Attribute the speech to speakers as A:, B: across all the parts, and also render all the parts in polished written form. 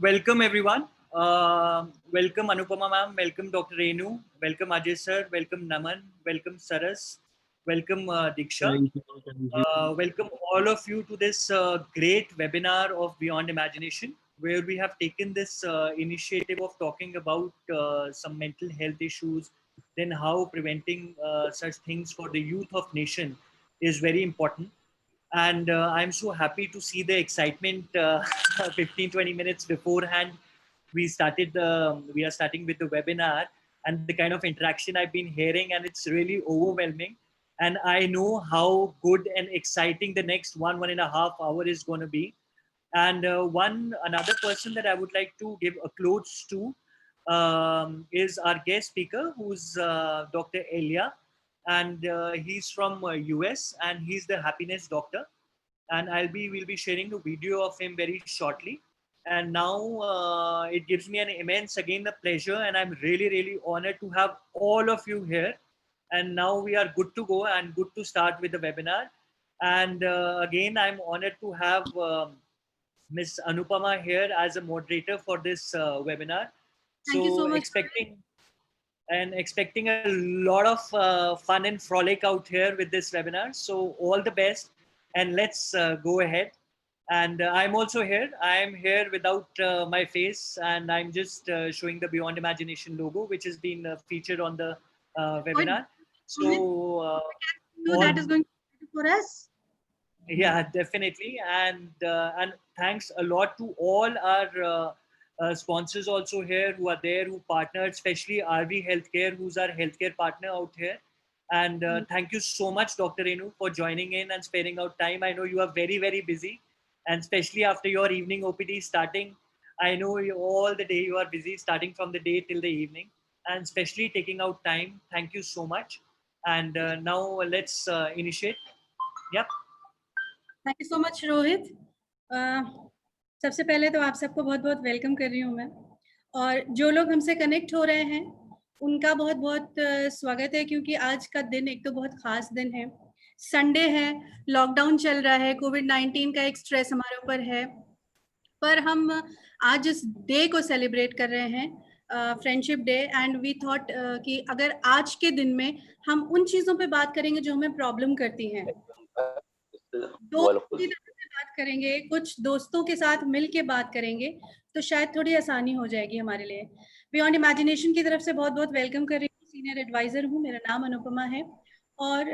A: welcome everyone. Welcome Anupama ma'am. Welcome Dr. Renu. Welcome Ajay sir. Welcome Naman. Welcome Saras. Welcome Diksha.
B: Thank you. Thank you.
A: Welcome all of you to this great webinar of Beyond Imagination, where we have taken this initiative of talking about some mental health issues, then how preventing such things for the youth of nation is very important. And I'm so happy to see the excitement 15-20 minutes beforehand we are starting with the webinar, and the kind of interaction I've been hearing, and it's really overwhelming. And I know how good and exciting the next 1.5 hour is going to be. And another person that I would like to give a close to is our guest speaker, who's Dr. Elia, and he's from US, and he's the happiness doctor. And we'll be sharing a video of him very shortly. And now it gives me an immense again the pleasure, and I'm really honored to have all of you here. And now we are good to go and good to start with the webinar. And again, I'm honored to have Miss Anupama here as a moderator for this webinar.
C: Thank you so much.
A: Expecting a lot of fun and frolic out here with this webinar. So all the best, and let's go ahead. And I'm also here. I'm here without my face, and I'm just showing the Beyond Imagination logo, which has been featured on the webinar. So
C: that is going to be for us.
A: Yeah, definitely. And thanks a lot to all our sponsors also here who are there, who partnered, especially RV Healthcare, who's our healthcare partner out here. And thank you so much, Dr. Renu, for joining in and sparing out time. I know you are very busy, and especially after your evening OPD starting, I know all the day you are busy, starting from the day till the evening, and especially taking out time. Thank you so much. And now let's initiate. Yep.
C: Thank you so much Rohit. सबसे पहले तो आप सबको बहुत बहुत welcome कर रही हूँ मैं, और जो लोग हमसे कनेक्ट हो रहे हैं उनका बहुत बहुत स्वागत है, क्योंकि आज का दिन एक तो बहुत खास दिन है, संडे है, लॉकडाउन चल रहा है, कोविड-19 का एक स्ट्रेस हमारे ऊपर है, पर हम आज इस डे को सेलिब्रेट कर रहे हैं, friendship day. And we thought कि अगर आज के दिन में हम उन चीज़ों पे बात करेंगे जो हमें प्रॉब्लम करती हैं, दोस्तों की तरफ से बात करेंगे, कुछ दोस्तों के साथ मिल के बात करेंगे, तो शायद थोड़ी आसानी हो जाएगी हमारे लिए. बियॉन्ड इमेजिनेशन की तरफ से बहुत बहुत वेलकम कर रही हूँ. सीनियर एडवाइजर हूँ, मेरा नाम अनुपमा है, और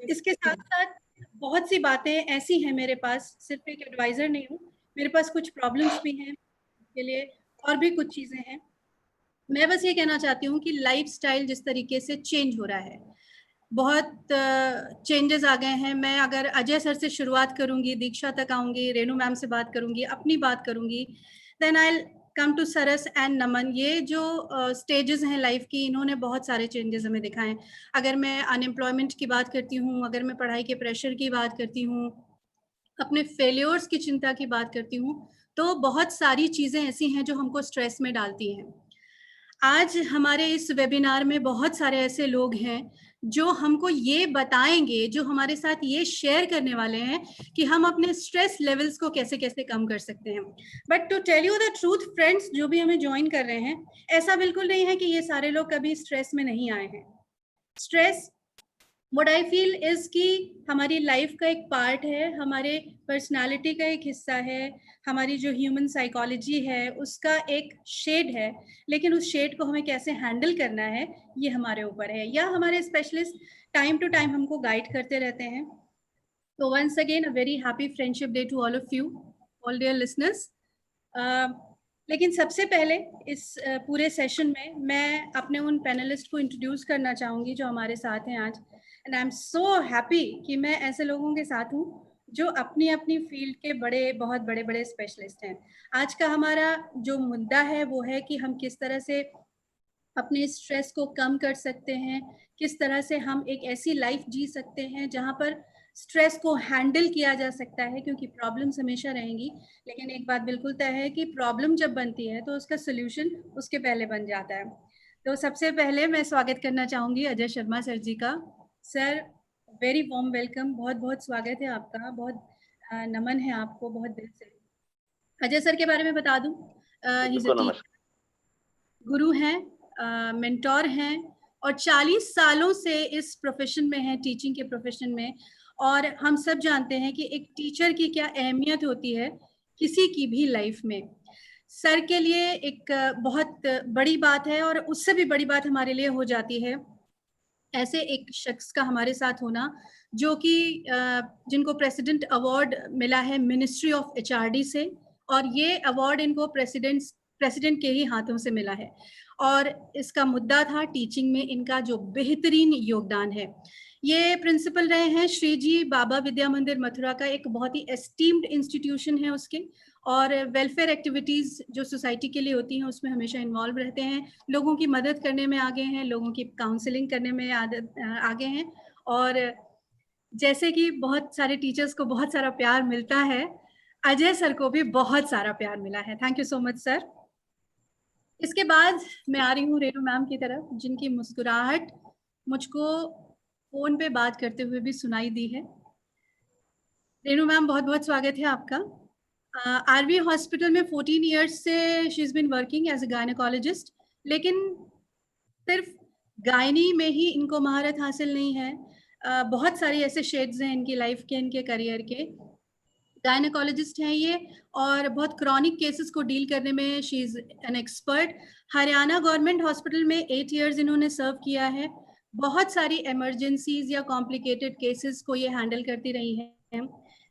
C: इसके साथ साथ बहुत सी बातें ऐसी हैं मेरे पास, सिर्फ एक एडवाइजर नहीं हूँ, मेरे पास कुछ प्रॉब्लम्स भी हैं के लिए, और भी कुछ चीज़ें हैं. मैं बस ये कहना चाहती हूँ कि लाइफस्टाइल जिस तरीके से चेंज हो रहा है, बहुत चेंजेस आ गए हैं. मैं अगर अजय सर से शुरुआत करूंगी, दीक्षा तक आऊंगी, रेनू मैम से बात करूंगी, अपनी बात करूंगी, then I come to Saras and Naman. ये जो स्टेजेस हैं लाइफ की, इन्होंने बहुत सारे चेंजेस हमें दिखाए हैं. अगर मैं अनएम्प्लॉयमेंट की बात करती हूँ, अगर मैं पढ़ाई के प्रेशर की बात करती हूँ, अपने फेलियर्स की चिंता की बात करती हूँ, तो बहुत सारी चीज़ें ऐसी हैं जो हमको स्ट्रेस में डालती हैं. आज हमारे इस वेबिनार में बहुत सारे ऐसे लोग हैं जो हमको ये बताएंगे, जो हमारे साथ ये शेयर करने वाले हैं कि हम अपने स्ट्रेस लेवल्स को कैसे कैसे कम कर सकते हैं. But to tell you the truth friends, जो भी हमें ज्वाइन कर रहे हैं, ऐसा बिल्कुल नहीं है कि ये सारे लोग कभी स्ट्रेस में नहीं आए हैं. Stress what I feel is कि हमारी लाइफ का एक पार्ट है, हमारे पर्सनालिटी का एक हिस्सा है, हमारी जो ह्यूमन साइकोलॉजी है उसका एक शेड है, लेकिन उस शेड को हमें कैसे हैंडल करना है ये हमारे ऊपर है, या हमारे स्पेशलिस्ट टाइम टू टाइम हमको गाइड करते रहते हैं. तो once again a very happy friendship day to all of you, all dear listeners. लेकिन सबसे पहले इस पूरे सेशन में मैं अपने उन पैनलिस्ट को इंट्रोड्यूस करना चाहूँगी जो हमारे साथ हैं आज. And I am so happy कि मैं ऐसे लोगों के साथ हूँ जो अपनी अपनी फील्ड के बहुत बड़े स्पेशलिस्ट हैं. आज का हमारा जो मुद्दा है वो है कि हम किस तरह से अपने स्ट्रेस को कम कर सकते हैं, किस तरह से हम एक ऐसी लाइफ जी सकते हैं जहाँ पर स्ट्रेस को हैंडल किया जा सकता है, क्योंकि प्रॉब्लम्स हमेशा रहेंगी, लेकिन एक बात बिल्कुल तय है कि प्रॉब्लम जब बनती है तो उसका सोल्यूशन उसके पहले बन जाता है. तो सबसे पहले मैं स्वागत करना चाहूँगी अजय शर्मा सर जी का. सर, वेरी वार्म वेलकम, बहुत बहुत स्वागत है आपका, बहुत नमन है आपको बहुत दिल से. अजय सर के बारे में बता दूं, गुरु हैं, मेंटोर हैं और 40 सालों से इस प्रोफेशन में हैं, टीचिंग के प्रोफेशन में। और हम सब जानते हैं कि एक टीचर की क्या अहमियत होती है किसी की भी लाइफ में। सर के लिए एक बहुत बड़ी बात है और उससे भी बड़ी बात हमारे लिए हो जाती है ऐसे एक शख्स का हमारे साथ होना जो कि जिनको प्रेसिडेंट अवार्ड मिला है मिनिस्ट्री ऑफ एचआरडी से, और ये अवार्ड इनको प्रेसिडेंट के ही हाथों से मिला है। और इसका मुद्दा था टीचिंग में इनका जो बेहतरीन योगदान है। ये प्रिंसिपल रहे हैं श्री जी बाबा विद्या मंदिर मथुरा का, एक बहुत ही एस्टीम्ड इंस्टीट्यूशन है उसके, और वेलफेयर एक्टिविटीज जो सोसाइटी के लिए होती हैं उसमें हमेशा इन्वॉल्व रहते हैं, लोगों की मदद करने में आगे हैं, लोगों की काउंसलिंग करने में आगे हैं। और जैसे कि बहुत सारे टीचर्स को बहुत सारा प्यार मिलता है, अजय सर को भी बहुत सारा प्यार मिला है। Thank you so much sir. इसके बाद मैं आ रही हूँ रेणु मैम की तरफ, जिनकी मुस्कुराहट मुझको फोन पे बात करते हुए भी सुनाई दी है। रेणु मैम, बहुत बहुत स्वागत है आपका। आरवी हॉस्पिटल में 14 इयर्स से she is been working as a gynaecologist, लेकिन सिर्फ गायनी में ही इनको महारत हासिल नहीं है। बहुत सारे ऐसे शेड्स हैं इनकी लाइफ के, इनके करियर के। गायनेकोलॉजिस्ट हैं ये, और बहुत क्रॉनिक केसेस को डील करने में she is an expert. Haryana government hospital में 8 इयर्स इन्होंने सर्व किया है। बहुत सारी इमरजेंसीज या कॉम्प्लिकेटेड केसेस को ये हैंडल करती रही हैं।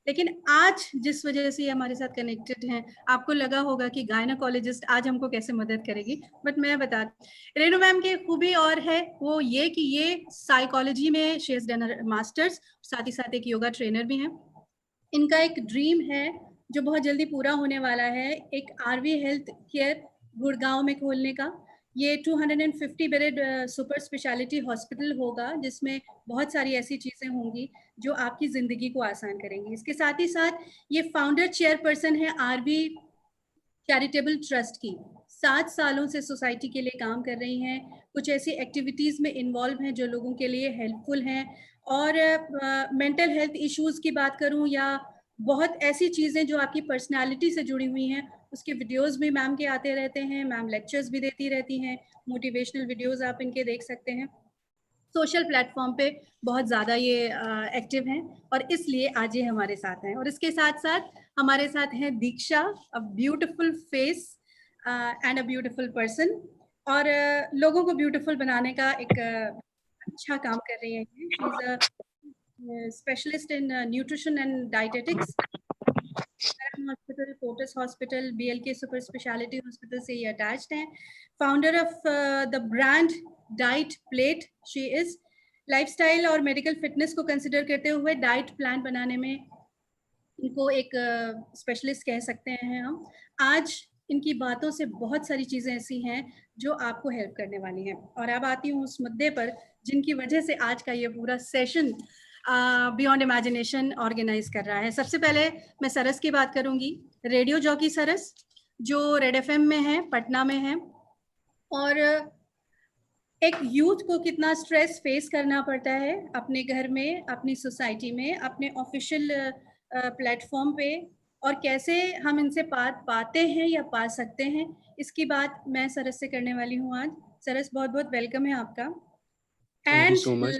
C: लेकिन आज जिस वजह से ये हमारे साथ कनेक्टेड हैं, आपको लगा होगा कि गायनेकोलॉजिस्ट आज हमको कैसे मदद करेगी, बट मैं बता, रेणु मैम की खूबी और है वो ये कि ये साइकोलॉजी में शी हैज डन मास्टर्स, साथ ही साथ एक योगा ट्रेनर भी हैं। इनका एक ड्रीम है जो बहुत जल्दी पूरा होने वाला है, एक आरवी हेल्थ केयर गुड़गांव में खोलने का। ये 250 बेडेड सुपर स्पेशलिटी हॉस्पिटल होगा, जिसमें बहुत सारी ऐसी चीजें होंगी जो आपकी जिंदगी को आसान करेंगी। इसके साथ ही साथ ये फाउंडर चेयरपर्सन है आरवी चैरिटेबल ट्रस्ट की। 7 सालों से सोसाइटी के लिए काम कर रही हैं, कुछ ऐसी एक्टिविटीज में इन्वॉल्व हैं जो लोगों के लिए हेल्पफुल हैं। और मेंटल हेल्थ इश्यूज की बात करूं या बहुत ऐसी चीजें जो आपकी पर्सनालिटी से जुड़ी हुई हैं, उसके वीडियोस भी मैम के आते रहते हैं। मैम लेक्चर्स भी देती रहती हैं, मोटिवेशनल वीडियोस आप इनके देख सकते हैं। सोशल प्लेटफॉर्म पे बहुत ज़्यादा ये एक्टिव हैं, और इसलिए आज ये हमारे साथ हैं। और इसके साथ साथ हमारे साथ हैं Diksha, a beautiful face and a beautiful person, और लोगों को ब्यूटीफुल बनाने का एक अच्छा काम कर रही है। She is a specialist in nutrition and dietetics. Hospital, Fortis hospital, BLK super speciality hospital से ये अटैच्ड हैं। Founder of the brand diet plate she is. Lifestyle और मेडिकल फिटनेस को कंसिडर करते हुए डाइट प्लान बनाने में इनको एक स्पेशलिस्ट कह सकते हैं हम। आज इनकी बातों से बहुत सारी चीज़ें ऐसी हैं जो आपको हेल्प करने वाली हैं। और अब आती हूँ उस मुद्दे पर जिनकी वजह से आज का ये पूरा सेशन बियॉन्ड इमेजिनेशन ऑर्गेनाइज कर रहा है। सबसे पहले मैं सरस की बात करूंगी, रेडियो जॉकी सरस, जो रेड एफएम में है, पटना में है। और एक यूथ को कितना स्ट्रेस फेस करना पड़ता है अपने घर में, अपनी सोसाइटी में, अपने ऑफिशियल प्लेटफॉर्म पे, और कैसे हम इनसे पाते हैं या पा सकते हैं, इसकी बात मैं सरस से करने वाली हूँ आज। सरस, बहुत बहुत वेलकम है आपका।
B: Thank you so much.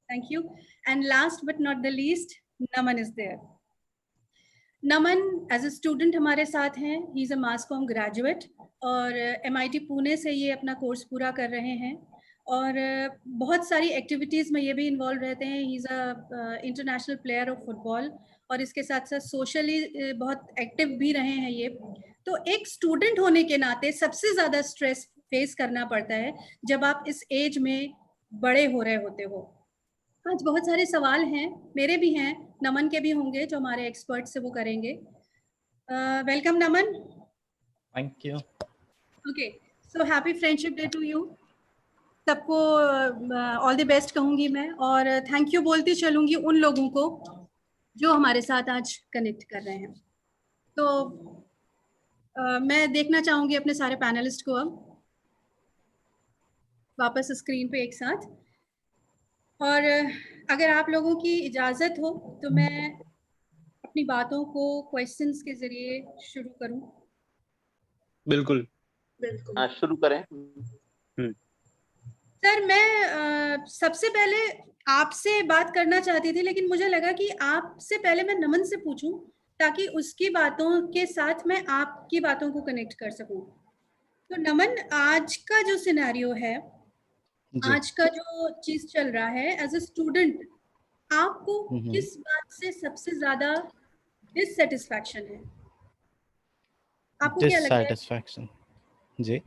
C: Thank you. And last but not the least, Naman is there. Naman as a student हमारे साथ हैं, he is a mass com graduate, और MIT पुणे से ये अपना कोर्स पूरा कर रहे हैं। और बहुत सारी एक्टिविटीज़ में ये भी इन्वॉल्व रहते हैं। He is a international player of football, और इसके साथ साथ सोशली बहुत एक्टिव भी रहे हैं ये। तो एक स्टूडेंट होने के नाते सबसे ज़्यादा स्ट्रेस फेस करना पड़ता है जब आप इस एज में बड़े हो रहे होते हो। आज बहुत सारे सवाल हैं, मेरे भी हैं, नमन के भी होंगे, जो हमारे एक्सपर्ट से वो करेंगे। Welcome Naman.
B: Thank you.
C: Okay, so happy friendship day to you. सबको ऑल द बेस्ट कहूंगी मैं, और थैंक यू बोलती चलूंगी उन लोगों को जो हमारे साथ आज कनेक्ट कर रहे हैं। तो मैं देखना चाहूंगी अपने सारे पैनलिस्ट को अब वापस स्क्रीन पे एक साथ। और अगर आप लोगों की इजाज़त हो तो मैं अपनी बातों को क्वेश्चंस के ज़रिए शुरू करूं।
B: बिल्कुल।
C: बिल्कुल।
D: हाँ, शुरू करें।
C: सर, मैं सबसे पहले आपसे बात करना चाहती थी, लेकिन मुझे लगा कि आपसे पहले मैं नमन से पूछूं, ताकि उसकी बातों के साथ मैं आपकी बातों को कनेक्ट कर सकूं। तो नमन, आज का जो सिनेरियो है,
B: जी।
C: आज का जो चीज चल रहा है, एज ए स्टूडेंट आपको किस बात से सबसे ज्यादा डिससेटिस्फैक्शन है? आपको क्या लगता है?
B: डिससैटिस्फैक्शन। जी।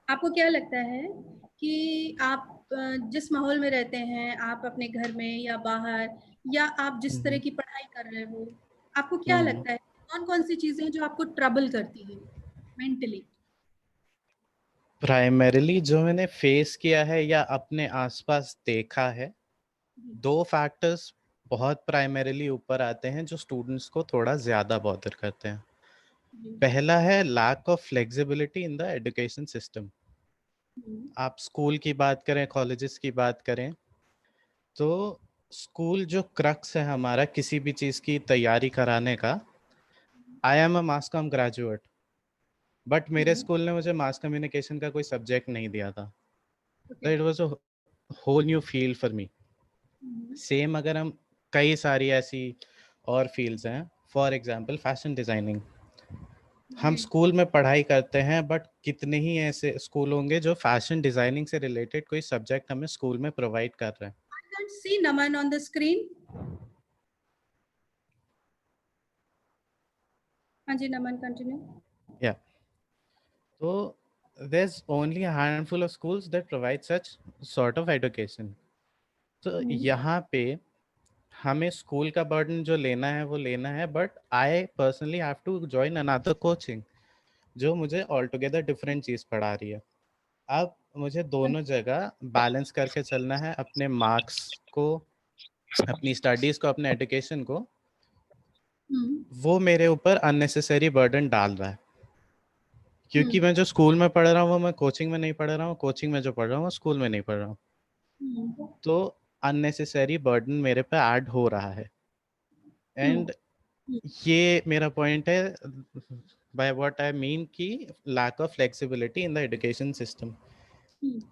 C: आपको क्या लगता है कि आप जिस माहौल में रहते हैं, आप अपने घर में या बाहर, या आप जिस तरह की पढ़ाई कर रहे हो, आपको क्या लगता है कौन कौन सी चीजें हैं जो आपको ट्रबल करती हैं मेंटली?
B: प्राइमरीली जो मैंने फेस किया है या अपने आसपास देखा है, दो फैक्टर्स बहुत प्राइमरीली ऊपर आते हैं जो स्टूडेंट्स को थोड़ा ज़्यादा बॉदर करते हैं। पहला है lack of flexibility in the education system. आप स्कूल की बात करें, कॉलेजेस की बात करें, तो स्कूल जो क्रक्स है हमारा किसी भी चीज़ की तैयारी कराने का, I am a mass com graduate, but मेरे स्कूल ने मुझे मास कम्युनिकेशन का कोई सब्जेक्ट नहीं दिया था। तो it was a whole new field for me. Same अगर हम कई सारी ऐसी और फील्ड्स हैं, फॉर एग्जांपल फैशन डिज़ाइनिंग, हम स्कूल में पढ़ाई करते हैं, बट कितने ही ऐसे स्कूल होंगे जो फैशन डिज़ाइनिंग से रिलेटेड कोई सब्जेक्ट हमें स्कूल में प्रोवाइड कर रहे हैं।
C: I can't see Naman on the screen. हाँ जी, नमन, कंटिन्यू।
B: या तो there's only a handful of schools that provide such sort of education. तो यहाँ पे हमें स्कूल का बर्डन जो लेना है वो लेना है, but I personally have to join another coaching जो मुझे ऑल टुगेदर डिफरेंट चीज़ पढ़ा रही है। अब मुझे दोनों जगह बैलेंस करके चलना है, अपने मार्क्स को, अपनी स्टडीज़ को, अपने एजुकेशन को। वो मेरे ऊपर अननेसेसरी बर्डन डाल रहा है, क्योंकि मैं जो स्कूल में पढ़ रहा हूँ वो मैं कोचिंग में नहीं पढ़ रहा हूँ, कोचिंग में जो पढ़ रहा हूँ वो स्कूल में नहीं पढ़ रहा हूँ। तो अननेसेसरी बर्डन मेरे पे ऐड हो रहा है। एंड ये मेरा पॉइंट है, बाय व्हाट आई मीन कि lack of flexibility in the education system.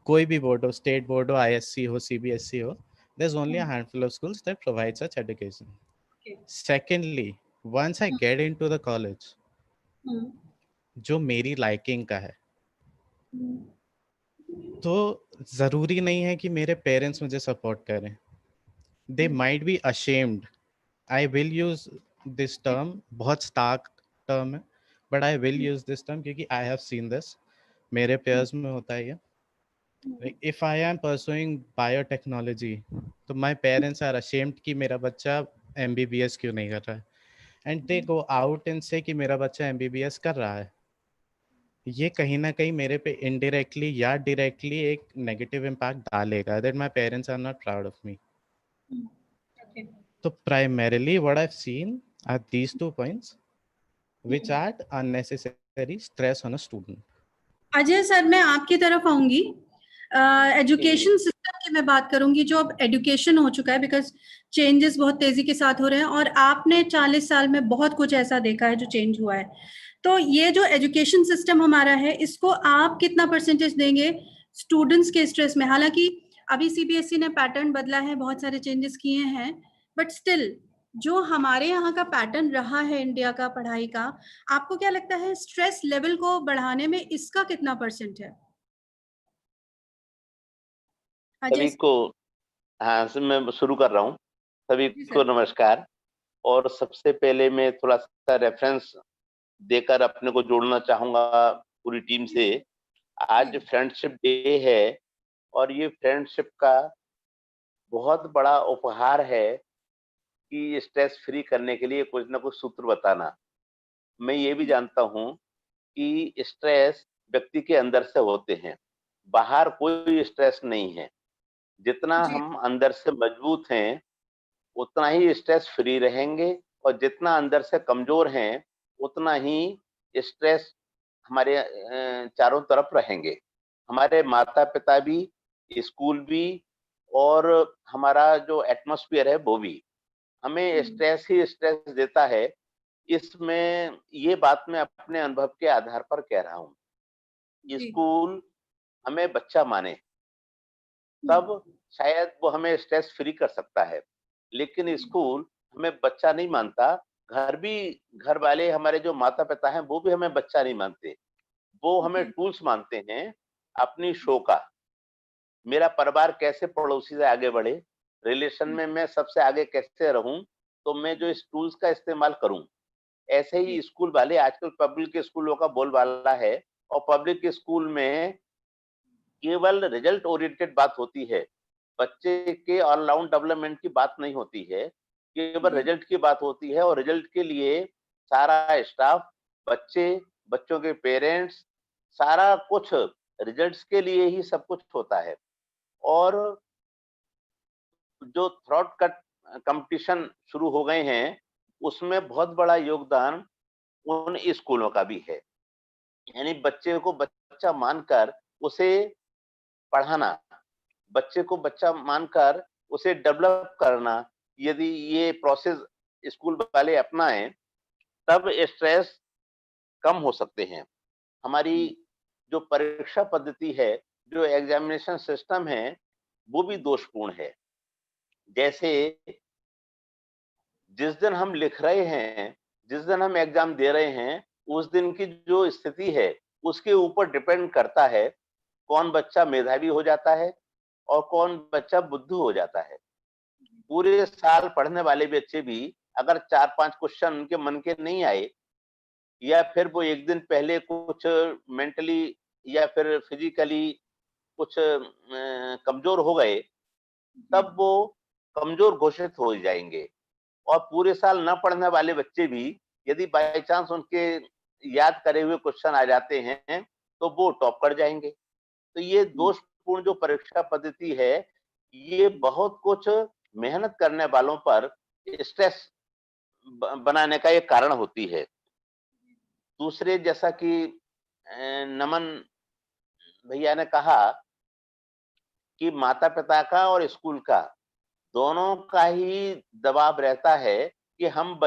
B: कोई भी बोर्ड हो, स्टेट बोर्ड हो, आईएससी हो, सीबीएसई हो, there's only a handful of schools that provide such education. Secondly, once I get into the college, जो मेरी liking का है, तो ज़रूरी नहीं है कि मेरे पेरेंट्स मुझे सपोर्ट करें। They might be ashamed. I will use this term, बहुत stark term है, but I will use this term क्योंकि I have seen this, मेरे पेयर्स में होता है ये। Like if I am pursuing biotechnology, तो my parents are ashamed कि मेरा बच्चा MBBS क्यों नहीं कर रहा है, and they go out and say कि मेरा बच्चा MBBS कर रहा है। ये कहीं ना कहीं मेरे पे इनडायरेक्टली या डायरेक्टली एक नेगेटिव इम्पैक्ट डालेगा, that my parents are not proud of me. तो primarily what I have seen are these two points which add unnecessary stress on a student.
C: Ajay sir, मैं आपकी तरफ आऊंगी। एजुकेशन सिस्टम की मैं बात करूंगी, जो अब एजुकेशन हो चुका है, बिकॉज चेंजेस बहुत तेजी के साथ हो रहे हैं, और आपने 40 साल में बहुत कुछ ऐसा देखा है जो चेंज हुआ है। तो ये जो एजुकेशन सिस्टम हमारा है, इसको आप कितना परसेंटेज देंगे स्टूडेंट्स के स्ट्रेस में? हालांकि अभी सीबीएसई ने पैटर्न बदला है, बहुत सारे चेंजेस किए हैं, बट स्टिल जो हमारे यहाँ का पैटर्न रहा है इंडिया का पढ़ाई का, आपको क्या लगता है स्ट्रेस लेवल को बढ़ाने में इसका कितना परसेंट है?
D: सभी को, हाँ, मैं शुरू कर रहा हूँ। सभी को नमस्कार। और सबसे पहले मैं थोड़ा सा रेफरेंस देकर अपने को जोड़ना चाहूंगा पूरी टीम से। आज फ्रेंडशिप डे है, और ये फ्रेंडशिप का बहुत बड़ा उपहार है कि स्ट्रेस फ्री करने के लिए कुछ ना कुछ सूत्र बताना। मैं ये भी जानता हूँ कि स्ट्रेस व्यक्ति के अंदर से होते हैं, बाहर कोई स्ट्रेस नहीं है। जितना हम अंदर से मजबूत हैं उतना ही स्ट्रेस फ्री रहेंगे, और जितना अंदर से कमजोर हैं उतना ही स्ट्रेस हमारे चारों तरफ रहेंगे। हमारे माता पिता भी, स्कूल भी, और हमारा जो एटमॉस्फेयर है वो भी हमें स्ट्रेस ही स्ट्रेस देता है। इसमें ये बात मैं अपने अनुभव के आधार पर कह रहा हूँ। स्कूल हमें बच्चा माने, तब शायद वो हमें स्ट्रेस फ्री कर सकता है। लेकिन स्कूल हमें बच्चा नहीं मानता, घर वाले हमारे जो माता-पिता हैं वो भी हमें बच्चा नहीं मानते। वो हमें टूल्स मानते हैं अपनी शो का। मेरा परिवार कैसे पड़ोसी से आगे बढ़े, रिलेशन में मैं सबसे आगे कैसे रहूं, तो मैं जो इस टूल्स का इस्तेमाल करूं। ऐसे ही स्कूल वाले, आजकल पब्लिक स्कूलों का बोलबाला है, और पब्लिक स्कूल में केवल रिजल्ट ओरिएंटेड बात होती है, बच्चे के ऑलराउंड डेवलपमेंट की बात नहीं होती है, केवल रिजल्ट की बात होती है। और रिजल्ट के लिए सारा स्टाफ, बच्चों के पेरेंट्स, सारा कुछ रिजल्ट्स के लिए ही सब कुछ होता है। और जो थ्रॉट कट कंपटीशन शुरू हो गए हैं, उसमें बहुत बड़ा योगदान उन स्कूलों का भी है। यानी बच्चे को बच्चा मानकर उसे पढ़ाना, बच्चे को बच्चा मानकर उसे डेवलप करना, यदि ये प्रोसेस स्कूल वाले अपनाएं, तब स्ट्रेस कम हो सकते हैं। हमारी जो परीक्षा पद्धति है, जो एग्जामिनेशन सिस्टम है, वो भी दोषपूर्ण है। जैसे जिस दिन हम लिख रहे हैं, जिस दिन हम एग्जाम दे रहे हैं, उस दिन की जो स्थिति है, उसके ऊपर डिपेंड करता है कौन बच्चा मेधावी हो जाता है और कौन बच्चा बुद्धू हो जाता है। पूरे साल पढ़ने वाले बच्चे भी अगर 4-5 क्वेश्चन उनके मन के नहीं आए, या फिर वो एक दिन पहले कुछ मेंटली या फिर फिजिकली कुछ कमजोर हो गए, तब वो कमजोर घोषित हो जाएंगे। और पूरे साल न पढ़ने वाले बच्चे भी यदि बाय चांस उनके याद करे हुए क्वेश्चन आ जाते हैं, तो वो टॉप कर जाएंगे। तो ये दोषपूर्ण जो परीक्षा पद्धति है, ये बहुत कुछ मेहनत करने वालों पर स्ट्रेस बनाने का एक कारण होती है। दूसरे, जैसा कि नमन भैया ने कहा कि माता-पिता का और स्कूल का दोनों का ही दबाव रहता है कि हम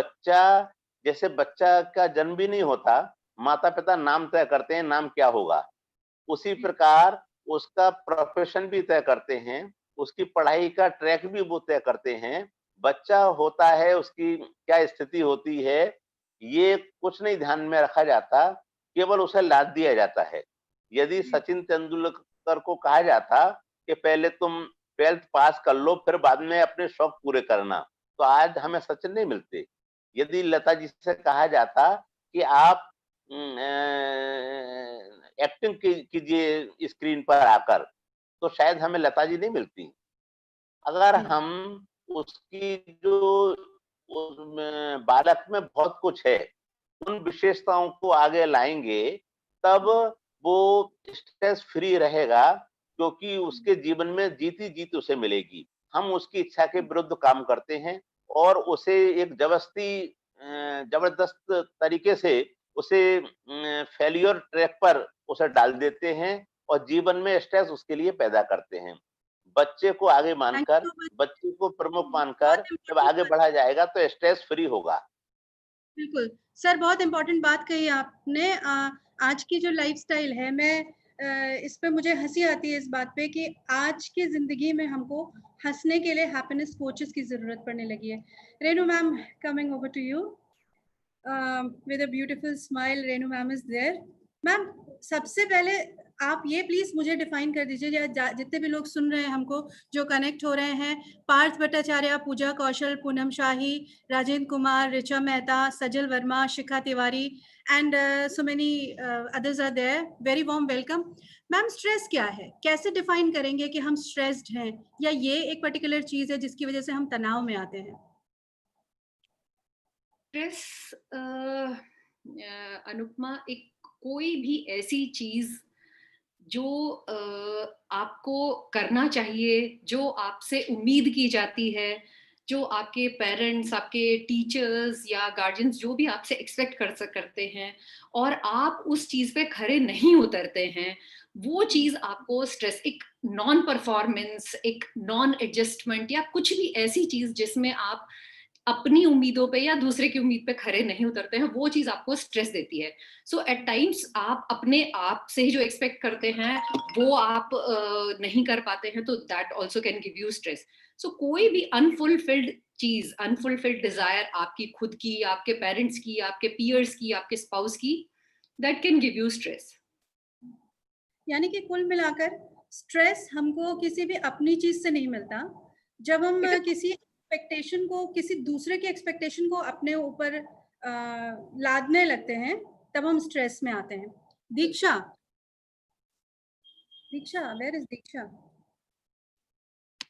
D: जैसे बच्चा का जन्म भी नहीं होता, माता-पिता नाम तय करते हैं, नाम क्या होगा। उसी प्रकार उसका प्रोफेशन भी तय करते हैं, उसकी पढ़ाई का ट्रैक भी वो तय करते हैं। बच्चा होता है, उसकी क्या स्थिति होती है, ये कुछ नहीं ध्यान में रखा जाता, केवल उसे लाद दिया जाता है। यदि सचिन तेंदुलकर को कहा जाता कि पहले तुम 12th पास कर लो, फिर बाद में अपने शौक पूरे करना, तो आज हमें सचिन नहीं मिलते। यदि लता जी से कहा जाता कि आप एक्टिंग कीजिए स्क्रीन पर आकर, तो शायद हमें लता जी नहीं मिलती। अगर हम उसकी जो बालक में बहुत कुछ है, उन विशेषताओं को आगे लाएंगे, तब वो स्ट्रेस फ्री रहेगा, क्योंकि उसके जीवन में जीती जीत उसे मिलेगी। हम उसकी इच्छा के विरुद्ध काम करते हैं और उसे एक जबरदस्त तरीके से उसे फेल्योर ट्रैक पर उसे डाल देते हैं और जीवन में स्ट्रेस उसके लिए पैदा करते हैं। बच्चे को आगे मानकर, बच्चे को प्रमुख मानकर जब आगे बढ़ा जाएगा तो स्ट्रेस फ्री होगा।
C: बिल्कुल सर, बहुत इम्पोर्टेंट बात कही आपने। आज की जो लाइफस्टाइल है, मैं इस पे मुझे हंसी आती है इस बात पे कि आज की जिंदगी में हमको हंसने के लिए हैप्पीनेस कोचेस की जरूरत पड़ने लगी है। Renu ma'am, coming over to you with a beautiful smile. Renu ma'am is there. Ma'am, सबसे पहले आप ये प्लीज मुझे डिफाइन कर दीजिए, जितने भी लोग सुन रहे हैं हमको, जो कनेक्ट हो रहे हैं, Parth Bhattacharya, Pooja Kaushal, Poonam Shahi, Rajendra Kumar, Richa Mehta, Sajal Verma, Shikha Tiwari and so many others are there. Very warm welcome. Ma'am, stress क्या है? कैसे डिफाइन करेंगे कि हम स्ट्रेस्ड हैं, या ये एक पर्टिकुलर चीज है जिसकी वजह से हम तनाव में आते हैं?
E: स्ट्रेस अनुपमा, एक कोई भी ऐसी चीज जो आपको करना चाहिए, जो आपसे उम्मीद की जाती है, जो आपके पेरेंट्स, आपके टीचर्स या गार्जियंस जो भी आपसे एक्सपेक्ट करते हैं, और आप उस चीज पे खरे नहीं उतरते हैं, वो चीज आपको स्ट्रेस, एक नॉन परफॉर्मेंस, एक नॉन एडजस्टमेंट, या कुछ भी ऐसी चीज जिसमें आप अपनी उम्मीदों पे या दूसरे की उम्मीद पे खरे नहीं उतरते हैं, वो चीज आपको स्ट्रेस देती है. सो एट टाइम्स आप अपने आप से ही जो एक्सपेक्ट करते हैं वो आप नहीं कर पाते हैं, तो that also can give you stress. So कोई भी अनफुलफिल्ड चीज, अनफुलफिल्ड डिजायर आपकी खुद की, आपके पेरेंट्स की, आपके पीयर्स की, आपके स्पाउस की, that can give you stress.
C: यानी कि कुल मिलाकर स्ट्रेस हमको किसी भी अपनी चीज से नहीं मिलता. जब हम किसी एक्सपेक्टेशन को, किसी दूसरे की एक्सपेक्टेशन को अपने ऊपर लादने लगते हैं, तब हम स्ट्रेस में आते हैं. दीक्षा, वेयर इज दीक्षा?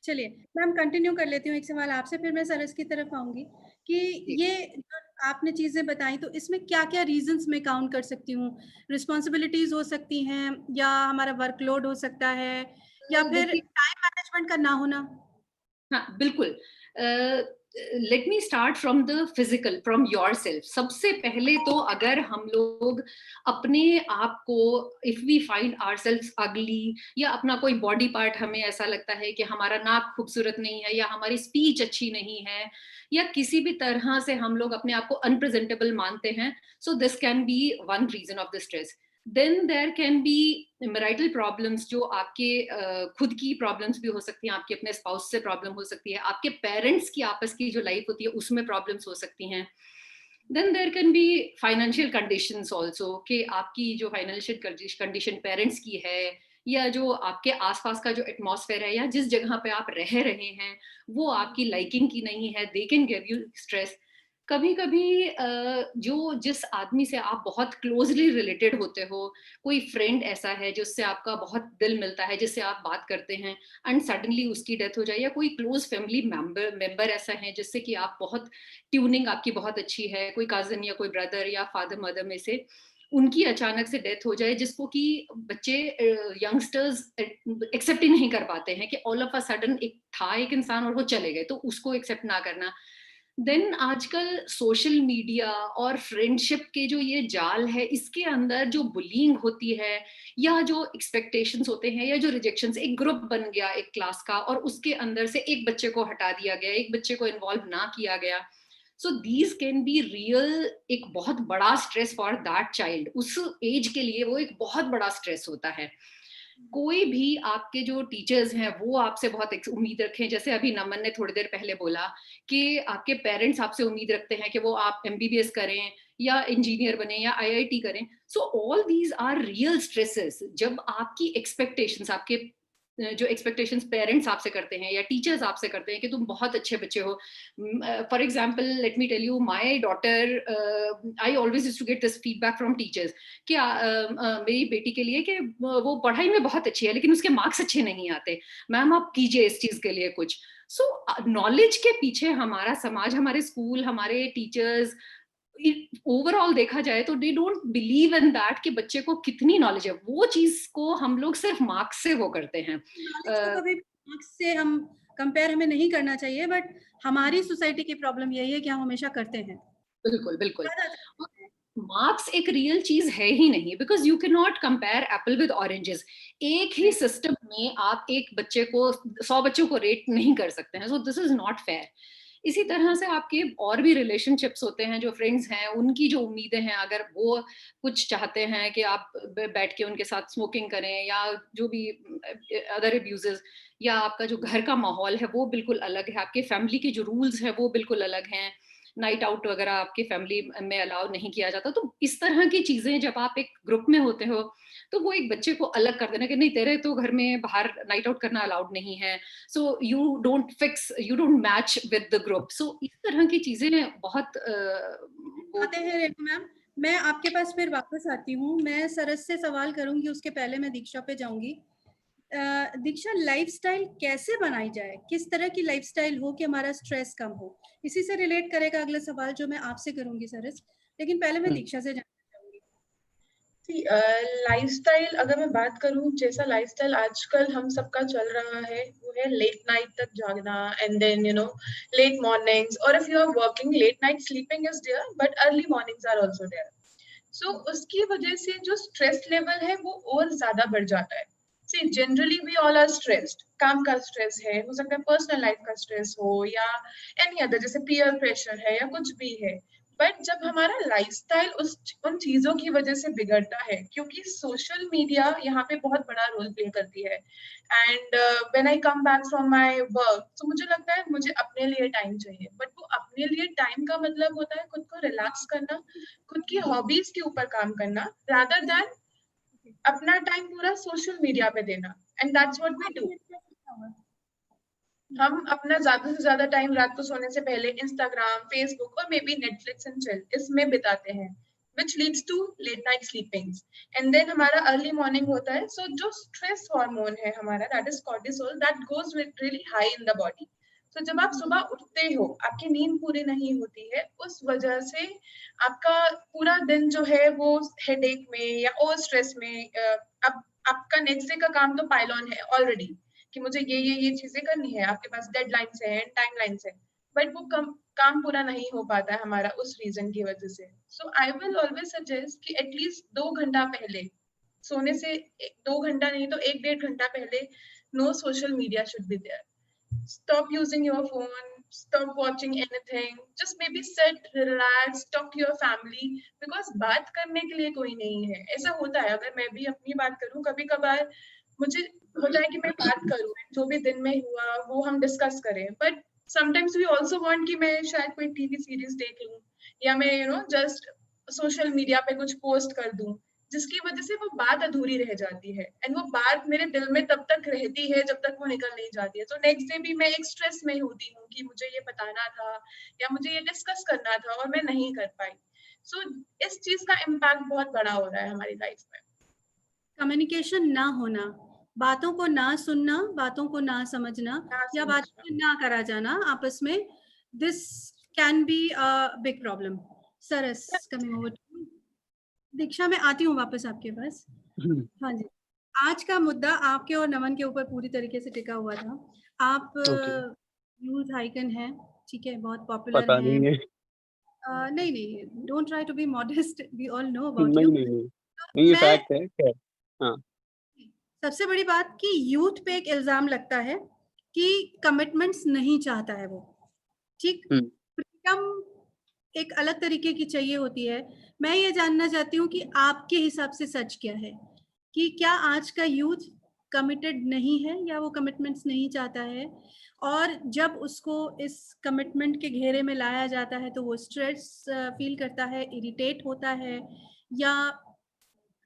C: चलिए मैम कंटिन्यू कर लेती हूँ. एक सवाल आपसे, फिर मैं सरस की तरफ आऊंगी कि ये जो आपने चीजें बताई, तो इसमें क्या क्या रीजंस मैं काउंट कर सकती हूँ? रिस्पॉन्सिबिलिटीज हो सकती हैं, या हमारा वर्कलोड हो सकता है, या फिर टाइम मैनेजमेंट का ना होना?
E: हाँ, बिल्कुल. Let me start from the physical, from your self. सबसे पहले तो अगर हम लोग अपने आप को, if we find our self ugly, या अपना कोई बॉडी पार्ट हमें ऐसा लगता है कि हमारा नाक खूबसूरत नहीं है, या हमारी स्पीच अच्छी नहीं है, या किसी भी तरह से हम लोग अपने आप को अनप्रेजेंटेबल मानते हैं, so this can be one reason of the stress. Then there can be marital problems, जो आपके खुद की प्रॉब्लम्स भी हो सकती हैं, आपके अपने स्पाउस से प्रॉब्लम हो सकती है, आपके पेरेंट्स की आपस की जो लाइफ होती है उसमें प्रॉब्लम्स हो सकती हैं. Then there can be financial conditions also, कि आपकी जो फाइनेंशियल कंडीशन पेरेंट्स की है, या जो आपके आसपास का जो एटमॉस्फेयर है, या जिस जगह पे आप रह रहे हैं वो आपकी लाइकिंग की नहीं है, they can give you stress. कभी कभी जो जिस आदमी से आप बहुत क्लोजली रिलेटेड होते हो, कोई फ्रेंड ऐसा है जिससे आपका बहुत दिल मिलता है, जिससे आप बात करते हैं, एंड सडनली उसकी डेथ हो जाए, या कोई क्लोज फैमिली मेंबर ऐसा है जिससे कि आप बहुत ट्यूनिंग आपकी बहुत अच्छी है, कोई कजन या कोई ब्रदर या फादर मदर में से, उनकी अचानक से डेथ हो जाए, जिसको कि बच्चे, यंगस्टर्स एक्सेप्ट ही नहीं कर पाते हैं कि ऑल ऑफ अ सडन एक था एक इंसान और वो चले गए, तो उसको एक्सेप्ट ना करना. देन आजकल सोशल मीडिया और फ्रेंडशिप के जो ये जाल है, इसके अंदर जो बुलिंग होती है, या जो एक्सपेक्टेशंस होते हैं, या जो रिजेक्शंस, एक ग्रुप बन गया एक क्लास का और उसके अंदर से एक बच्चे को हटा दिया गया, एक बच्चे को इन्वॉल्व ना किया गया, so these can be real एक बहुत बड़ा स्ट्रेस फॉर दैट चाइल्ड. उस एज के लिए वो एक बहुत बड़ा स्ट्रेस होता है. कोई भी आपके जो टीचर्स हैं वो आपसे बहुत उम्मीद रखें, जैसे अभी नमन ने थोड़ी देर पहले बोला कि आपके पेरेंट्स आपसे उम्मीद रखते हैं कि वो आप MBBS करें या इंजीनियर बने या IIT करें. So all these are real stresses. जब आपकी एक्सपेक्टेशंस, आपके जो एक्सपेक्टेशंस पेरेंट्स आपसे करते हैं या टीचर्स आपसे करते हैं कि तुम बहुत अच्छे बच्चे हो. For example let me tell you, my daughter, I always used to get this feedback from teachers कि मेरी बेटी के लिए कि वो पढ़ाई में बहुत अच्छी है लेकिन उसके मार्क्स अच्छे नहीं आते, मैम आप कीजिए इस चीज के लिए कुछ. सो नॉलेज के पीछे हमारा समाज, हमारे स्कूल, हमारे टीचर्स, ओवरऑल देखा जाए तो they don't believe in that कि बच्चे को कितनी नॉलेज है. वो चीज को हम लोग सिर्फ मार्क्स से वो करते हैं.
C: कभी मार्क्स से हम कंपेयर हमें नहीं करना चाहिए, बट हमारी सोसाइटी की प्रॉब्लम यही है कि हम हमेशा करते हैं.
E: बिल्कुल बिल्कुल. मार्क्स एक रियल चीज है ही नहीं, because you can not compare Apple with oranges. एक ही सिस्टम में आप एक बच्चे को 100 बच्चों को रेट नहीं कर सकते हैं. So this is not fair. इसी तरह से आपके और भी रिलेशनशिप्स होते हैं, जो फ्रेंड्स हैं उनकी जो उम्मीदें हैं, अगर वो कुछ चाहते हैं कि आप बैठ के उनके साथ स्मोकिंग करें या जो भी अदर अब्यूजेस, या आपका जो घर का माहौल है वो बिल्कुल अलग है, आपके फैमिली के जो रूल्स हैं वो बिल्कुल अलग हैं, नाइट आउट वगैरह आपकी फैमिली में अलाउ नहीं किया जाता. तो इस तरह की चीजें जब आप एक ग्रुप में होते हो तो वो एक बच्चे को अलग कर देना कि नहीं तेरे तो घर में बाहर नाइट आउट करना अलाउड नहीं है, so you don't match with the group. So इस तरह की चीजें बहुत
C: आते हैं. रेखा मैम, मैं आपके पास फिर वापस आती हूँ. मैं सरस से सवाल करूंगी, उसके पहले मैं दीक्षा पे जाऊंगी. दीक्षा, लाइफस्टाइल कैसे बनाई जाए? किस तरह की लाइफस्टाइल हो कि हमारा स्ट्रेस कम हो? इसी से रिलेट करेगा अगला सवाल जो मैं आपसे करूंगी सरस, लेकिन पहले मैं दीक्षा से जानना चाहूंगी.
F: लाइफस्टाइल अगर मैं बात करूं, जैसा लाइफस्टाइल आजकल हम सबका चल रहा है वो है लेट नाइट तक जागना, एंड देन लेट मॉर्निंग्स, और if you are working late night sleeping is there but early mornings are also there. So उसकी वजह से जो स्ट्रेस लेवल है वो और ज्यादा बढ़ जाता है. See, generally we all are stressed. काम का स्ट्रेस है, हो सकता है पर्सनल लाइफ का स्ट्रेस हो या एनी अदर, जैसे पीयर प्रेशर है या कुछ भी है. बट जब हमारा लाइफस्टाइल उन चीजों की वजह से बिगड़ता है, क्योंकि सोशल मीडिया यहाँ पे बहुत बड़ा रोल प्ले करती है. And when I come back from my work, तो मुझे लगता है मुझे अपने लिए टाइम चाहिए. बट वो अपने लिए टाइम का मतलब होता है खुद को रिलैक्स करना, खुद की हॉबीज के ऊपर काम करना, रादर देन अपना टाइम पूरा सोशल मीडिया पे देना. And that's what we do. हम अपना ज्यादा से ज्यादा टाइम रात को सोने से पहले इंस्टाग्राम, फेसबुक और may be Netflix and chill इसमें बिताते हैं, which leads to late night sleepings. And then हमारा early morning होता है. So जो stress hormone है हमारा, that is cortisol, that goes really high in the body. So जब आप सुबह उठते हो, आपकी नींद पूरी नहीं होती है, उस वजह से आपका पूरा दिन जो है वो हेडेक में या ओवर स्ट्रेस में, अब आपका नेक्स्ट डे का काम तो पाइल ऑन है ऑलरेडी कि मुझे ये चीजें करनी है, आपके पास डेडलाइंस है, टाइमलाइंस है, बट वो काम पूरा नहीं हो पाता है हमारा उस रीजन की वजह से. सो आई विल ऑलवेज सजेस्ट कि एटलीस्ट 2 घंटा पहले सोने से, 2 घंटा नहीं तो 1-1.5 घंटा पहले, no social media should be there. Stop using your phone, stop watching anything, just maybe sit, relax, talk to your family, because बात करने के लिए कोई नहीं है. ऐसा होता है, अगर मैं भी अपनी बात करूं, कभी कभार मुझे होता है कि मैं बात करूं, जो भी दिन में हुआ वो हम डिस्कस करें, but sometimes we also want कि मैं शायद कोई टीवी सीरीज देख लूं या मैं जस्ट सोशल मीडिया पे कुछ पोस्ट कर दूं, जिसकी वजह से वो बात अधूरी रह जाती है. एंड वो बात मेरे दिल में तब तक रहती है जब तक वो निकल नहीं जाती है. तो नेक्स्ट डे भी मैं एक स्ट्रेस में होती हूँ कि मुझे ये बताना था या मुझे ये डिस्कस करना था और मैं नहीं कर पाई. सो इस चीज का इम्पैक्ट बहुत बड़ा हो रहा है हमारी लाइफ में.
C: कम्युनिकेशन ना होना, बातों को ना सुनना, बातों को ना समझना या बातों को ना करा जाना आपस में, this can be a big problem. Saras, coming over to Diksha, मैं आती हूँ वापस आपके पास. हाँ जी, आज का मुद्दा आपके और नमन के ऊपर पूरी तरीके से टिका हुआ था. आप यूथ आइकन हैं, ठीक है, बहुत पॉपुलर हैं. नहीं नहीं, don't try to be modest, we all know about you.
G: नहीं, ये फैक्ट है. हाँ,
C: सबसे बड़ी बात कि यूथ पे एक इल्जाम लगता है कि कमिटमेंट्स नहीं चाहता है वो, ठीक. फ्रीडम एक अलग तरीके की चाहिए होती है. मैं ये जानना चाहती हूँ कि आपके हिसाब से सच क्या है, कि क्या आज का यूथ कमिटेड नहीं है या वो कमिटमेंट्स नहीं चाहता है, और जब उसको इस कमिटमेंट के घेरे में लाया जाता है तो वो स्ट्रेस फील करता है, इरिटेट होता है, या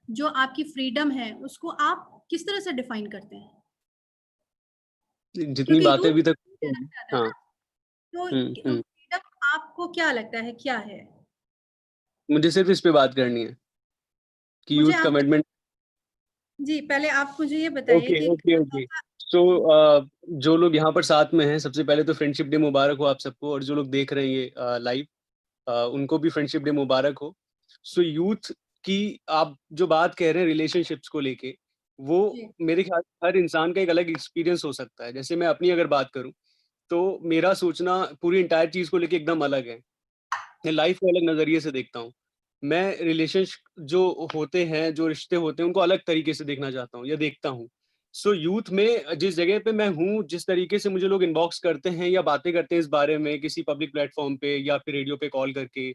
C: जो आपकी फ्रीडम है उसको आप किस तरह से डिफाइन करते हैं?
G: जितनी बातें अभी तक. हाँ,
C: तो फ्रीडम आपको क्या लगता है क्या है?
G: मुझे सिर्फ इस पे बात करनी है कि यूथ कमिटमेंट.
C: जी, पहले आप मुझे ये बताइए
G: ओके. सो जो लोग यहाँ पर साथ में हैं, सबसे पहले तो फ्रेंडशिप डे मुबारक हो आप सबको, और जो लोग देख रहे हैं ये लाइव, उनको भी फ्रेंडशिप डे मुबारक हो. सो यूथ की आप जो बात कह रहे हैं रिलेशनशिप्स को लेके, वो मेरे ख्याल से हर इंसान का एक अलग एक्सपीरियंस हो सकता है. जैसे मैं अपनी अगर बात करूं तो मेरा सोचना पूरी इंटायर चीज को लेके एकदम अलग है. मैं लाइफ को अलग नजरिए से देखता हूँ. मैं रिलेशनशिप जो होते हैं, जो रिश्ते होते हैं, उनको अलग तरीके से देखना चाहता हूँ या देखता हूँ. सो यूथ में जिस जगह पे मैं हूँ, जिस तरीके से मुझे लोग इनबॉक्स करते हैं या बातें करते हैं इस बारे में किसी पब्लिक प्लेटफॉर्म पे या फिर रेडियो पे कॉल करके,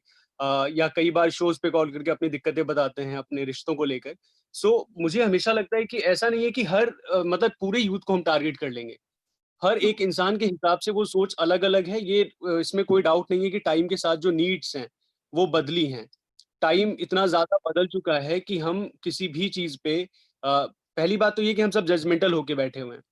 G: या कई बार शोज पे कॉल करके अपनी दिक्कतें बताते हैं अपने रिश्तों को लेकर. सो मुझे हमेशा लगता है कि ऐसा नहीं है कि हर मतलब पूरे यूथ को हम टारगेट कर लेंगे. हर एक इंसान के हिसाब से वो सोच अलग अलग है. ये इसमें कोई डाउट नहीं है कि टाइम के साथ जो नीड्स हैं वो बदली हैं. टाइम इतना ज्यादा बदल चुका है कि हम किसी भी चीज पे पहली बात तो ये कि हम सब जजमेंटल होके बैठे हुए हैं.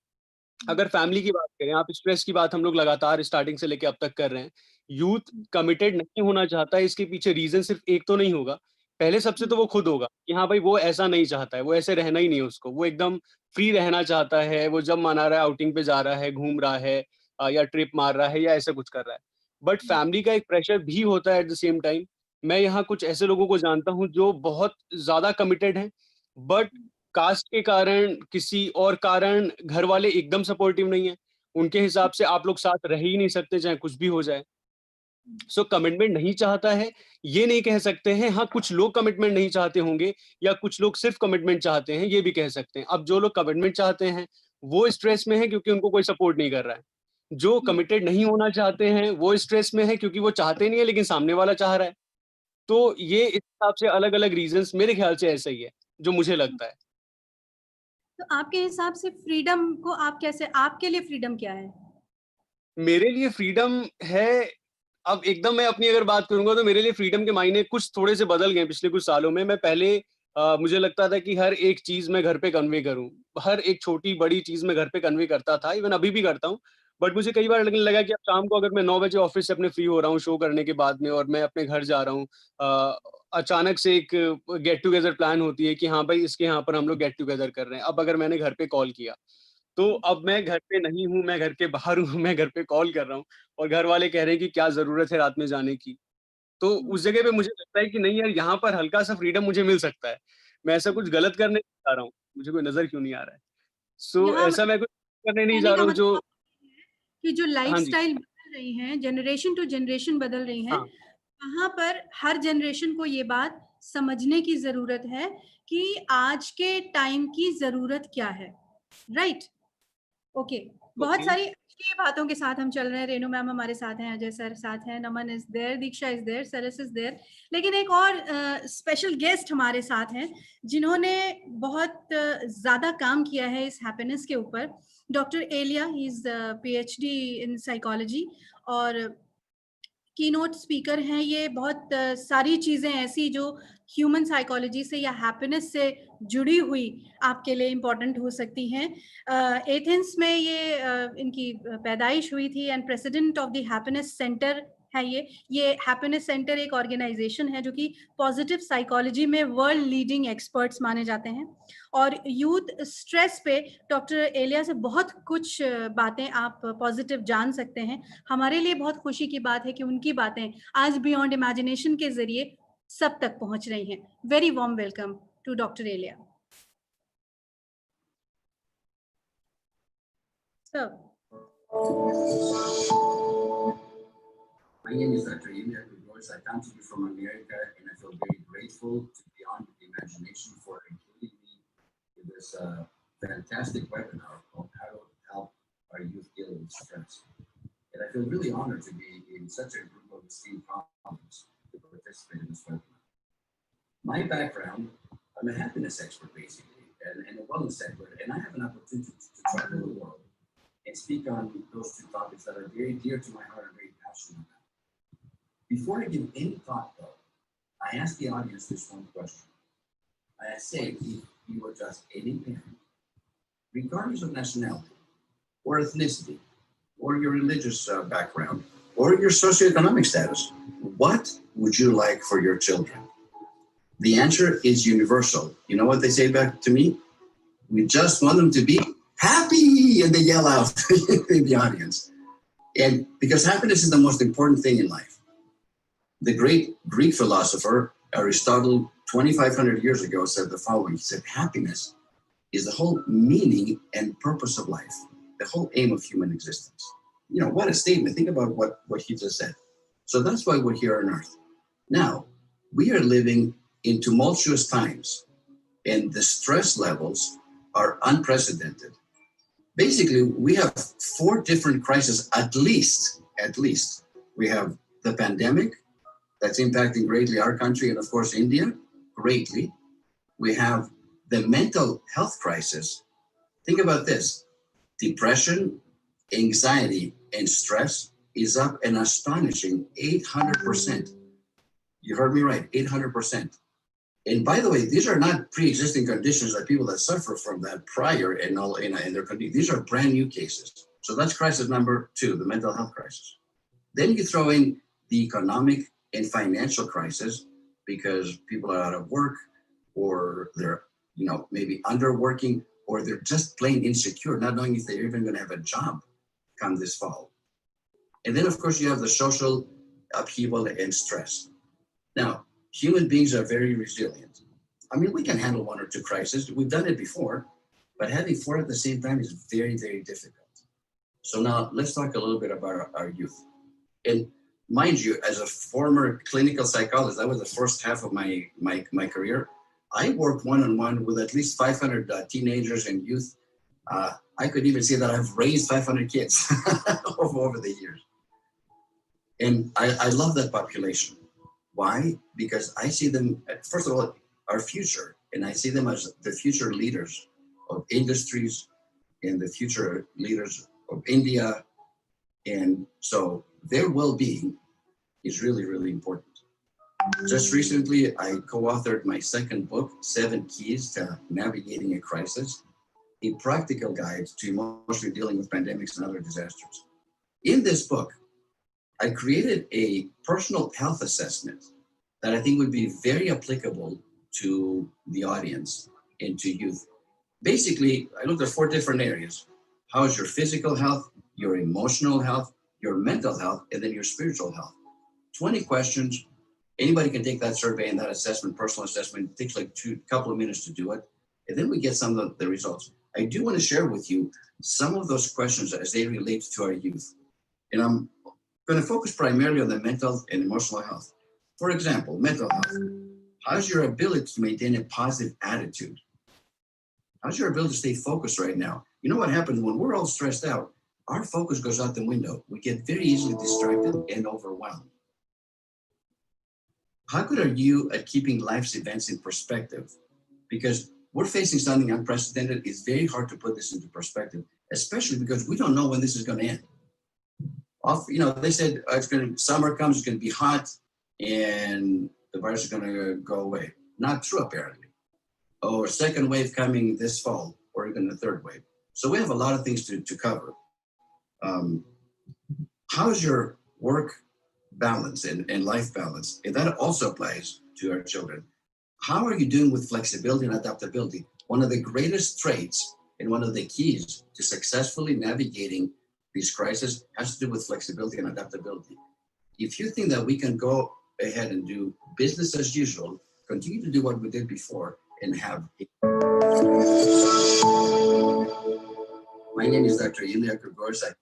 G: अगर फैमिली की बात करें, आप स्ट्रेस की बात हम लोग लगातार स्टार्टिंग से लेके अब तक कर रहे हैं. यूथ कमिटेड नहीं होना चाहता है, इसके पीछे रीजन सिर्फ एक तो नहीं होगा. पहले सबसे तो वो खुद होगा कि हाँ भाई वो ऐसा नहीं चाहता है, वो ऐसे रहना ही नहीं है उसको, वो एकदम फ्री रहना चाहता है. वो जब मना रहा है, आउटिंग पे जा रहा है, घूम रहा है, या ट्रिप मार रहा है या ऐसा कुछ कर रहा है. बट फैमिली का एक प्रेशर भी होता है एट द सेम टाइम. मैं यहाँ कुछ ऐसे लोगों को जानता हूँ जो बहुत ज्यादा कमिटेड हैं, बट कास्ट के कारण, किसी और कारण घर वाले एकदम सपोर्टिव नहीं है. उनके हिसाब से आप लोग साथ रह ही नहीं सकते चाहे कुछ भी हो जाए. सो कमिटमेंट नहीं चाहता है ये नहीं कह सकते हैं, हाँ कुछ लोग कमिटमेंट नहीं चाहते होंगे या कुछ लोग सिर्फ कमिटमेंट चाहते हैं, ये भी कह सकते हैं। अब जो लोग कमिटमेंट चाहते हैं वो स्ट्रेस में है क्योंकि उनको कोई सपोर्ट नहीं कर रहा है। जो कमिटेड नहीं होना चाहते हैं वो स्ट्रेस में है क्योंकि वो चाहते नहीं है लेकिन सामने वाला चाह रहा है। तो ये इस हिसाब से अलग-अलग रीजंस मेरे ख्याल से ऐसा ही है, जो मुझे लगता है।
C: तो आपके हिसाब से फ्रीडम को आप कैसे, आपके लिए फ्रीडम क्या है?
G: मेरे लिए फ्रीडम है, अब एकदम मैं अपनी अगर बात करूँगा तो मेरे लिए फ्रीडम के मायने कुछ थोड़े से बदल गए पिछले कुछ सालों में। मैं पहले मुझे लगता था कि हर एक चीज़ मैं घर पे कन्वे करूँ। हर एक छोटी-बड़ी चीज़ मैं घर पे कन्वे करता था, इवन अभी भी करता हूँ। बट मुझे कई बार लगने लगा कि अब शाम को अगर मैं 9 बजे ऑफ़िस से अपने फ्री हो रहा हूँ शो करने के बाद में और मैं अपने घर जा रहा हूँ, अचानक से एक गेट टुगेदर प्लान होती है कि हाँ भाई इसके यहाँ पर हम लोग गेट टुगेदर कर रहे हैं। अब अगर मैंने घर पे कॉल किया, तो अब मैं घर पे नहीं हूँ, मैं घर के बाहर हूँ, मैं घर पे कॉल कर रहा हूँ और घर वाले कह रहे हैं कि क्या ज़रूरत है रात में जाने की। तो उस जगह पे मुझे लगता है कि नहीं यार, यहाँ पर हल्का-सा फ्रीडम मुझे मिल सकता है। मैं ऐसा कुछ गलत करने नहीं जा रहा हूँ, मुझे कोई नज़र क्यों नहीं आ रहा है। सो
C: यहाँ
G: ऐसा मैं कुछ करने नहीं
C: कहने
G: जा
C: का
G: रहा हूँ जो
C: मतलब कि जो
G: हाँ जी,
C: लाइफस्टाइल बदल रही है, जनरेशन टू जनरेशन बदल रही है,
G: हाँ,
C: वहाँ पर हर जनरेशन को ये बात समझने की ज़रूरत है कि आज के टाइम की ज़रूरत क्या है, राइट? ओके, बहुत
G: ओके,
C: सारी अच्छी बातों के साथ हम चल रहे हैं। रेनू मैम हमारे साथ हैं, अजय सर साथ हैं, Naman is there, Diksha is there, Saras is there. लेकिन एक और स्पेशल गेस्ट हमारे साथ हैं, जिन्होंने बहुत ज़्यादा काम किया है इस हैप्पीनेस के ऊपर। Doctor Elia, he is PhD in psychology और कीनोट स्पीकर हैं। ये बहुत सारी चीज़ें ऐसी जो ह्यूमन साइकोलॉजी से या हैप्पीनेस से जुड़ी हुई आपके लिए इम्पोर्टेंट हो सकती हैं। एथेंस में ये इनकी पैदाइश हुई थी and president of the happiness centre है ये हैप्पीनेस सेंटर एक ऑर्गेनाइजेशन है जो कि पॉजिटिव साइकोलॉजी में वर्ल्ड लीडिंग एक्सपर्ट्स माने जाते हैं। और यूथ स्ट्रेस पे डॉक्टर एलिया से बहुत कुछ बातें आप पॉजिटिव जान सकते हैं। हमारे लिए बहुत खुशी की बात है कि उनकी बातें आज बियॉन्ड इमेजिनेशन के जरिए सब तक पहुंच रही हैं। Very warm welcome to doctor Elia.
H: My name is Dr. Ilya Grigors. I come to you from America, and I feel very grateful to Beyond Imagination for including me in this fantastic webinar on how to help our youth deal with stress. And I feel really honored to be in such a group of esteemed colleagues to participate in this webinar. My background, I'm a happiness expert basically, and a wellness expert, and I have an opportunity to travel the world and speak on those two topics that are very dear to my heart and very passionate about. Before I give any thought, though, I ask the audience this one question. I say, if you were just any parent, regardless of nationality or ethnicity or your religious background or your socioeconomic status, what would you like for your children? The answer is universal. You know what they say back to me? We just want them to be happy, and they yell out in the audience. And because happiness is the most important thing in life. The great Greek philosopher Aristotle, 2,500 years ago, said the following. He said, happiness is the whole meaning and purpose of life, the whole aim of human existence. You know, what a statement. Think about what he just said. So that's why we're here on Earth. Now, we are living in tumultuous times, and the stress levels are unprecedented. Basically, we have 4 different crises, at least. We have the pandemic, that's impacting greatly our country and, of course, India, greatly. We have the mental health crisis. Think about this. Depression, anxiety, and stress is up an astonishing 800%. You heard me right, 800%. And by the way, these are not pre-existing conditions that people that suffer from that prior and all in their condition. These are brand new cases. So that's crisis number 2, the mental health crisis. Then you throw in the economic and financial crisis because people are out of work or they're, maybe underworking or they're just plain insecure, not knowing if they're even going to have a job come this fall. And then, of course, you have the social upheaval and stress. Now, human beings are very resilient. I mean, we can handle 1 or 2 crises. We've done it before, but having 4 at the same time is very, very difficult. So now let's talk a little bit about our youth. And mind you, as a former clinical psychologist, that was the first half of my career. I worked one-on-one with at least 500 teenagers and youth. I could even say that I've raised 500 kids over the years. And I love that population. Why? Because I see them, first of all, our future, and I see them as the future leaders of industries and the future leaders of India. And so their well-being is really, really important. Just recently, I co-authored my second book, 7 Keys to Navigating a Crisis, a practical guide to emotionally dealing with pandemics and other disasters. In this book, I created a personal health assessment that I think would be very applicable to the audience and to youth. Basically, I looked at 4 different areas. How is your physical health, your emotional health, your mental health, and then your spiritual health? 20 questions. Anybody can take that survey and that assessment, personal assessment. It takes like a couple of minutes to do it. And then we get some of the results. I do want to share with you some of those questions as they relate to our youth. And I'm going to focus primarily on the mental and emotional health. For example, mental health. How's your ability to maintain a positive attitude? How's your ability to stay focused right now? You know what happens when we're all stressed out? Our focus goes out the window. We get very easily distracted and overwhelmed. How good are you at keeping life's events in perspective? Because we're facing something unprecedented. It's very hard to put this into perspective, especially because we don't know when this is going to end. They said summer comes, it's going to be hot, and the virus is going to go away. Not true, apparently. Or second wave coming this fall, or even the third wave. So we have a lot of things to cover. How's your work balance and life balance? And that also applies to our children. How are you doing with flexibility and adaptability? One of the greatest traits and one of the keys to successfully navigating these crises has to do with flexibility and adaptability. If you think that we can go ahead and do business as usual, continue to do what we did before, and have. My name is Dr. Ilya Krugorsak.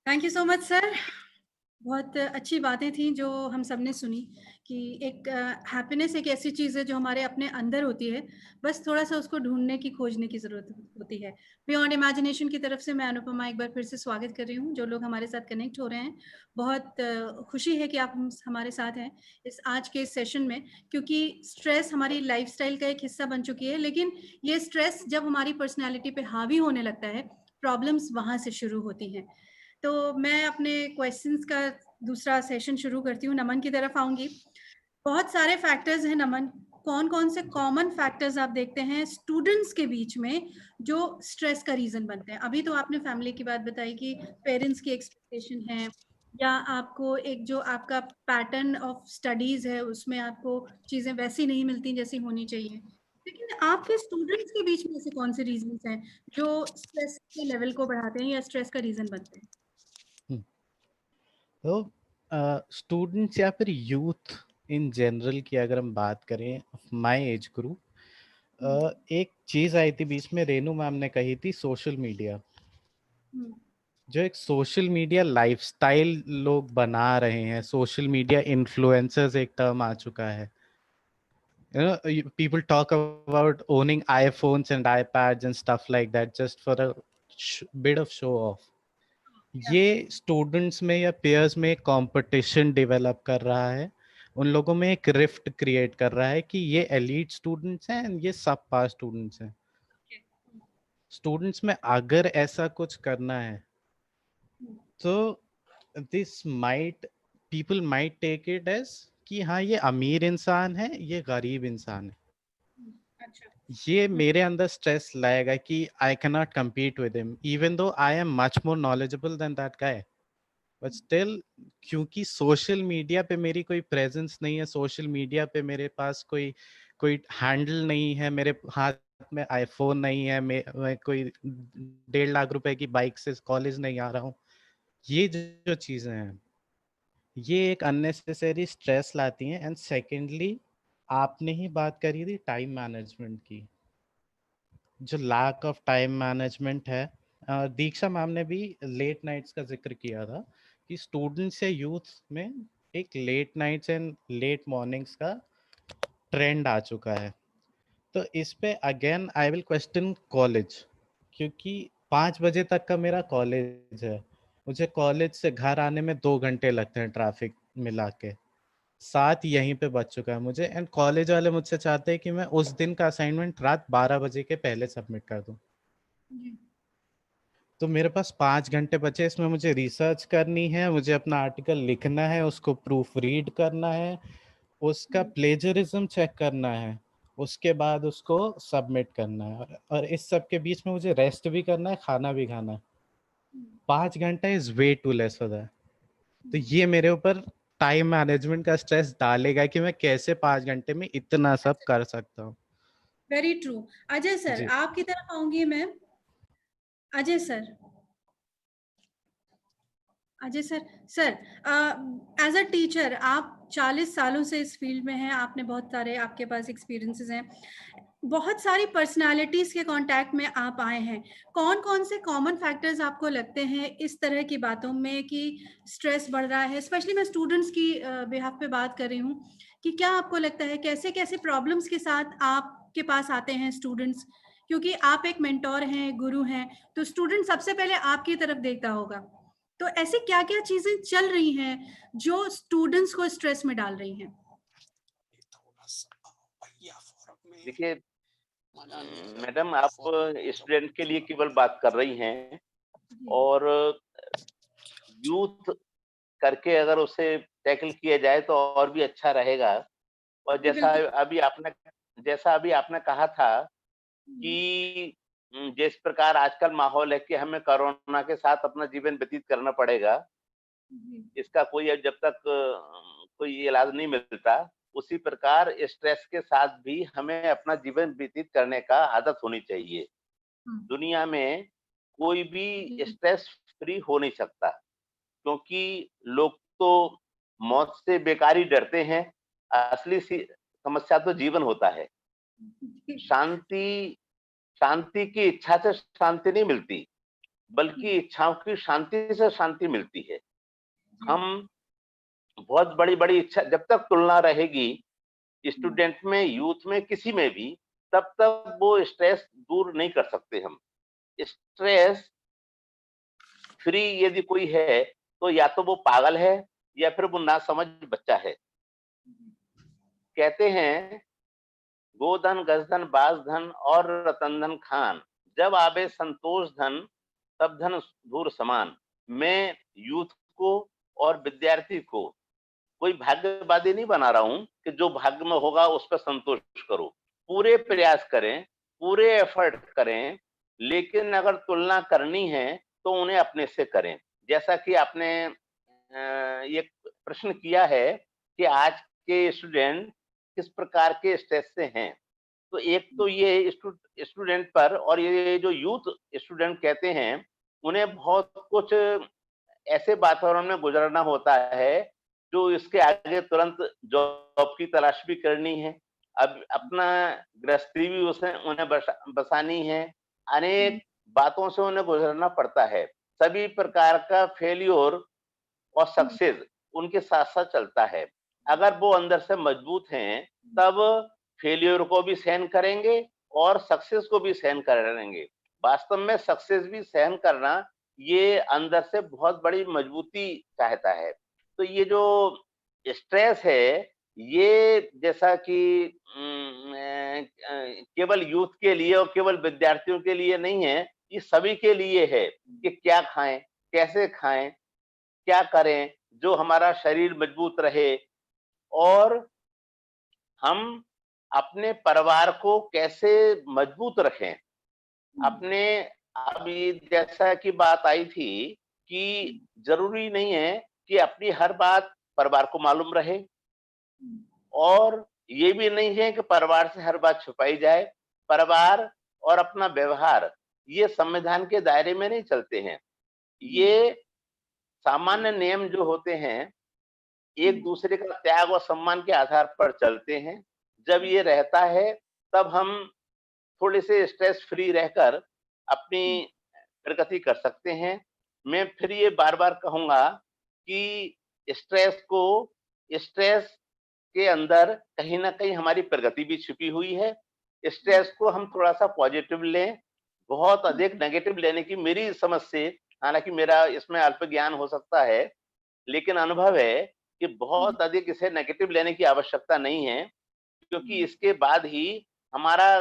C: Thank you so much sir. बहुत अच्छी बातें थी जो हम सब ने सुनी कि एक हैप्पीनेस एक ऐसी चीज़ है जो हमारे अपने अंदर होती है, बस थोड़ा सा उसको ढूंढने की खोजने की ज़रूरत होती है। बियॉन्ड इमेजिनेशन की तरफ से मैं अनुपमा एक बार फिर से स्वागत कर रही हूँ। जो लोग हमारे साथ कनेक्ट हो रहे हैं, बहुत खुशी है कि आप हमारे साथ हैं इस आज के सेशन में, क्योंकि स्ट्रेस हमारी लाइफस्टाइल का एक हिस्सा बन चुकी है। लेकिन ये स्ट्रेस जब हमारी पर्सनैलिटी पे हावी होने लगता है, प्रॉब्लम्स वहाँ से शुरू होती हैं। तो मैं अपने क्वेश्चंस का दूसरा सेशन शुरू करती हूँ। नमन की तरफ आऊंगी। बहुत सारे फैक्टर्स हैं नमन, कौन कौन से कॉमन फैक्टर्स आप देखते हैं स्टूडेंट्स के बीच में जो स्ट्रेस का रीजन बनते हैं? अभी तो आपने फैमिली की बात बताई कि पेरेंट्स की एक्सपेक्टेशन है, या आपको एक जो आपका पैटर्न ऑफ स्टडीज है उसमें आपको चीजें वैसी नहीं मिलती जैसी होनी चाहिए। लेकिन आपके स्टूडेंट्स के बीच में ऐसे कौन से रीजंस हैं जो स्ट्रेस के लेवल को बढ़ाते हैं या स्ट्रेस का रीजन बनते हैं?
B: तो स्टूडेंट्स या फिर यूथ इन जनरल की अगर हम बात करें, माय एज ग्रुप, एक चीज आई थी बीच में, रेनू मैम ने कही थी, सोशल मीडिया। जो एक सोशल मीडिया लाइफस्टाइल लोग बना रहे हैं, सोशल मीडिया इन्फ्लुएंसर्स एक टर्म आ चुका है। People talk about owning iPhones and iPads and stuff like that just for a bit of show off. ये स्टूडेंट्स में या पेयर्स में कंपटीशन डेवलप कर रहा है, उन लोगों में एक रिफ्ट क्रिएट कर रहा है कि ये एलीट स्टूडेंट्स हैं और ये सब पास स्टूडेंट्स हैं। स्टूडेंट्स में अगर ऐसा कुछ करना है तो people might take it as कि हाँ ये अमीर इंसान है, ये गरीब इंसान है। ये मेरे अंदर स्ट्रेस लाएगा कि I can not compete with him even though I am much more knowledgeable then that guy, but still क्योंकि सोशल मीडिया पे मेरी कोई प्रेजेंस नहीं है, सोशल मीडिया पे मेरे पास कोई हैंडल नहीं है, मेरे हाथ में आईफोन नहीं है, मैं कोई 1.5 लाख रुपए की बाइक से कॉलेज नहीं आ रहा हूँ, ये जो चीजें हैं ये एक अननेसेसरी स्ट्रेस लाती हैं। एंड सेकेंडली, आपने ही बात करी थी टाइम मैनेजमेंट की, जो लैक ऑफ टाइम मैनेजमेंट है दीक्षा मैम ने भी लेट नाइट्स का जिक्र किया था कि स्टूडेंट्स या यूथ में एक late nights and late mornings का ट्रेंड आ चुका है। तो इस पे again I will question college, क्योंकि 5 बजे तक का मेरा कॉलेज है, मुझे कॉलेज से घर आने में 2 घंटे लगते हैं ट्रैफिक मिला के, 7 यहीं पे बच चुका है मुझे, एंड कॉलेज वाले मुझसे चाहते हैं कि मैं उस दिन का असाइनमेंट रात 12 बजे के पहले सबमिट कर दूं। तो मेरे पास 5 घंटे बचे, इसमें मुझे रिसर्च करनी है, मुझे अपना आर्टिकल लिखना है, उसको प्रूफ रीड करना है, उसका प्लेजरिज्म चेक करना है, उसके बाद उसको सबमिट करना है, और इस सब के बीच में मुझे रेस्ट भी करना है, खाना भी खाना है। 5 घंटे is way too less for that. तो ये मेरे ऊपर टाइम मैनेजमेंट का स्ट्रेस डालेगा कि मैं कैसे 5 घंटे में इतना सब कर सकता हूँ।
C: Very true. अजय सर,
B: जी।
C: आपकी तरफ आऊंगी मैं। Ajay sir, Ajay sir, sir as a teacher आप 40 सालों से इस फील्ड में हैं, आपने बहुत सारे, आपके पास एक्सपीरियंसेस हैं, बहुत सारी पर्सनालिटीज के कांटेक्ट में आप आए हैं। कौन कौन से कॉमन फैक्टर्स आपको लगते हैं इस तरह की बातों में कि स्ट्रेस बढ़ रहा है? स्पेशली मैं स्टूडेंट्स की बिहाफ पे बात कर रही हूँ कि क्या आपको लगता है कैसे कैसे प्रॉब्लम्स के साथ आपके पास आते हैं स्टूडेंट्स? क्योंकि आप एक मेंटोर हैं, गुरु हैं, तो स्टूडेंट सबसे पहले आपकी तरफ देखता होगा। तो ऐसी क्या क्या चीजें चल रही हैं जो स्टूडेंट्स को स्ट्रेस में डाल रही हैं?
D: देखिए मैडम, आप स्टूडेंट के लिए केवल बात कर रही हैं, और यूथ करके अगर उसे टैकल किया जाए तो और भी अच्छा रहेगा। और जैसा अभी आपने कहा था कि जिस प्रकार आजकल माहौल है कि हमें कोरोना के साथ अपना जीवन व्यतीत करना पड़ेगा, इसका कोई जब तक कोई इलाज नहीं मिलता, उसी प्रकार स्ट्रेस के साथ भी हमें अपना जीवन व्यतीत करने का आदत होनी चाहिए। दुनिया में कोई भी स्ट्रेस फ्री हो नहीं सकता, क्योंकि लोग तो मौत से बेकार ही डरते हैं। असली समस्या तो जीवन होता है। शांति की इच्छा से शांति नहीं मिलती, बल्कि इच्छाओं की शांति से शांति मिलती है। हम बहुत बड़ी इच्छा, जब तक तुलना रहेगी स्टूडेंट में, यूथ में, किसी में भी, तब तक वो स्ट्रेस दूर नहीं कर सकते हम। स्ट्रेस फ्री यदि कोई है तो या तो वो पागल है या फिर वो नासमझ बच्चा है। कहते हैं गोधन, गजधन, बाजधन और रतन धन खान, जब आवे संतोष धन तब धन धूर समान। मैं यूथ को और विद्यार्थी को कोई भाग्यवादी नहीं बना रहा हूं कि जो भाग्य में होगा उस पर संतोष करो। पूरे प्रयास करें, पूरे एफर्ट करें, लेकिन अगर तुलना करनी है तो उन्हें अपने से करें। जैसा कि आपने ये प्रश्न किया है कि आज के स्टूडेंट किस प्रकार के स्ट्रेस से हैं, तो एक तो ये स्टूडेंट पर, और ये जो यूथ स्टूडेंट कहते हैं, उन्हें बहुत कुछ ऐसे वातावरण में गुजरना होता है जो इसके आगे तुरंत जॉब की तलाश भी करनी है, अब अपना गृहस्थी भी उन्हें बसानी है, अनेक बातों से उन्हें गुजरना पड़ता है। सभी प्रकार का फेल्योर और सक्सेस उनके साथ साथ चलता है। अगर वो अंदर से मजबूत हैं, तब फेल्योर को भी सहन करेंगे और सक्सेस को भी सहन करेंगे। वास्तव में सक्सेस भी सहन करना ये अंदर से बहुत बड़ी मजबूती चाहता है। तो ये जो स्ट्रेस है, ये जैसा कि केवल यूथ के लिए और केवल विद्यार्थियों के लिए नहीं है, ये सभी के लिए है कि क्या खाएं, कैसे खाएं, क्या करें जो हमारा शरीर मजबूत रहे, और हम अपने परिवार को कैसे मजबूत रखें। अपने, अब ये जैसा कि बात आई थी कि जरूरी नहीं है कि अपनी हर बात परिवार को मालूम रहे, और ये भी नहीं है कि परिवार से हर बात छुपाई जाए। परिवार और अपना व्यवहार ये संविधान के दायरे में नहीं चलते हैं। ये सामान्य नियम जो होते हैं, एक दूसरे का त्याग और सम्मान के आधार पर चलते हैं। जब ये रहता है, तब हम थोड़े से स्ट्रेस फ्री रहकर अपनी प्रगति कर सकते हैं। मैं फिर ये बार बार कहूंगा कि स्ट्रेस के अंदर कहीं ना कहीं हमारी प्रगति भी छुपी हुई है। स्ट्रेस को हम थोड़ा सा पॉजिटिव लें, बहुत अधिक नेगेटिव लेने की मेरी समझ से, हालांकि मेरा इसमें अल्प ज्ञान हो सकता है, लेकिन अनुभव है कि बहुत अधिक इसे नेगेटिव लेने की आवश्यकता नहीं है, क्योंकि इसके बाद ही हमारा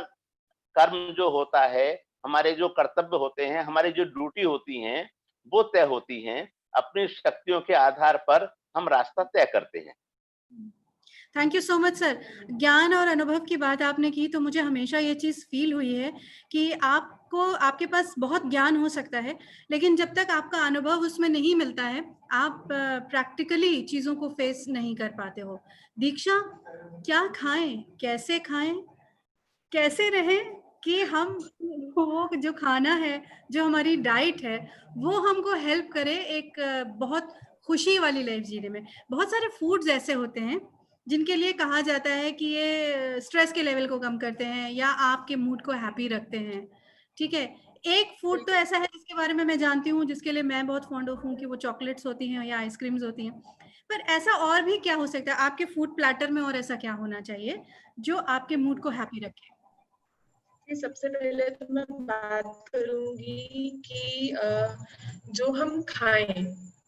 D: कर्म जो होता है, हमारे जो कर्तव्य होते हैं, हमारी जो ड्यूटी होती हैं, वो तय होती हैं। अपनी शक्तियों के आधार पर हम रास्ता तय करते हैं।
C: Thank you so much sir. ज्ञान और अनुभव की बात आपने की तो मुझे हमेशा ये चीज़ फील हुई है कि आपके पास बहुत ज्ञान हो सकता है, लेकिन जब तक आपका अनुभव उसमें नहीं मिलता है, आप प्रैक्टिकली चीज़ों को फेस नहीं कर पाते हो। दीक्षा, क्या खाएं, कैसे रहें कि हम वो जो खाना है, जो हमारी डाइट है, वो हमको हेल्प करे एक बहुत खुशी वाली लाइफ जीने में। बहुत सारे फूड्स ऐसे होते हैं जिनके लिए कहा जाता है कि ये स्ट्रेस के लेवल को कम करते हैं या आपके मूड को हैप्पी रखते हैं, ठीक है। एक फूड तो ऐसा है जिसके बारे में मैं जानती हूँ, जिसके लिए मैं बहुत फॉन्ड ऑफ हूँ, कि वो चॉकलेट्स होती हैं या आइसक्रीम्स होती हैं। पर ऐसा और भी क्या हो सकता है आपके फूड प्लेटर में, और ऐसा क्या होना चाहिए जो आपके मूड को हैप्पी रखे?
F: सबसे पहले तो मैं बात करूंगी कि जो हम खाएं,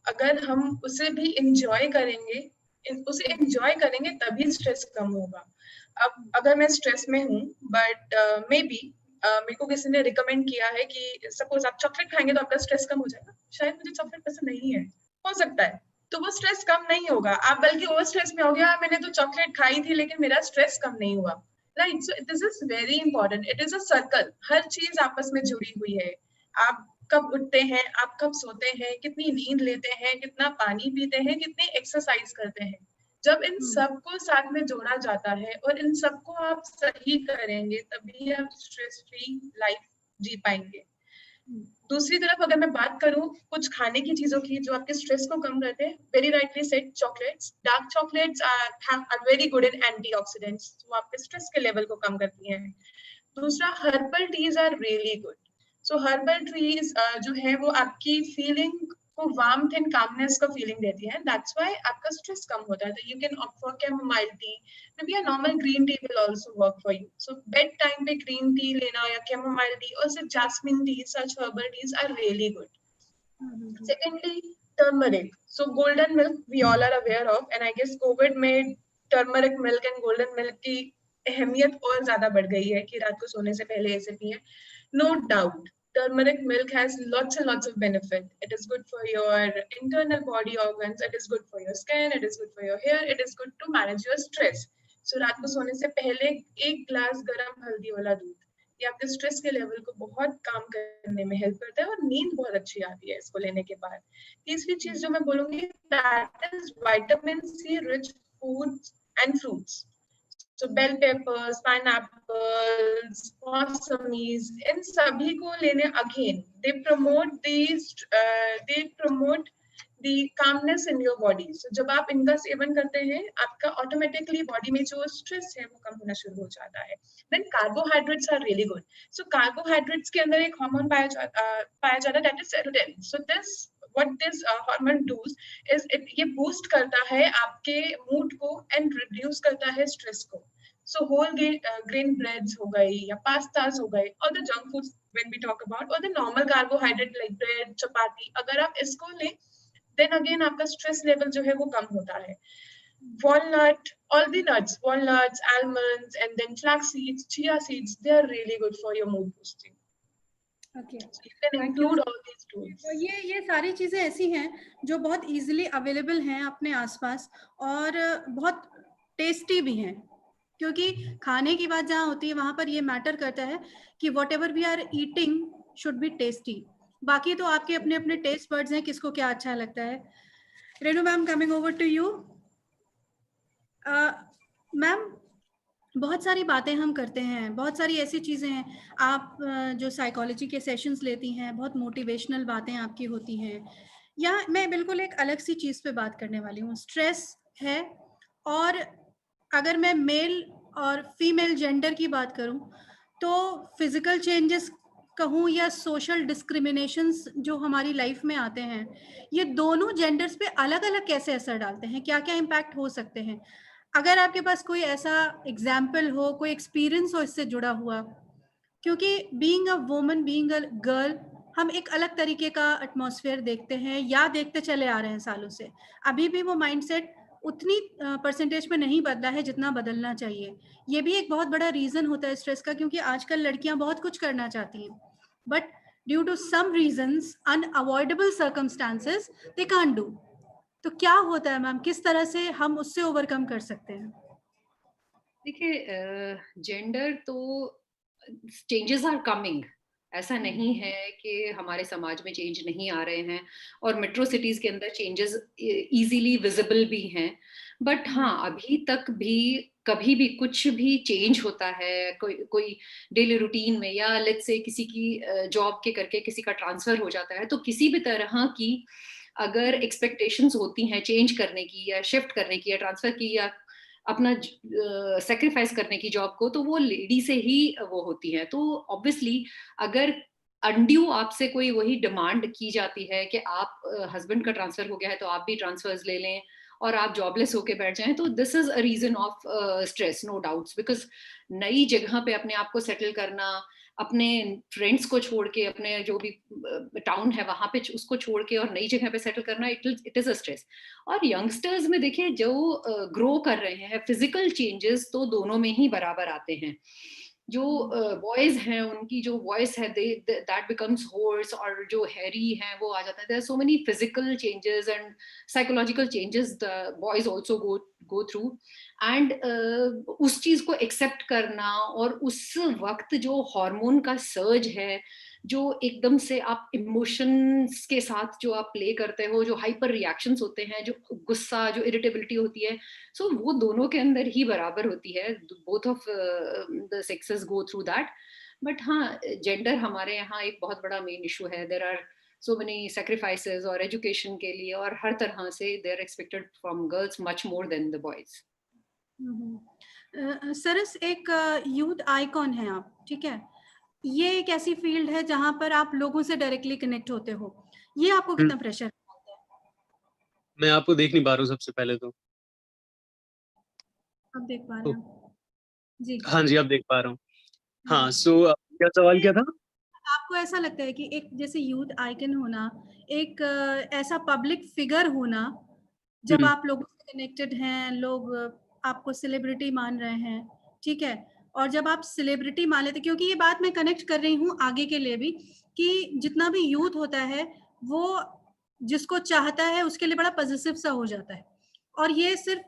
F: अगर हम उसे भी इंजॉय करेंगे, तभी स्ट्रेस कम होगा। अब अगर मैं स्ट्रेस में हूँ, बट मे बी मेरे को किसी ने रिकमेंड किया है कि सपोज आप चॉकलेट खाएंगे तो आपका स्ट्रेस कम हो जाएगा। शायद मुझे चॉकलेट पसंद नहीं है, हो सकता है, तो वो स्ट्रेस कम नहीं होगा। आप बल्कि ओवर स्ट्रेस में हो गया, मैंने तो चॉकलेट खाई थी लेकिन मेरा स्ट्रेस कम नहीं हुआ। Right, so this is very important. It is a circle, हर चीज आपस में जुड़ी हुई है। आप कब उठते हैं, आप कब सोते हैं, कितनी नींद लेते हैं, कितना पानी पीते हैं, कितनी एक्सरसाइज करते हैं, जब इन सबको साथ में जोड़ा जाता है और इन सबको आप सही करेंगे, तभी आप स्ट्रेस फ्री लाइफ जी पाएंगे। दूसरी तरफ अगर मैं बात करूं कुछ खाने की चीजों की जो आपके स्ट्रेस को कम करते हैं, very rightly said, chocolates, dark chocolates are very good in antioxidants, वो आपके स्ट्रेस के लेवल को कम करती हैं। दूसरा, herbal teas are really good. So herbal trees जो है वो आपकी फीलिंग को वार्मथ एंड कामनेस का फीलिंग देती है, दैट्स व्हाई आपका स्ट्रेस कम होता है। तो you can opt for chamomile tea, maybe a normal green tea will also work for you. So bed time पे ग्रीन टी लेना या कैमोमाइल टी और सिर्फ jasmine tea, such herbal teas are really good. Secondly, turmeric. So golden milk we all are aware of, and I guess COVID में turmeric milk and golden milk की अहमियत और ज्यादा बढ़ गई है कि रात को सोने से पहले ऐसे पिए। No doubt, turmeric milk has lots and lots of benefit. It is good for your internal body organs. It is good for your skin. It is good for your hair. It is good to manage your stress. So रात को सोने से पहले 1 glass गर्म हल्दी वाला दूध, ये आपके स्ट्रेस के लेवल को बहुत कम करने में हेल्प करता है और नींद बहुत अच्छी आती है इसको लेने के बाद। तीसरी चीज जो मैं बोलूंगी, that is vitamin C rich foods and fruits. So bell peppers, pineapples, मौसमीज, इन सभी को लेने, again they promote the calmness in your body. So जब आप इनका सेवन करते हैं, आपका ऑटोमेटिकली बॉडी में जो स्ट्रेस है वो कम होना शुरू हो जाता है। Then carbohydrates are really good. So carbohydrates के अंदर एक हार्मोन पाया जाता है, that is serotonin. So what this hormone does is ये boost करता है आपके मूड को and reduce करता है स्ट्रेस को। So whole grain breads हो गई या pastas हो गए, or the junk foods when we talk about, or the normal carbohydrate like bread, chapati, अगर आप इसको लें, then again आपका स्ट्रेस लेवल जो है वो कम होता है। Walnut, all the nuts, walnuts, almonds, and then flax seeds, chia seeds, they are really good for your mood boosting.
C: Okay.
F: So you can include all these tools.
C: तो ये सारी चीजें ऐसी हैं जो बहुत इजीली अवेलेबल हैं अपने आसपास और बहुत टेस्टी भी हैं, क्योंकि खाने की बात जहाँ होती है वहां पर ये मैटर करता है कि whatever we are eating should be tasty. बाकी तो आपके अपने अपने टेस्ट बर्ड्स हैं, किसको क्या अच्छा लगता है। Renu ma'am, coming over to you. Ma'am, बहुत सारी बातें हम करते हैं, बहुत सारी ऐसी चीज़ें हैं, आप जो साइकोलॉजी के सेशंस लेती हैं, बहुत मोटिवेशनल बातें आपकी होती हैं। या मैं बिल्कुल एक अलग सी चीज़ पे बात करने वाली हूँ। स्ट्रेस है, और अगर मैं मेल और फीमेल जेंडर की बात करूँ तो फिजिकल चेंजेस कहूँ या सोशल डिस्क्रिमिनेशंस जो हमारी लाइफ में आते हैं, ये दोनों जेंडर्स पे अलग अलग कैसे असर डालते हैं, क्या क्या इम्पैक्ट हो सकते हैं? अगर आपके पास कोई ऐसा एग्जाम्पल हो, कोई एक्सपीरियंस हो इससे जुड़ा हुआ, क्योंकि being a woman, being a girl, हम एक अलग तरीके का एटमॉस्फेयर देखते हैं या देखते चले आ रहे हैं सालों से। अभी भी वो माइंडसेट उतनी परसेंटेज पे नहीं बदला है जितना बदलना चाहिए। ये भी एक बहुत बड़ा रीज़न होता है स्ट्रेस का, क्योंकि आजकल लड़कियां बहुत कुछ करना चाहती हैं, but due to some reasons, unavoidable circumstances, they can't do. तो क्या होता है मैम, किस तरह से हम उससे ओवरकम कर सकते हैं?
E: देखिए, जेंडर तो चेंजेस आर कमिंग, ऐसा नहीं है कि हमारे समाज में चेंज नहीं आ रहे हैं, और मेट्रो सिटीज के अंदर चेंजेस इजीली विजिबल भी हैं, बट हाँ अभी तक भी कभी भी कुछ भी चेंज होता है, कोई डेली रूटीन में, या लेट्स से किसी की जॉब के करके किसी का ट्रांसफर हो जाता है, तो किसी भी तरह की अगर एक्सपेक्टेशंस होती हैं चेंज करने की या शिफ्ट करने की या ट्रांसफर की या अपना सेक्रीफाइस करने की जॉब को, तो वो लेडी से ही वो होती है। तो ऑब्वियसली अगर अनड्यू आपसे कोई वही डिमांड की जाती है कि आप हस्बैंड का ट्रांसफर हो गया है तो आप भी ट्रांसफर्स ले लें और आप जॉबलेस होके बैठ जाएं, तो this is a reason of stress, no doubts, because नई जगह पे अपने आप को सेटल करना, अपने फ्रेंड्स को छोड़ के, अपने जो भी टाउन है वहां पे उसको छोड़ के और नई जगह पे सेटल करना, इट इज अ स्ट्रेस। और यंगस्टर्स में देखिए जो ग्रो कर रहे हैं, फिजिकल चेंजेस तो दोनों में ही बराबर आते हैं। जो बॉयज हैं उनकी जो वॉइस है दैट बिकम्स होर्स, और जो हैरी हैं वो आ जाता है। There are so many physical changes and psychological changes the boys also go through, and उस चीज को एक्सेप्ट करना, और उस वक्त जो हार्मोन का सर्ज है, जो एकदम से आप इमोशंस के साथ जो आप प्ले करते हो, जो हाइपर रिएक्शंस होते हैं, जो गुस्सा, जो इरिटेबिलिटी होती है, सो वो दोनों के अंदर ही बराबर होती है। Both of the sexes go through that. But हाँ, जेंडर हमारे यहाँ एक बहुत बड़ा मेन इशू है। There are so many sacrifices, और एजुकेशन के लिए और हर तरह से they are expected from girls much more than the boys.
C: Saras, एक यूथ आइकॉन है आप, ठीक है? ये एक ऐसी फील्ड है जहां पर आप लोगों से डायरेक्टली कनेक्ट होते हो, ये आपको कितना प्रेशर डालता है?
G: मैं आपको देख नहीं पा रहा हूँ सबसे पहले तो।
C: आप देख पा रहे हैं? जी
G: हाँ जी, अब देख पा रहा हूँ। हाँ,
C: जी।
G: सो क्या सवाल क्या था?
C: आपको ऐसा लगता है कि एक जैसे यूथ आइकन होना, एक ऐसा पब्लिक फिगर होना, जब आप लोगों से कनेक्टेड हैं, लोग आपको सेलिब्रिटी मान रहे हैं, ठीक है? और जब आप सेलिब्रिटी मान लेते, क्योंकि ये बात मैं कनेक्ट कर रही हूँ आगे के लिए भी, कि जितना भी यूथ होता है वो जिसको चाहता है उसके लिए बड़ा पॉजिटिव सा हो जाता है। और ये सिर्फ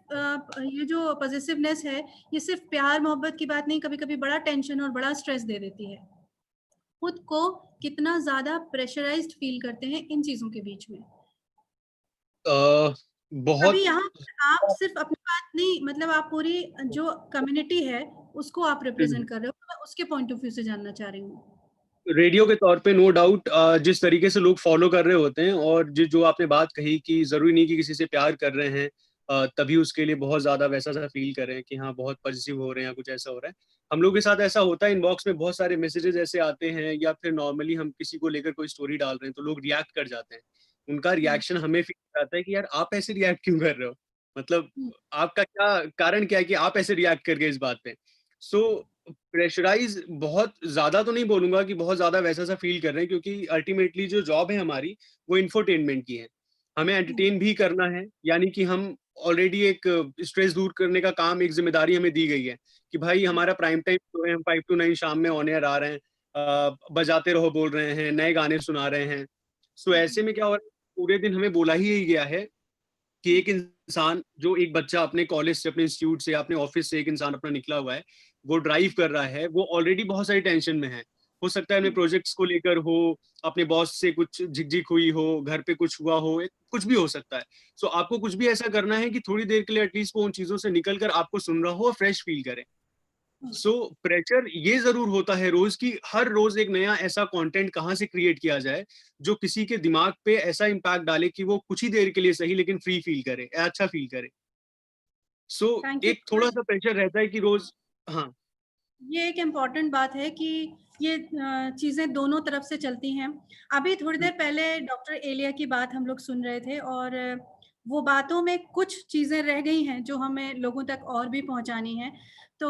C: ये जो पॉजिटिवनेस है, ये सिर्फ प्यार मोहब्बत की बात नहीं, कभी कभी बड़ा टेंशन और बड़ा स्ट्रेस दे देती है। खुद को कितना ज्यादा प्रेशराइज्ड फील करते हैं इन चीजों के बीच में?
G: बहुत।
C: अभी यहाँ आप सिर्फ अपनी बात नहीं, मतलब आप पूरी जो कम्युनिटी है उसको आप रिप्रेजेंट कर रहे हो, तो मैं उसके पॉइंट ऑफ व्यू से जानना चाह रही हूँ।
G: रेडियो के तौर पे नो डाउट जिस तरीके से लोग फॉलो कर रहे होते हैं, और जो आपने बात कही कि जरूरी नहीं कि किसी से प्यार कर रहे हैं तभी उसके लिए बहुत ज्यादा वैसा सा फील करें कि हाँ बहुत पॉजिटिव हो रहे हैं या कुछ ऐसा हो रहा है। हम लोग के साथ ऐसा होता है, इनबॉक्स में बहुत सारे मैसेजेस ऐसे आते हैं, या फिर नॉर्मली हम किसी को लेकर कोई स्टोरी डाल रहे हैं तो लोग रिएक्ट कर जाते हैं। उनका रिएक्शन हमें फील आता है कि यार आप ऐसे रिएक्ट क्यों कर रहे हो, मतलब आपका क्या कारण, क्या है कि आप ऐसे रिएक्ट कर गए इस बात पे। सो प्रेशराइज बहुत ज्यादा तो नहीं बोलूंगा कि बहुत ज्यादा वैसा सा फील कर रहे हैं, क्योंकि अल्टीमेटली जो जॉब है हमारी वो इंफोटेनमेंट की है, हमें एंटरटेन भी करना है। यानी कि हम ऑलरेडी एक स्ट्रेस दूर करने का काम, एक जिम्मेदारी हमें दी गई है कि भाई हमारा प्राइम टाइम तो है, हम 5 to 9 शाम में ऑन एयर आ रहे हैं, बजाते रहो बोल रहे हैं, नए गाने सुना रहे हैं। सो ऐसे में क्या हो रहा है, पूरे दिन हमें बोला ही यही गया है कि एक इंसान, जो एक बच्चा अपने कॉलेज से, अपने इंस्टीट्यूट से, अपने ऑफिस से एक इंसान अपना निकला हुआ है, वो ड्राइव कर रहा है, वो ऑलरेडी बहुत सारी टेंशन में है। हो सकता है अपने प्रोजेक्ट्स को लेकर हो, अपने बॉस से कुछ झिकझिक हुई हो, घर पे कुछ हुआ हो, कुछ भी हो सकता है। सो आपको कुछ भी ऐसा करना है कि थोड़ी देर के लिए एटलीस्ट वो उन चीजों से निकल कर आपको सुन रहा हो और फ्रेश फील करे। सो प्रेशर ये जरूर होता है रोज की, हर रोज एक नया ऐसा कंटेंट कहाँ से क्रिएट किया जाए जो किसी के दिमाग पे ऐसा इम्पैक्ट डाले कि वो कुछ ही देर के लिए सही लेकिन फ्री फील करे, अच्छा फील करे। So
C: thank you.
G: एक थोड़ा सा प्रेशर रहता है कि रोज। हाँ
C: ये एक इम्पॉर्टेंट बात है कि ये चीज़ें दोनों तरफ से चलती हैं। अभी थोड़ी देर पहले डॉक्टर एलिया की बात हम लोग सुन रहे थे और वो बातों में कुछ चीज़ें रह गई हैं जो हमें लोगों तक और भी पहुंचानी हैं। तो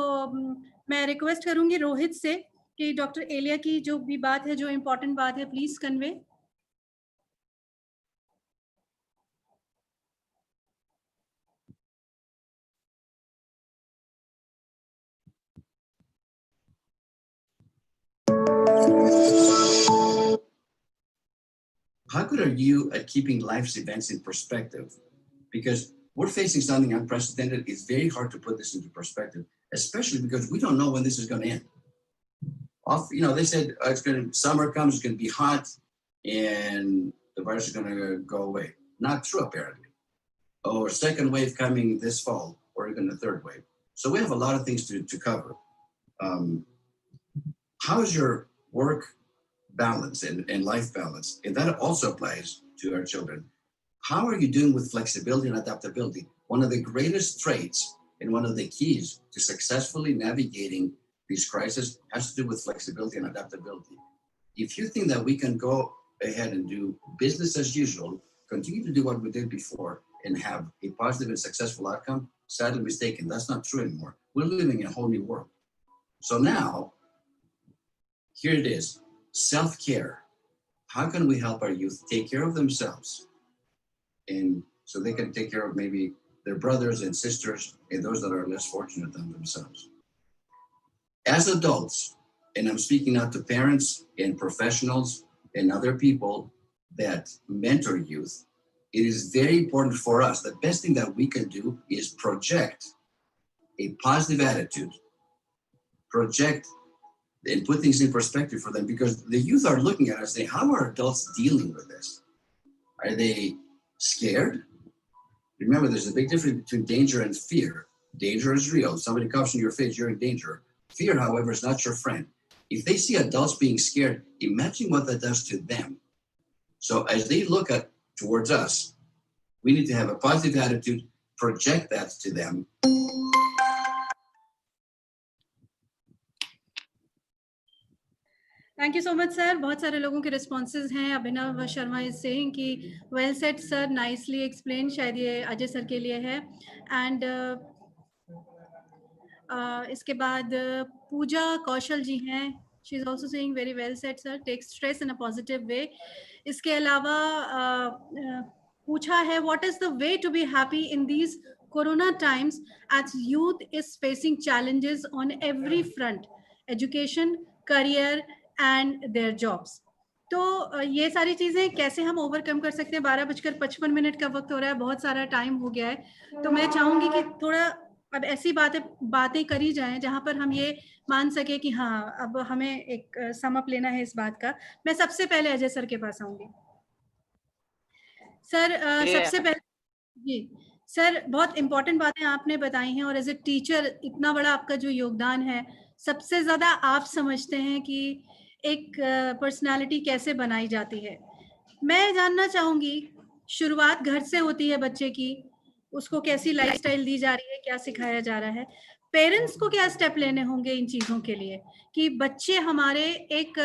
C: मैं रिक्वेस्ट करूंगी रोहित से कि डॉक्टर एलिया की जो भी बात है, जो इम्पोर्टेंट बात है, please convey.
H: How good are you at keeping life's events in perspective? Because we're facing something unprecedented. It's very hard to put this into perspective, especially because we don't know when this is going to end. They said summer comes, it's going to be hot, and the virus is going to go away. Not true, apparently. Or second wave coming this fall, or even the third wave. So we have a lot of things to cover. How is your work balance and life balance? And that also applies to our children. How are you doing with flexibility and adaptability? One of the greatest traits and one of the keys to successfully navigating these crises has to do with flexibility and adaptability. If you think that we can go ahead and do business as usual, continue to do what we did before and have a positive and successful outcome, sadly mistaken. That's not true anymore. We're living in a whole new world. So now, here it is, self-care. How can we help our youth take care of themselves? And so they can take care of maybe their brothers and sisters and those that are less fortunate than themselves. As adults, and I'm speaking out to parents and professionals and other people that mentor youth, it is very important for us. The best thing that we can do is project a positive attitude, project and put things in perspective for them, because the youth are looking at us saying, how are adults dealing with this? Are they scared? Remember, there's a big difference between danger and fear. Danger is real. If somebody coughs in your face, you're in danger. Fear, however, is not your friend. If they see adults being scared, imagine what that does to them. So as they look towards us, we need to have a positive attitude, project that to them.
C: Thank you so much sir. बहुत सारे लोगों के responses हैं। अभिनव Sharma is saying कि well said sir, nicely explain. शायद ये Ajay sir के लिए है। एंड इसके बाद पूजा कौशल जी हैं। She is also saying very well said sir, take stress in a positive way. इसके अलावा पूछा है, what is the way to be happy in these corona times as youth is facing challenges on every front, education, career and their jobs. तो ये सारी चीजें कैसे हम ओवरकम कर सकते हैं। 12:55 का वक्त हो रहा है, बहुत सारा टाइम हो गया है। तो मैं चाहूंगी कि थोड़ा अब ऐसी बातें करी जाएं जहां पर हम ये मान सके कि हाँ, अब हमें एक सम अप लेना है इस बात का। मैं सबसे पहले अजय सर के पास आऊंगी। सर सबसे पहले जी सर, बहुत इंपॉर्टेंट बातें आपने बताई हैं और एज ए टीचर इतना बड़ा आपका जो योगदान है, सबसे ज्यादा आप समझते हैं कि एक पर्सनालिटी कैसे बनाई जाती है। मैं जानना चाहूंगी, शुरुआत घर से होती है बच्चे की, उसको कैसी लाइफस्टाइल दी जा रही है, क्या सिखाया जा रहा है। पेरेंट्स को क्या स्टेप लेने होंगे इन चीजों के लिए कि बच्चे हमारे एक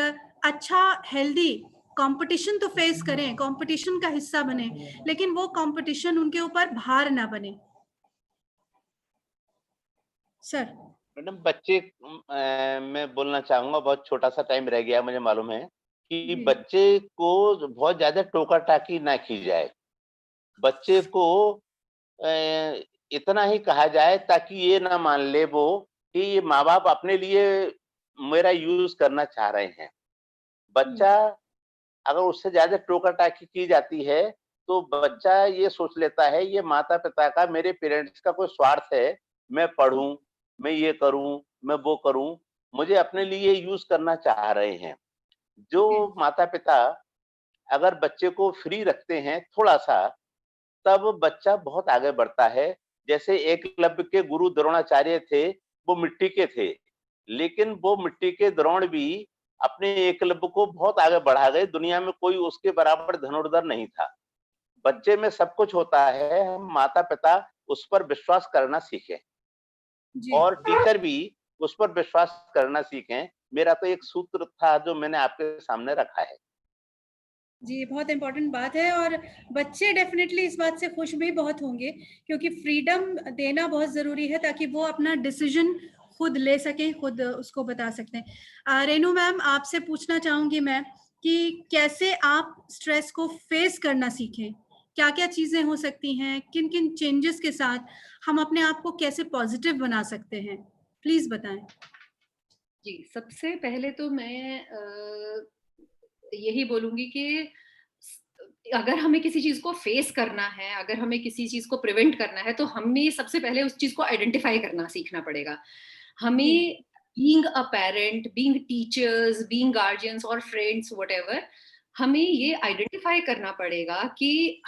C: अच्छा हेल्दी कंपटीशन तो फेस करें, कंपटीशन का हिस्सा बने, लेकिन वो कंपटीशन उनके ऊपर भार ना बने। सर
D: मैडम, बच्चे मैं बोलना चाहूंगा, बहुत छोटा सा टाइम रह गया, मुझे मालूम है कि बच्चे को बहुत ज्यादा टोका टाकी ना की जाए। बच्चे को इतना ही कहा जाए ताकि ये ना मान ले वो कि ये माँ बाप अपने लिए मेरा यूज करना चाह रहे हैं। बच्चा अगर उससे ज्यादा टोका टाकी की जाती है तो बच्चा ये सोच लेता है ये माता पिता का, मेरे पेरेंट्स का कोई स्वार्थ है, मैं पढ़ूं, मैं ये करूं, मैं वो करूं, मुझे अपने लिए यूज करना चाह रहे हैं। जो माता पिता अगर बच्चे को फ्री रखते हैं थोड़ा सा, तब बच्चा बहुत आगे बढ़ता है। जैसे एकलव्य के गुरु द्रोणाचार्य थे, वो मिट्टी के थे, लेकिन वो मिट्टी के द्रोण भी अपने एकलव्य को बहुत आगे बढ़ा गए। दुनिया में कोई उसके बराबर धनुर्धर नहीं था। बच्चे में सब कुछ होता है, हम माता पिता उस पर विश्वास करना सीखें और टीचर भी उस पर विश्वास करना सीखें। मेरा तो एक सूत्र था जो मैंने आपके सामने रखा है।
C: जी, बहुत इम्पोर्टेंट बात है और बच्चे डेफिनेटली इस बात से खुश भी बहुत होंगे क्योंकि फ्रीडम देना बहुत ज़रूरी है ताकि वो अपना डिसीजन खुद ले सकें, खुद उसको बता सकते हैं। रेनू मैम, आपसे पूछना चाहूँगी मैं कि कैसे आप स्ट्रेस को फेस करना सीखें? क्या-क्या चीज़ें हो सकती हैं? किन-किन चेंजेस के साथ हम अपने आप को कैसे पॉजिटिव बना सकते हैं? प्लीज़ बताएँ।
E: जी, सबसे पहले तो मैं यही बोलूँगी कि अगर हमें किसी चीज़ को फेस करना है, अगर हमें किसी चीज़ को प्रिवेंट करना है, तो हमें सबसे पहले उस चीज़ को आइडेंटिफ़ाई करना सीखना पड़ेगा। हमें being a parent, being teachers, being guardians और फ्रेंड्स व्हाटएवर, हमें ये आइडेंटिफ़ाई करना पड़ेगा कि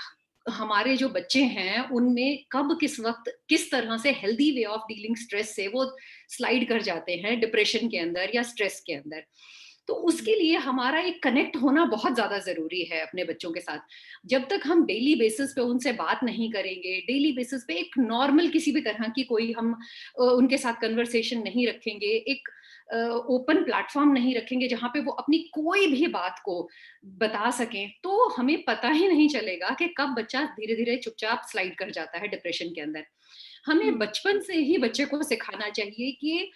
E: हमारे जो बच्चे हैं, उनमें कब किस वक़्त किस तरह से healthy way of dealing stress से वो स्लाइड कर जाते हैं डिप्रेशन के अंदर या स्ट्रेस के अंदर। तो उसके लिए हमारा एक कनेक्ट होना बहुत ज़्यादा ज़रूरी है अपने बच्चों के साथ। जब तक हम डेली बेसिस पे उनसे बात नहीं करेंगे, डेली बेसिस पे एक नॉर्मल किसी भी तरह की कोई हम उनके साथ कन्वर्सेशन नहीं रखेंगे, एक ओपन प्लेटफ़ॉर्म नहीं रखेंगे जहाँ पे वो अपनी कोई भी बात को बता सकें, तो हमें पता ही नहीं चलेगा कि कब बच्चा धीरे-धीरे चुपचाप स्लाइड कर जाता है डिप्रेशन के अंदर। हमें बचपन से ही बच्चे को सिखाना चाहिए कि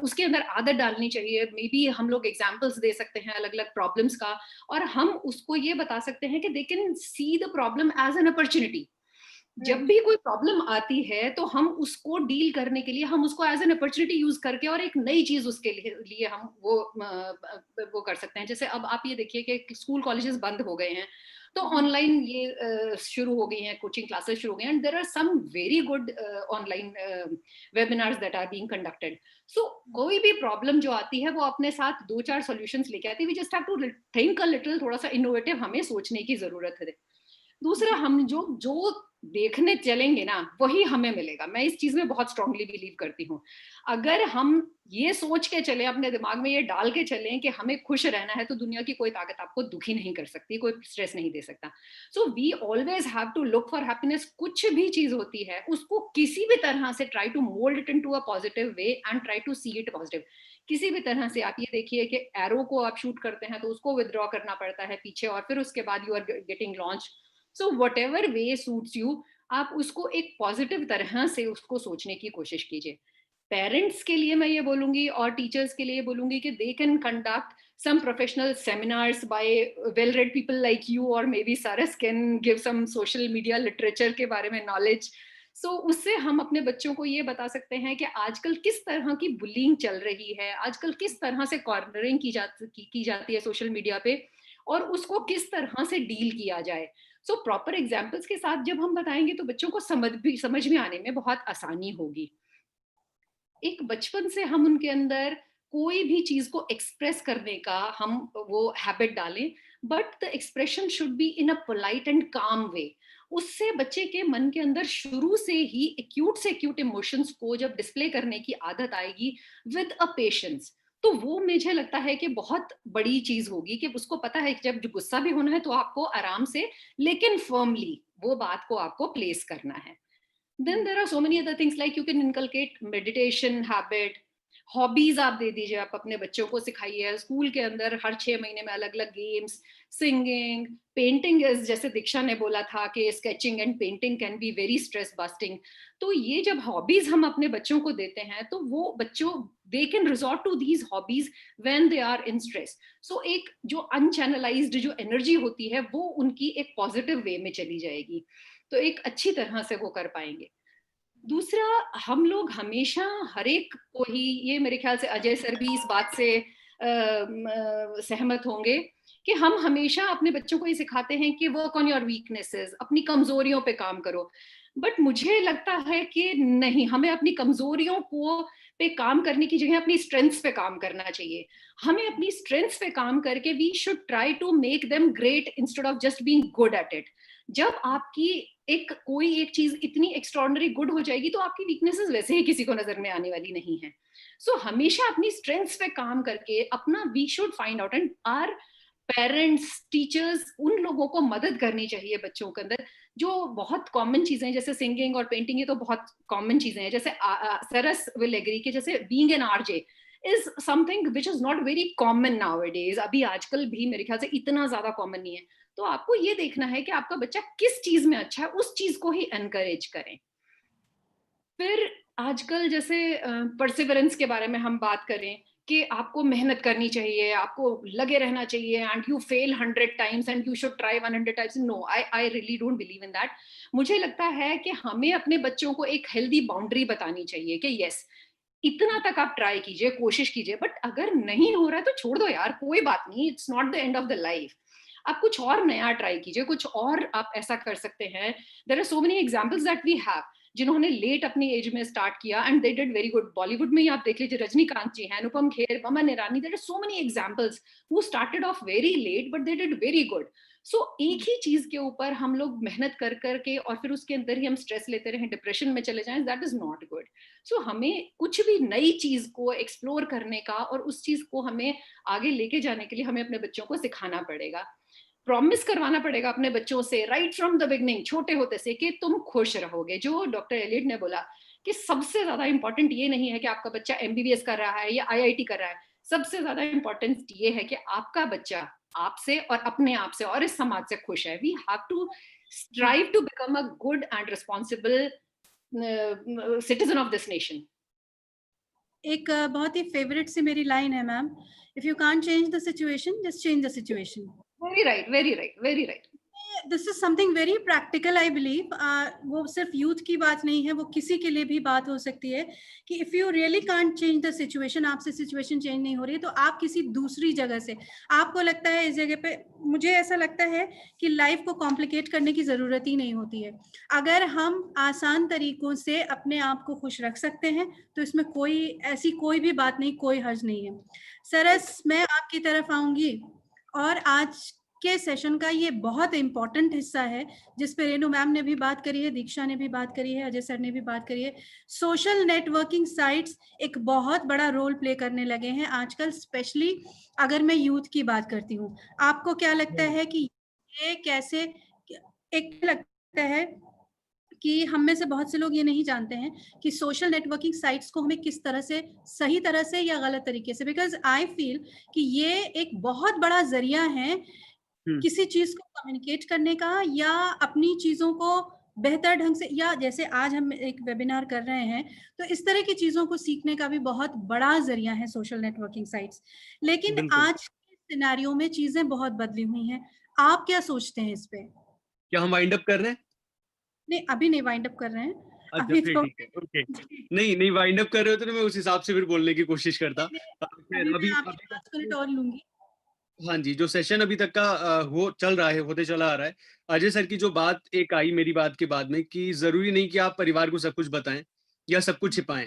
E: उसके अंदर आदत डालनी चाहिए। मे बी हम लोग एग्जाम्पल्स दे सकते हैं अलग-अलग प्रॉब्लम्स का और हम उसको ये बता सकते हैं कि they can see the problem as an opportunity. जब भी कोई प्रॉब्लम आती है तो हम उसको डील करने के लिए हम उसको एज एन अपॉर्चुनिटी यूज करके और एक नई चीज उसके लिए हम वो कर सकते हैं। जैसे अब आप ये देखिए कि स्कूल कॉलेजेस बंद हो गए हैं तो ऑनलाइन ये शुरू हो गई हैं, कोचिंग क्लासेस शुरू हो गई हैं and there are some very good online webinars that are being conducted. So कोई भी प्रॉब्लम जो आती है वो अपने साथ 2-4 सॉल्यूशंस लेके आती है। We just have to think a little, थोड़ा सा इनोवेटिव हमें सोचने की जरूरत है। दूसरा, हम जो जो देखने चलेंगे ना वही हमें मिलेगा। मैं इस चीज में बहुत स्ट्रांगली बिलीव करती हूँ। अगर हम ये सोच के चले, अपने दिमाग में ये डाल के चलें कि हमें खुश रहना है, तो दुनिया की कोई ताकत आपको दुखी नहीं कर सकती, कोई स्ट्रेस नहीं दे सकता। So we always have to look for happiness. कुछ भी चीज होती है उसको किसी भी तरह से try to mould it into a positive way and try to see it positive. किसी भी तरह से आप ये देखिए कि एरो को आप शूट करते हैं तो उसको विदड्रॉ करना पड़ता है पीछे और फिर उसके बाद you are getting launch. So whatever way suits you, आप उसको एक पॉजिटिव तरह से उसको सोचने की कोशिश कीजिए। पेरेंट्स के लिए मैं ये बोलूंगी और टीचर्स के लिए बोलूंगी कि they can conduct some professional seminars by well-read people like you, or maybe Saras can give some social media literature के बारे में knowledge. So उससे हम अपने बच्चों को ये बता सकते हैं कि आजकल किस तरह की बुलिंग चल रही है, आजकल किस तरह से कॉर्नरिंग की जाती है सोशल मीडिया पे और उसको किस तरह से डील किया जाए। सो प्रॉपर एग्जाम्पल्स के साथ जब हम बताएंगे तो बच्चों को समझ में आने में बहुत आसानी होगी। एक बचपन से हम उनके अंदर कोई भी चीज को एक्सप्रेस करने का हम वो हैबिट डालें, but the expression should be in a polite and काम वे। उससे बच्चे के मन के अंदर शुरू से ही एक्यूट से एक्यूट इमोशंस को जब डिस्प्ले करने की आदत आएगी विद अ पेशेंस, तो वो मुझे लगता है कि बहुत बड़ी चीज होगी कि उसको पता है कि जब गुस्सा भी होना है तो आपको आराम से लेकिन फर्मली वो बात को आपको प्लेस करना है। Then there are so many other things like you can inculcate meditation habit, hobbies आप दे दीजिए, आप अपने बच्चों को सिखाइए। स्कूल के अंदर हर 6 महीने में अलग अलग गेम्स, सिंगिंग, पेंटिंग, जैसे दीक्षा ने बोला था कि sketching and painting can be very stress busting. तो ये जब हॉबीज हम अपने बच्चों को देते हैं तो वो बच्चों they can resort to these hobbies when they are in stress. So एक जो अनचैनलाइज्ड जो एनर्जी होती है वो उनकी एक पॉजिटिव वे में चली जाएगी, तो एक अच्छी तरह से वो कर पाएंगे। दूसरा, हम लोग हमेशा हर एक को ही, ये मेरे ख्याल से अजय सर भी इस बात से सहमत होंगे कि हम हमेशा अपने बच्चों को ये सिखाते हैं कि वर्क ऑन योर वीकनेसेस, अपनी कमजोरियों पे काम करो। बट मुझे लगता है कि नहीं, हमें अपनी कमजोरियों को पे काम करने की जगह अपनी स्ट्रेंथ्स पे काम करना चाहिए। हमें अपनी स्ट्रेंथ्स पे काम करके we should try to make them great instead of just being good at it. जब आपकी कोई एक चीज इतनी एक्स्ट्रॉर्डिनरी गुड हो जाएगी तो आपकी वीकनेसेस वैसे ही किसी को नजर में आने वाली नहीं है। सो हमेशा अपनी स्ट्रेंथ्स पे काम करके अपना we should find out, and our parents, teachers, उन लोगों को मदद करनी चाहिए बच्चों के अंदर। जो बहुत कॉमन चीजें हैं जैसे सिंगिंग और पेंटिंग, ये तो बहुत कॉमन चीजें हैं। जैसे सरस विल एग्री कि जैसे being an RJ is something which is not very common nowadays. अभी आजकल भी मेरे ख्याल से इतना ज्यादा कॉमन नहीं है। तो आपको ये देखना है कि आपका बच्चा किस चीज में अच्छा है, उस चीज को ही एनकरेज करें। फिर आजकल जैसे परसिवरेंस के बारे में हम बात करें कि आपको मेहनत करनी चाहिए, आपको लगे रहना चाहिए, and you fail 100 times and you should try 100 times. No, I really don't believe in that. मुझे लगता है कि हमें अपने बच्चों को एक हेल्दी बाउंड्री बतानी चाहिए कि यस, इतना तक आप ट्राई कीजिए, कोशिश कीजिए, बट अगर नहीं हो रहा है तो छोड़ दो यार, कोई बात नहीं, it's not the end of the life. आप कुछ और नया ट्राई कीजिए, कुछ और आप ऐसा कर सकते हैं। There are so many examples that we have, जिन्होंने लेट अपनी एज में स्टार्ट किया and they did very good. Bollywood में ही आप देख लीजिए, रजनीकांत जी हैं, Anupam Kher, Boman Irani, there are so many examples who started off very late but they did very good. So एक ही चीज के ऊपर हम लोग मेहनत कर करके और फिर उसके अंदर ही हम स्ट्रेस लेते रहें, डिप्रेशन में चले जाएं, दैट इज नॉट गुड। सो हमें कुछ भी नई चीज को एक्सप्लोर करने का और उस चीज को हमें आगे लेके जाने के लिए हमें अपने बच्चों को सिखाना पड़ेगा, प्रॉमिस करवाना पड़ेगा अपने बच्चों से राइट फ्रॉम द बिगनिंग, छोटे होते से, कि तुम खुश रहोगे। जो डॉक्टर एलियट ने बोला कि सबसे ज्यादा इंपॉर्टेंट ये नहीं है कि आपका बच्चा एमबीबीएस कर रहा है या आईआईटी कर रहा है, सबसे ज्यादा इंपॉर्टेंट ये है कि आपका बच्चा आपसे और अपने आप से और इस समाज से खुश है। We have to strive to become a good and responsible citizen of this nation.
C: एक बहुत ही फेवरेट सी मेरी लाइन है ma'am, if you can't change the situation just change the situation.
E: Very right, very right, very right.
C: This is something very practical I believe. वो सिर्फ youth की बात नहीं है, वो किसी के लिए भी बात हो सकती है कि if you really can't change the situation, आपसे सिचुएशन चेंज नहीं हो रही है तो आप किसी दूसरी जगह से, आपको लगता है इस जगह पे, मुझे ऐसा लगता है कि लाइफ को कॉम्प्लिकेट करने की जरूरत ही नहीं होती है। अगर हम आसान तरीकों से अपने आप को खुश रख सकते हैं तो इसमें कोई ऐसी कोई भी बात नहीं, कोई हर्ज नहीं है। सरस, मैं आपकी तरफ आऊंगी और आज के सेशन का ये बहुत इंपॉर्टेंट हिस्सा है जिस पे रेनू मैम ने भी बात करी है, दीक्षा ने भी बात करी है, अजय सर ने भी बात करी है। सोशल नेटवर्किंग साइट्स एक बहुत बड़ा रोल प्ले करने लगे हैं आजकल, स्पेशली अगर मैं यूथ की बात करती हूँ। आपको क्या लगता है कि ये कैसे, एक लगता है कि हम में से बहुत से लोग ये नहीं जानते हैं कि सोशल नेटवर्किंग साइट्स को हमें किस तरह से, सही तरह से या गलत तरीके से, बिकॉज आई फील कि ये एक बहुत बड़ा जरिया है किसी चीज को कम्युनिकेट करने का या अपनी चीजों को बेहतर ढंग से, या जैसे आज हम एक वेबिनार कर रहे हैं तो इस तरह की चीजों को सीखने का भी बहुत बड़ा जरिया है सोशल नेटवर्किंग साइट्स। लेकिन आज के सिनेरियो में चीजें बहुत बदली हुई हैं। आप क्या सोचते हैं इस पे?
G: क्या हम वाइंड अप कर रहे हैं? नहीं,
C: अभी नहीं वाइंड अप कर रहे हैं।
G: अच्छा, फिर ठीक है, ओके। नहीं वाइंड अप कर रहे हो तो मैं उस हिसाब से फिर बोलने की कोशिश करता।
C: अभी 5 मिनट और लूंगी।
G: हाँ जी, जो सेशन अभी तक का होते चला आ रहा है, अजय सर की जो बात एक आई मेरी बात के बाद में कि जरूरी नहीं कि आप परिवार को सब कुछ बताएं या सब कुछ छिपाएं।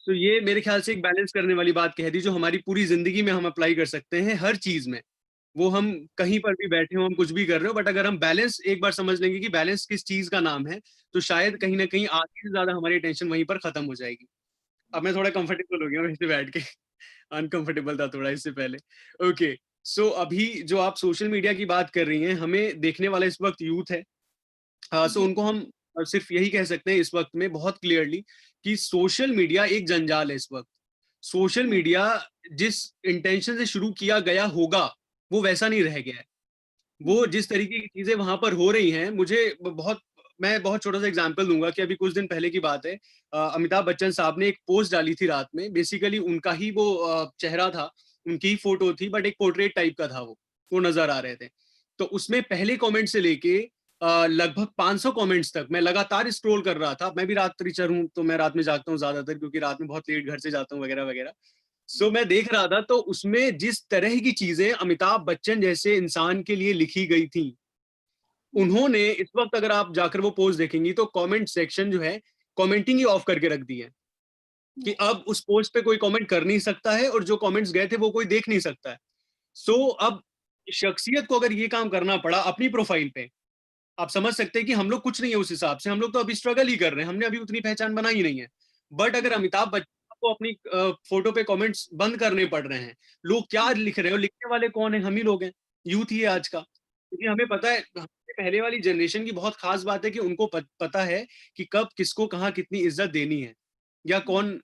G: तो ये मेरे ख्याल से एक बैलेंस करने वाली बात कह दी जो हमारी पूरी जिंदगी में हम अप्लाई कर सकते हैं हर चीज में। वो हम कहीं पर भी बैठे हो, हम कुछ भी कर रहे हो, बट अगर हम बैलेंस एक बार समझ लेंगे कि बैलेंस किस चीज का नाम है, तो शायद कहीं ना कहीं आधी से ज्यादा हमारी टेंशन वहीं पर खत्म हो जाएगी। अब मैं थोड़ा कंफर्टेबल हो गया वैसे बैठ के, अनकंफर्टेबल था थोड़ा इससे पहले। ओके, सो अभी जो आप सोशल मीडिया की बात कर रही हैं, हमें देखने वाला इस वक्त यूथ है। सो उनको हम सिर्फ यही कह सकते हैं इस वक्त में बहुत क्लियरली कि सोशल मीडिया एक जंजाल है इस वक्त। सोशल मीडिया जिस इंटेंशन से शुरू किया गया होगा वो वैसा नहीं रह गया है। वो जिस तरीके की चीजें वहां पर हो रही हैं, मैं बहुत छोटा सा एग्जांपल दूंगा कि अभी कुछ दिन पहले की बात है, अमिताभ बच्चन साहब ने एक पोस्ट डाली थी रात में। बेसिकली उनका ही वो चेहरा था, उनकी ही फोटो थी, बट एक पोर्ट्रेट टाइप का था, वो नजर आ रहे थे। तो उसमें पहले कमेंट से लेके लगभग 500 कमेंट्स तक मैं लगातार स्क्रॉल कर रहा था। मैं भी रात्रिचर हूँ तो मैं रात में जागता हूँ ज्यादातर, क्योंकि रात में बहुत लेट घर से जाता हूँ वगैरह वगैरह। सो मैं देख रहा था तो उसमें जिस तरह की चीजें अमिताभ बच्चन जैसे इंसान के लिए लिखी गई थी, उन्होंने इस वक्त अगर आप जाकर वो पोस्ट देखेंगी तो कमेंट सेक्शन जो है कमेंटिंग ही ऑफ करके रख दी है कि अब उस पोस्ट पे कोई कमेंट कर नहीं सकता है और जो कमेंट्स गए थे वो कोई देख नहीं सकता है। सो अब शख्सियत को अगर ये काम करना पड़ा अपनी प्रोफाइल पे, आप समझ सकते हैं कि हम लोग कुछ नहीं है उस हिसाब से, हम लोग तो अभी स्ट्रगल ही कर रहे हैं, हमने अभी उतनी पहचान बनाई ही नहीं है। बट अगर अमिताभ बच्चन को अपनी फोटो पे कमेंट्स बंद करने पड़ रहे हैं, लोग क्या लिख रहे हैं, लिखने वाले कौन है? हम ही लोग हैं। यूथ ही है आज का, क्योंकि हमें पता है, पहले वाली जनरेशन की बहुत खास बात है कि उनको पता है कि कब किसको कहाँ कितनी इज्जत देनी है, या कौन,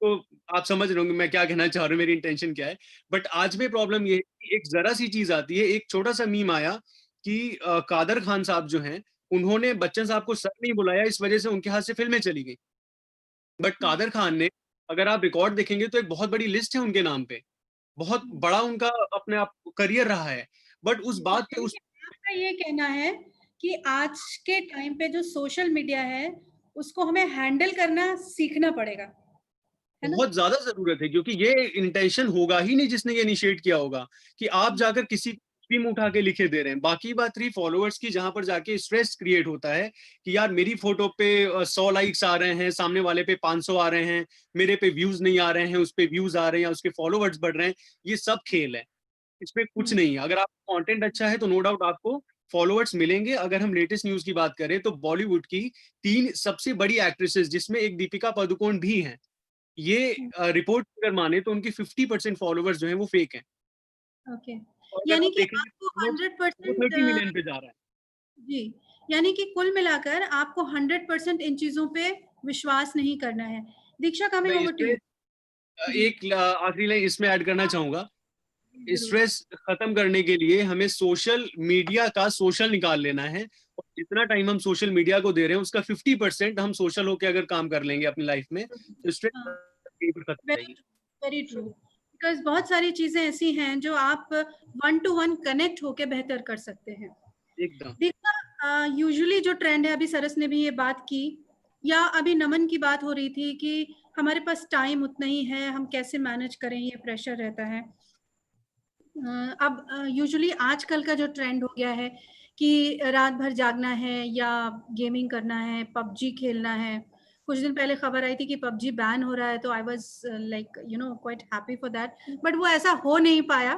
G: तो आप समझ रहे होंगे मैं क्या कहना चाह रहा हूँ, मेरी इंटेंशन क्या है। बट आज में प्रॉब्लम ये है कि एक जरा सी चीज आती है, एक छोटा सा मीम आया कि कादर खान साहब जो हैं, उन्होंने बच्चन साहब को सर नहीं बुलाया, इस वजह से उनके हाथ से फिल्में चली गई। बट कादर खान ने, अगर आप रिकॉर्ड देखेंगे तो एक बहुत बड़ी लिस्ट है उनके नाम पे, बहुत बड़ा उनका अपने आप करियर रहा है। बट उस बात पे, उस
C: आपका ये कहना है कि आज के टाइम पे जो सोशल मीडिया है उसको हमें हैंडल करना सीखना पड़ेगा, है ना?
G: बहुत ज्यादा जरूरत है, क्योंकि ये इंटेंशन होगा ही नहीं जिसने ये इनिशिएट किया होगा कि आप जाकर किसी भी मुंह उठा के लिखे दे रहे हैं। बाकी बात रही फॉलोअर्स की, जहां पर जाके स्ट्रेस क्रिएट होता है कि यार मेरी फोटो पे 100 लाइक्स आ रहे हैं, सामने वाले पे 500 आ रहे हैं, मेरे पे व्यूज नहीं आ रहे हैं, उस पे व्यूज आ रहे हैं या उसके फॉलोअर्स बढ़ रहे हैं। ये सब खेल है, इसमें कुछ नहीं है। अगर आपका कंटेंट अच्छा है तो नो डाउट आपको फॉलोअर्स मिलेंगे। अगर हम लेटेस्ट न्यूज की बात करें तो बॉलीवुड की 3 सबसे बड़ी एक्ट्रेसेस, जिसमें एक दीपिका पादुकोण भी हैं, ये रिपोर्ट अगर माने तो उनकी 50% फॉलोअर्स जो हैं वो फेक हैं।
C: ओके,
G: और अगर
C: यानी
G: आप
C: कि
G: देखेंगे
C: आपको
G: वो
C: 100%
G: 30 मिलियन पे जा रहा है।
C: जी, यानी कि कुल मिलाकर आपको 100% इन चीजों पे विश्वास नहीं करना है। दीक्षा, कमिंग
G: मैं
C: ओवर टू
G: इसमें
C: यू।
G: एक आखिरी लाइन इसमें ऐड करना चाहूंगा।
C: जरूर।
G: स्ट्रेस खत्म करने के लिए हमें सोशल मीडिया का सोशल निकाल लेना है, और जितना टाइम हम सोशल मीडिया को दे रहे हैं उसका 50% हम सोशल होके अगर काम कर लेंगे अपनी लाइफ में, तो स्ट्रेस
C: हाँ,
G: खत्म हो
C: वेरी
G: जाएगी।
C: वेरी ट्रू, बिकॉज बहुत सारी चीजें ऐसी हैं जो आप 1 to 1 कनेक्ट होके बेहतर कर सकते हैं।
G: एकदम।
C: दीक्षा, यूजुअली जो ट्रेंड है, अभी सरस ने भी ये बात की, या अभी नमन की बात हो रही थी कि हमारे पास टाइम उतना ही है, हम कैसे मैनेज करें, ये प्रेशर रहता है। अब यूजुअली आजकल का जो ट्रेंड हो गया है कि रात भर जागना है या गेमिंग करना है, पबजी खेलना है। कुछ दिन पहले खबर आई थी कि पबजी बैन हो रहा है, तो I was like quite happy for that, but वो ऐसा हो नहीं पाया,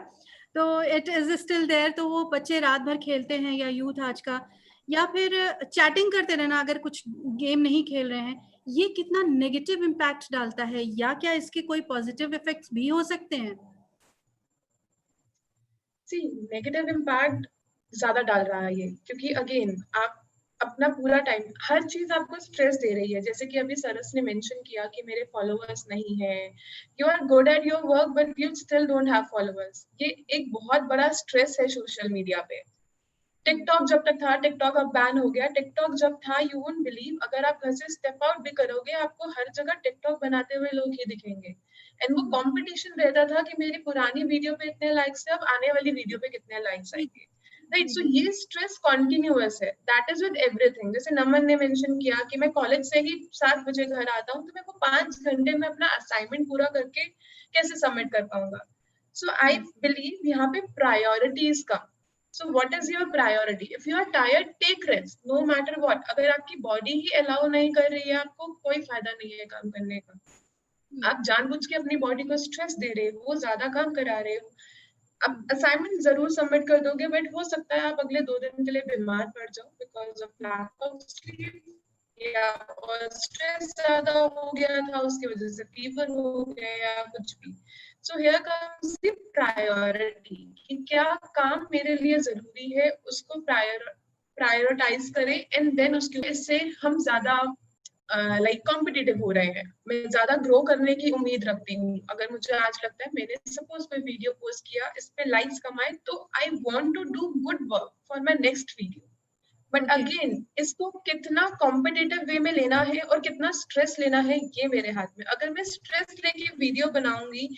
C: तो इट इज स्टिल देयर। तो वो बच्चे रात भर खेलते हैं, या यूथ आज का, या फिर चैटिंग करते रहना अगर कुछ गेम नहीं खेल रहे हैं। ये कितना नेगेटिव इम्पैक्ट डालता है, या क्या इसके कोई पॉजिटिव इफेक्ट्स भी हो सकते हैं?
F: सी नेगेटिव इम्पैक्ट ज्यादा डाल रहा है ये, क्योंकि अगेन आप अपना पूरा टाइम, हर चीज आपको स्ट्रेस दे रही है। जैसे कि अभी सरस ने मेंशन किया कि मेरे फॉलोअर्स नहीं है, you are good at your work but you still don't have followers. ये एक बहुत बड़ा स्ट्रेस है सोशल मीडिया पे। टिकटॉक जब तक था, टिकटॉक अब बैन हो गया। टिकटॉक जब था, यू वोंट बिलीव, अगर आप घर से स्टेप आउट भी करोगे आपको हर जगह टिकटॉक बनाते हुए लोग ही दिखेंगे। एंड वो कंपटीशन रहता था कि मेरी पुरानी वीडियो पे इतने लाइक्स है, अब आने वाली वीडियो पे कितने लाइक्स आएंगे, राइट? सो ये स्ट्रेस कॉन्टिन्यूअस है, दैट इज विद एवरीथिंग। जैसे नमन ने मेंशन किया कि मैं कॉलेज से ही 7 बजे घर आता हूँ, तो मैं वो 5 घंटे में अपना असाइनमेंट पूरा करके कैसे सबमिट कर पाऊंगा? सो आई बिलीव यहाँ पे प्रायोरिटीज का, so what is your priority? If you are tired, take rest, no matter what. अगर आपकी बॉडी ही अलाउ नहीं कर रही है, आपको कोई फायदा नहीं है काम करने का। आप जानबूझ के अपनी बॉडी को स्ट्रेस दे रहे हो, वो ज्यादा काम करा रहे हो। आप असाइनमेंट जरूर सबमिट कर दोगे, बट हो सकता है आप अगले 2 दिन के लिए बीमार पड़ जाओ because of lack of sleep, या और स्ट्रेस ज्यादा हो गया था उसकी वजह से फीवर हो गया या कुछ भी। So here comes the priority कि क्या काम मेरे लिए जरूरी है, उसको प्रायोरिटाइज करें, एंड देन उसके इससे हम ज्यादा लाइक कॉम्पिटिटिव हो रहे हैं। मैं ज्यादा ग्रो करने की उम्मीद रखती हूँ। अगर मुझे आज लगता है मैंने सपोज कोई वीडियो पोस्ट किया, इस पे लाइक्स कमाए, तो I want to do good work for my next video. But again इसको कितना कॉम्पिटिटिव वे में लेना है और कितना स्ट्रेस लेना है, ये मेरे हाथ में। अगर मैं स्ट्रेस लेके वीडियो बनाऊंगी,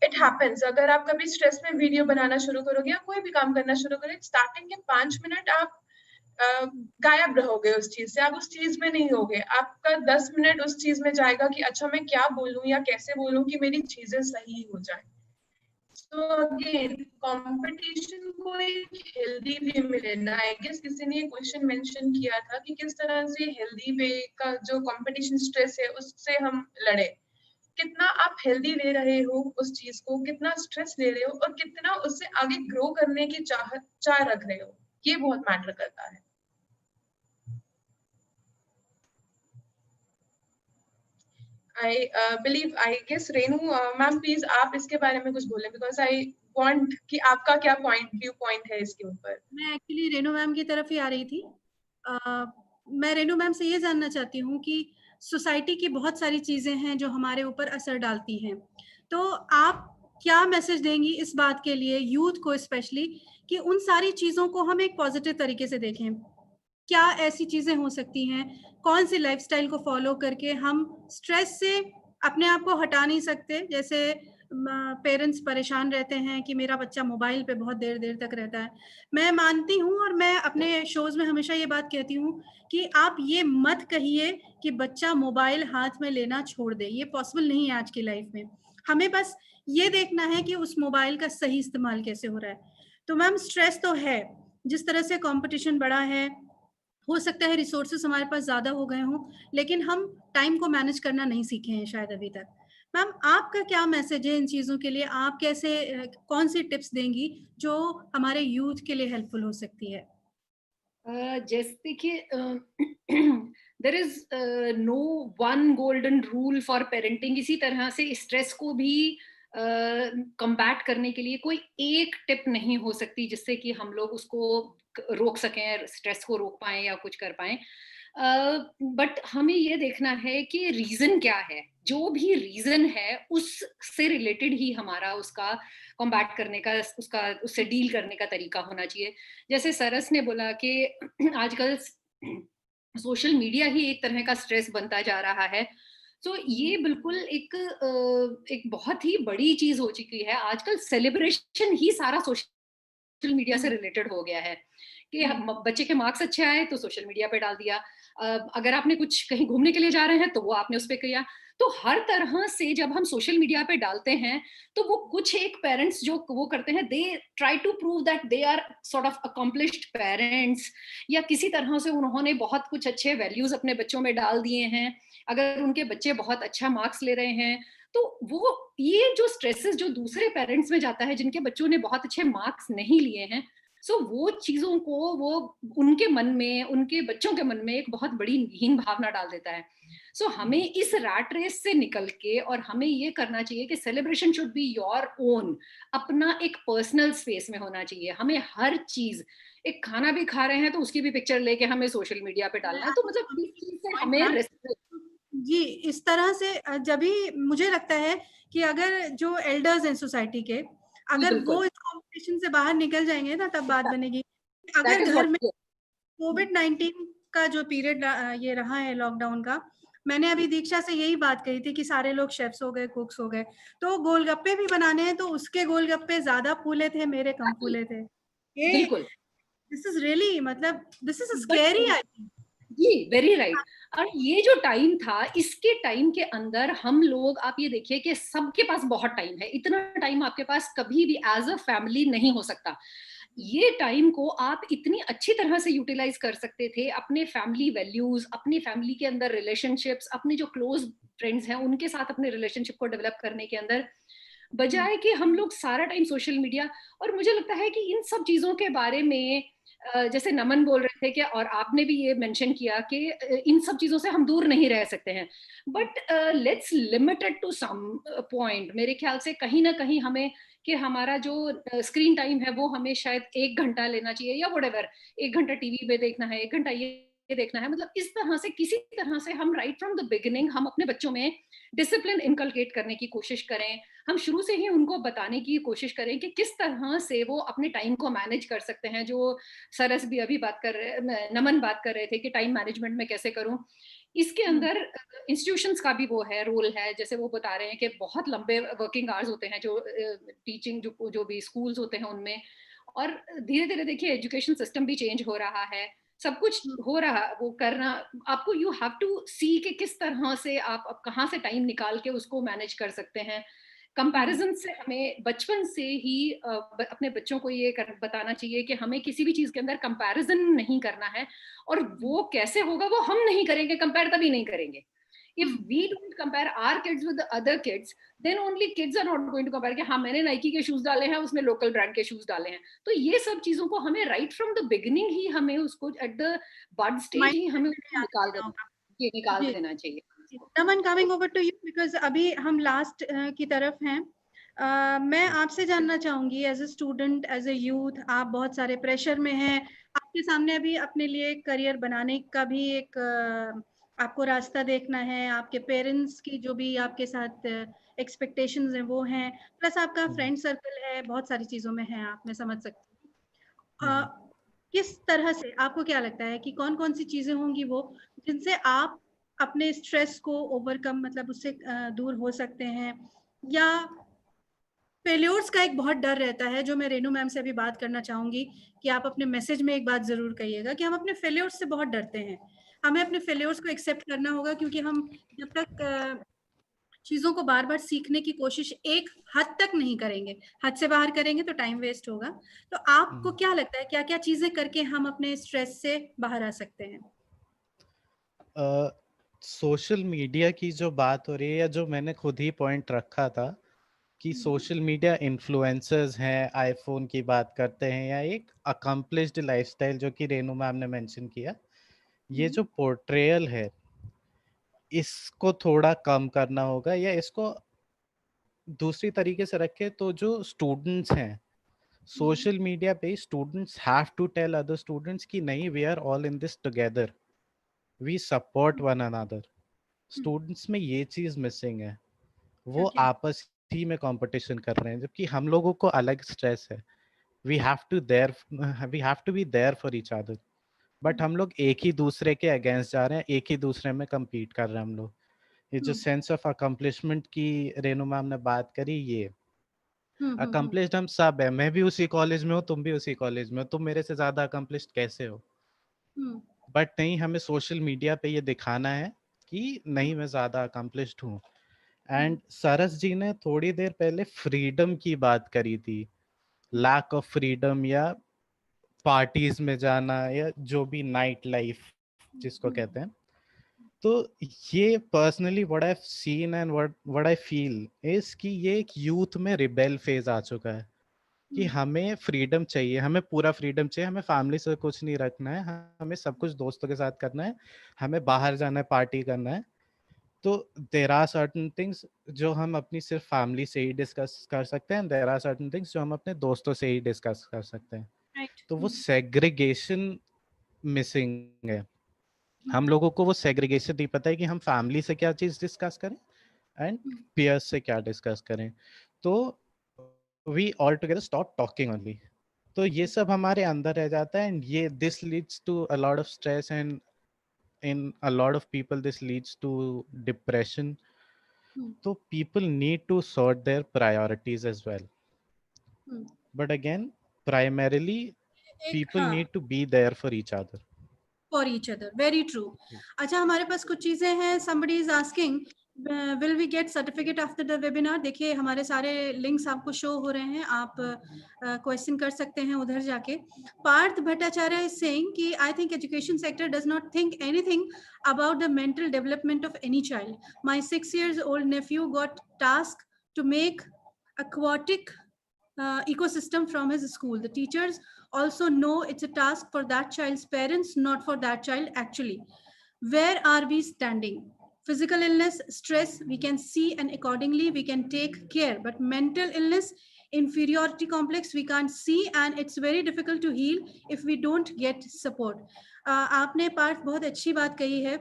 F: इट हैपेंस, अगर आप कभी स्ट्रेस में वीडियो बनाना शुरू करोगे या कोई भी काम करना शुरू करोगे, स्टार्टिंग के 5 मिनट आप गायब रहोगे उस चीज से, आप उस चीज में नहीं होगे। आपका 10 मिनट उस चीज में जाएगा कि अच्छा मैं क्या बोलूं या कैसे बोलूं कि मेरी चीजें सही हो जाए। तो अगेन कंपटीशन को एक हेल्दी वे में लेना। आई गेस किसी ने क्वेश्चन मेंशन किया था कि किस तरह से हेल्दी वे का जो कंपटीशन स्ट्रेस है उससे हम लड़े। कितना आप हेल्दी ले रहे हो उस चीज को, कितना स्ट्रेस ले रहे हो, और कितना उससे आगे ग्रो करने की चाह रख रहे हो, ये बहुत मैटर करता है। I believe, I guess Renu ma'am please आप इसके बारे में कुछ बोलें, बिकॉज आई वांट कि आपका क्या व्यू पॉइंट है इसके ऊपर।
C: मैं एक्चुअली रेणु मैम की तरफ ही आ रही थी। मैं रेणु मैम से ये जानना चाहती हूँ कि सोसाइटी की बहुत सारी चीजें हैं जो हमारे ऊपर असर डालती हैं, तो आप क्या मैसेज देंगी इस बात के लिए यूथ को स्पेशली कि उन सारी चीजों को हम एक पॉजिटिव तरीके से देखें? क्या ऐसी चीजें हो सकती हैं, कौन सी लाइफस्टाइल को फॉलो करके हम स्ट्रेस से अपने आप को हटा नहीं सकते? जैसे पेरेंट्स परेशान रहते हैं कि मेरा बच्चा मोबाइल पे बहुत देर देर तक रहता है। मैं मानती हूँ और मैं अपने शोज में हमेशा ये बात कहती हूँ कि आप ये मत कहिए कि बच्चा मोबाइल हाथ में लेना छोड़ दे, ये पॉसिबल नहीं है आज की लाइफ में। हमें बस ये देखना है कि उस मोबाइल का सही इस्तेमाल कैसे हो रहा है। तो मैम स्ट्रेस तो है, जिस तरह से कंपटीशन बढ़ा है, हो सकता है रिसोर्सेस हमारे पास ज्यादा हो गए हों, लेकिन हम टाइम को मैनेज करना नहीं सीखे हैं शायद अभी तक। मैम आपका क्या मैसेज है इन चीजों के लिए? आप कैसे कौन सी टिप्स देंगी जो हमारे यूथ के लिए हेल्पफुल हो सकती है?
E: जैसे देखिए, there is no one golden rule for parenting. इसी तरह से स्ट्रेस को भी कम्बैट करने के लिए कोई एक टिप नहीं हो सकती जिससे कि हम लोग उसको रोक सकें, स्ट्रेस को रोक पाएं या कुछ कर पाएं। बट हमें ये देखना है कि रीजन क्या है। जो भी रीजन है उससे रिलेटेड ही हमारा उसका कॉम्बैट करने का, उसका उससे डील करने का तरीका होना चाहिए। जैसे सरस ने बोला कि आजकल सोशल मीडिया ही एक तरह का स्ट्रेस बनता जा रहा है, तो ये बिल्कुल एक बहुत ही बड़ी चीज हो चुकी है। आजकल सेलिब्रेशन ही सारा सोशल मीडिया से रिलेटेड हो गया है कि बच्चे के मार्क्स अच्छे आए तो सोशल मीडिया पे डाल दिया, अगर आपने कुछ कहीं घूमने के लिए जा रहे हैं तो वो आपने उस पे किया। तो हर तरह से जब हम सोशल मीडिया पे डालते हैं तो वो कुछ एक पेरेंट्स जो वो करते हैं, they try to prove that they are sort of accomplished parents, या किसी तरह से उन्होंने बहुत कुछ अच्छे वैल्यूज अपने बच्चों में डाल दिए हैं। अगर उनके बच्चे बहुत अच्छा मार्क्स ले रहे हैं तो वो ये जो स्ट्रेसेस जो दूसरे पेरेंट्स में जाता है जिनके बच्चों ने बहुत अच्छे मार्क्स नहीं लिए हैं, सो वो चीजों को वो उनके मन में, उनके बच्चों के मन में एक बहुत बड़ी हीन भावना डाल देता है। सो हमें इस रैट रेस से निकल के और हमें ये करना चाहिए कि celebration should be your own, अपना एक पर्सनल स्पेस में होना चाहिए। हमें हर चीज, एक खाना भी खा रहे हैं तो उसकी भी पिक्चर लेके हमें सोशल मीडिया पे डालना है। तो मतलब इस चीज से हमें
C: जी, इस तरह से जब भी मुझे लगता है कि अगर जो एल्डर्स हैं सोसाइटी के, अगर वो इस कंपटीशन से बाहर निकल जाएंगे ना, तब बात बनेगी। अगर घर में कोविड-19 का जो पीरियड ये रहा है लॉकडाउन का, मैंने अभी दीक्षा से यही बात कही थी कि सारे लोग शेफ्स हो गए, कुक्स हो गए, तो गोलगप्पे भी बनाने हैं तो उसके गोलगप्पे ज्यादा फूले थे, मेरे कम फूले थे।
E: बिल्कुल,
C: दिस इज रियली, मतलब this is scary I think.
E: जी, वेरी राइट। और ये जो टाइम था, इसके टाइम के अंदर हम लोग, आप ये देखिए कि सबके पास बहुत टाइम है। इतना टाइम आपके पास कभी भी एज अ फैमिली नहीं हो सकता। ये टाइम को आप इतनी अच्छी तरह से यूटिलाइज कर सकते थे अपने फैमिली वैल्यूज, अपनी फैमिली के अंदर रिलेशनशिप्स, अपने जो क्लोज फ्रेंड्स हैं उनके साथ अपने रिलेशनशिप को डेवलप करने के अंदर, बजाय कि हम लोग सारा टाइम सोशल मीडिया। और मुझे लगता है कि इन सब चीजों के बारे में जैसे नमन बोल रहे थे कि, और आपने भी ये मेंशन किया कि इन सब चीजों से हम दूर नहीं रह सकते हैं, but let's limited to some point. मेरे ख्याल से कहीं ना कहीं हमें, कि हमारा जो स्क्रीन टाइम है वो हमें शायद 1 घंटा लेना चाहिए या व्हाटएवर, 1 घंटा टीवी पे देखना है, 1 घंटा ये देखना है। मतलब इस तरह से, किसी तरह से हम राइट फ्रॉम द बिगिनिंग हम अपने बच्चों में डिसिप्लिन इनकलकेट करने की कोशिश करें। हम शुरू से ही उनको बताने की कोशिश करें कि किस तरह से वो अपने टाइम को मैनेज कर सकते हैं। जो सरस भी अभी बात कर रहे, नमन बात कर रहे थे कि टाइम मैनेजमेंट में कैसे करूं, इसके अंदर इंस्टीट्यूशंस का भी वो है, रोल है। जैसे वो बता रहे हैं कि बहुत लंबे वर्किंग आवर्स होते हैं जो टीचिंग जो भी स्कूल्स होते हैं उनमें, और धीरे धीरे देखिए एजुकेशन सिस्टम भी चेंज हो रहा है, सब कुछ हो रहा, वो करना आपको, यू हैव टू सी कि किस तरह से आप कहाँ से टाइम निकाल के उसको मैनेज कर सकते हैं। कंपैरिजन से हमें बचपन से ही अपने बच्चों को ये बताना चाहिए कि हमें किसी भी चीज के अंदर कंपैरिजन नहीं करना है। और वो कैसे होगा, वो हम नहीं करेंगे, कंपेयर तभी नहीं करेंगे। If we don't compare our kids with the other kids, then only kids are not going to compare कि हाँ मैंने नाइकी के शूज डाले हैं, उसने लोकल ब्रांड के शूज डाले हैं। तो ये सब चीजों को हमें राइट फ्रॉम द बिगिनिंग ही हमें उसको एट द बड स्टेज ही हमें निकाल देना चाहिए।
C: Naman, coming over to you, because अभी हम लास्ट की तरफ हैं। मैं आपसे जानना चाहूंगी, as a student, as a youth, आप बहुत सारे प्रेशर में हैं, आपके सामने अभी अपने लिए करियर बनाने का भी एक आपको रास्ता देखना है, आपके पेरेंट्स की जो भी आपके साथ एक्सपेक्टेशंस हैं वो हैं, प्लस आपका फ्रेंड सर्कल है, बहुत सारी चीजों में है आप, मैं समझ सकती हूँ। किस तरह से आपको क्या लगता है कि कौन कौन सी चीजें होंगी वो जिनसे आप अपने स्ट्रेस को ओवरकम, मतलब उससे दूर हो सकते हैं? या फेल्योर्स का एक बहुत डर रहता है, जो मैं रेनू मैम से अभी बात करना चाहूंगी कि आप अपने मैसेज में एक बात जरूर कहिएगा कि हम अपने फेल्योर्स से बहुत डरते हैं, हमें अपने फेल्योर्स को एक्सेप्ट करना होगा, क्योंकि हम जब तक चीजों को बार बार सीखने की कोशिश एक हद तक नहीं करेंगे, हद से बाहर करेंगे तो टाइम वेस्ट होगा। तो आपको क्या लगता है क्या क्या चीजें करके हम अपने स्ट्रेस से बाहर आ सकते हैं?
B: सोशल मीडिया की जो बात हो रही है, या जो मैंने खुद ही पॉइंट रखा था कि सोशल मीडिया इन्फ्लुएंसर्स हैं, आईफोन की बात करते हैं, या एक अकम्प्लिश्ड लाइफस्टाइल जो कि रेनू मैम ने मेंशन किया, ये जो पोर्ट्रेयल है इसको थोड़ा कम करना होगा, या इसको दूसरी तरीके से रखे तो जो स्टूडेंट्स हैं सोशल मीडिया पे, students have to tell other students कि नहीं, we are all in this together, we support one another. Students में ये चीज मिसिंग है, वो आपस ही में कंपटीशन कर रहे हैं, जबकि हम लोगों को अलग स्ट्रेस है। We have to be there for each other, but हम लोग एक ही दूसरे के अगेंस्ट जा रहे हैं, एक ही दूसरे में compete कर रहे हैं हम लोग। ये जो सेंस ऑफ अकम्पलिशमेंट की रेनू मैम ने बात करी, ये अकम्पलिश्ड हम सब है, मैं भी उसी कॉलेज में हूँ, तुम भी उसी कॉलेज में हो, तुम मेरे से ज्यादा अकम्पलिश्ड कैसे हो? बट नहीं, हमें सोशल मीडिया पे ये दिखाना है कि नहीं, मैं ज्यादा अकम्पलिश्ड हूँ। एंड सरस जी ने थोड़ी देर पहले फ्रीडम की बात करी थी, लैक ऑफ फ्रीडम, या पार्टीज में जाना, या जो भी नाइट लाइफ जिसको कहते हैं। तो ये personally what I have scene and what I feel is कि ये एक यूथ में रिबेल फेज आ चुका है कि हमें फ्रीडम चाहिए, हमें पूरा फ्रीडम चाहिए, हमें फैमिली से कुछ नहीं रखना है, हमें सब कुछ दोस्तों के साथ करना है, हमें बाहर जाना है, पार्टी करना है। तो देयर आर सर्टेन थिंग्स जो हम अपनी सिर्फ फैमिली से ही डिस्कस कर सकते हैं, देयर आर सर्टेन थिंग्स जो हम अपने दोस्तों से ही डिस्कस कर सकते हैं। तो वो सेग्रीगेशन मिसिंग है, हम लोगों को वो सेग्रीगेशन नहीं पता है कि हम फैमिली से क्या चीज डिस्कस करें एंड पीयर्स से क्या डिस्कस करें। तो we all together stop talking only, तो ये सब हमारे अंदर रह जाता है, एंड ये this leads to a lot of stress, and in a lot of people this leads to depression. So people need to sort their priorities as well, but again primarily people need to be there for each other.
C: For each other, very true. अच्छा, हमारे पास कुछ चीजें हैं. Somebody is asking, will we get certificate after the webinar? देखिए हमारे सारे links आपको show हो रहे हैं, आप क्वेश्चन कर सकते हैं उधर जाके. पार्थ भट्टाचार्य is saying कि I think education sector does not think anything about the mental development of any child. My 6 years old nephew got tasked to make aquatic ecosystem from his school. The teachers also know it's a task for that child's parents, not for that child actually. Where are we standing? Physical illness, stress, we can see and accordingly we can take care. But mental illness, inferiority complex, we can't see, and it's very difficult to heal if we don't get support. आपने पार्थ बहुत अच्छी बात कही है.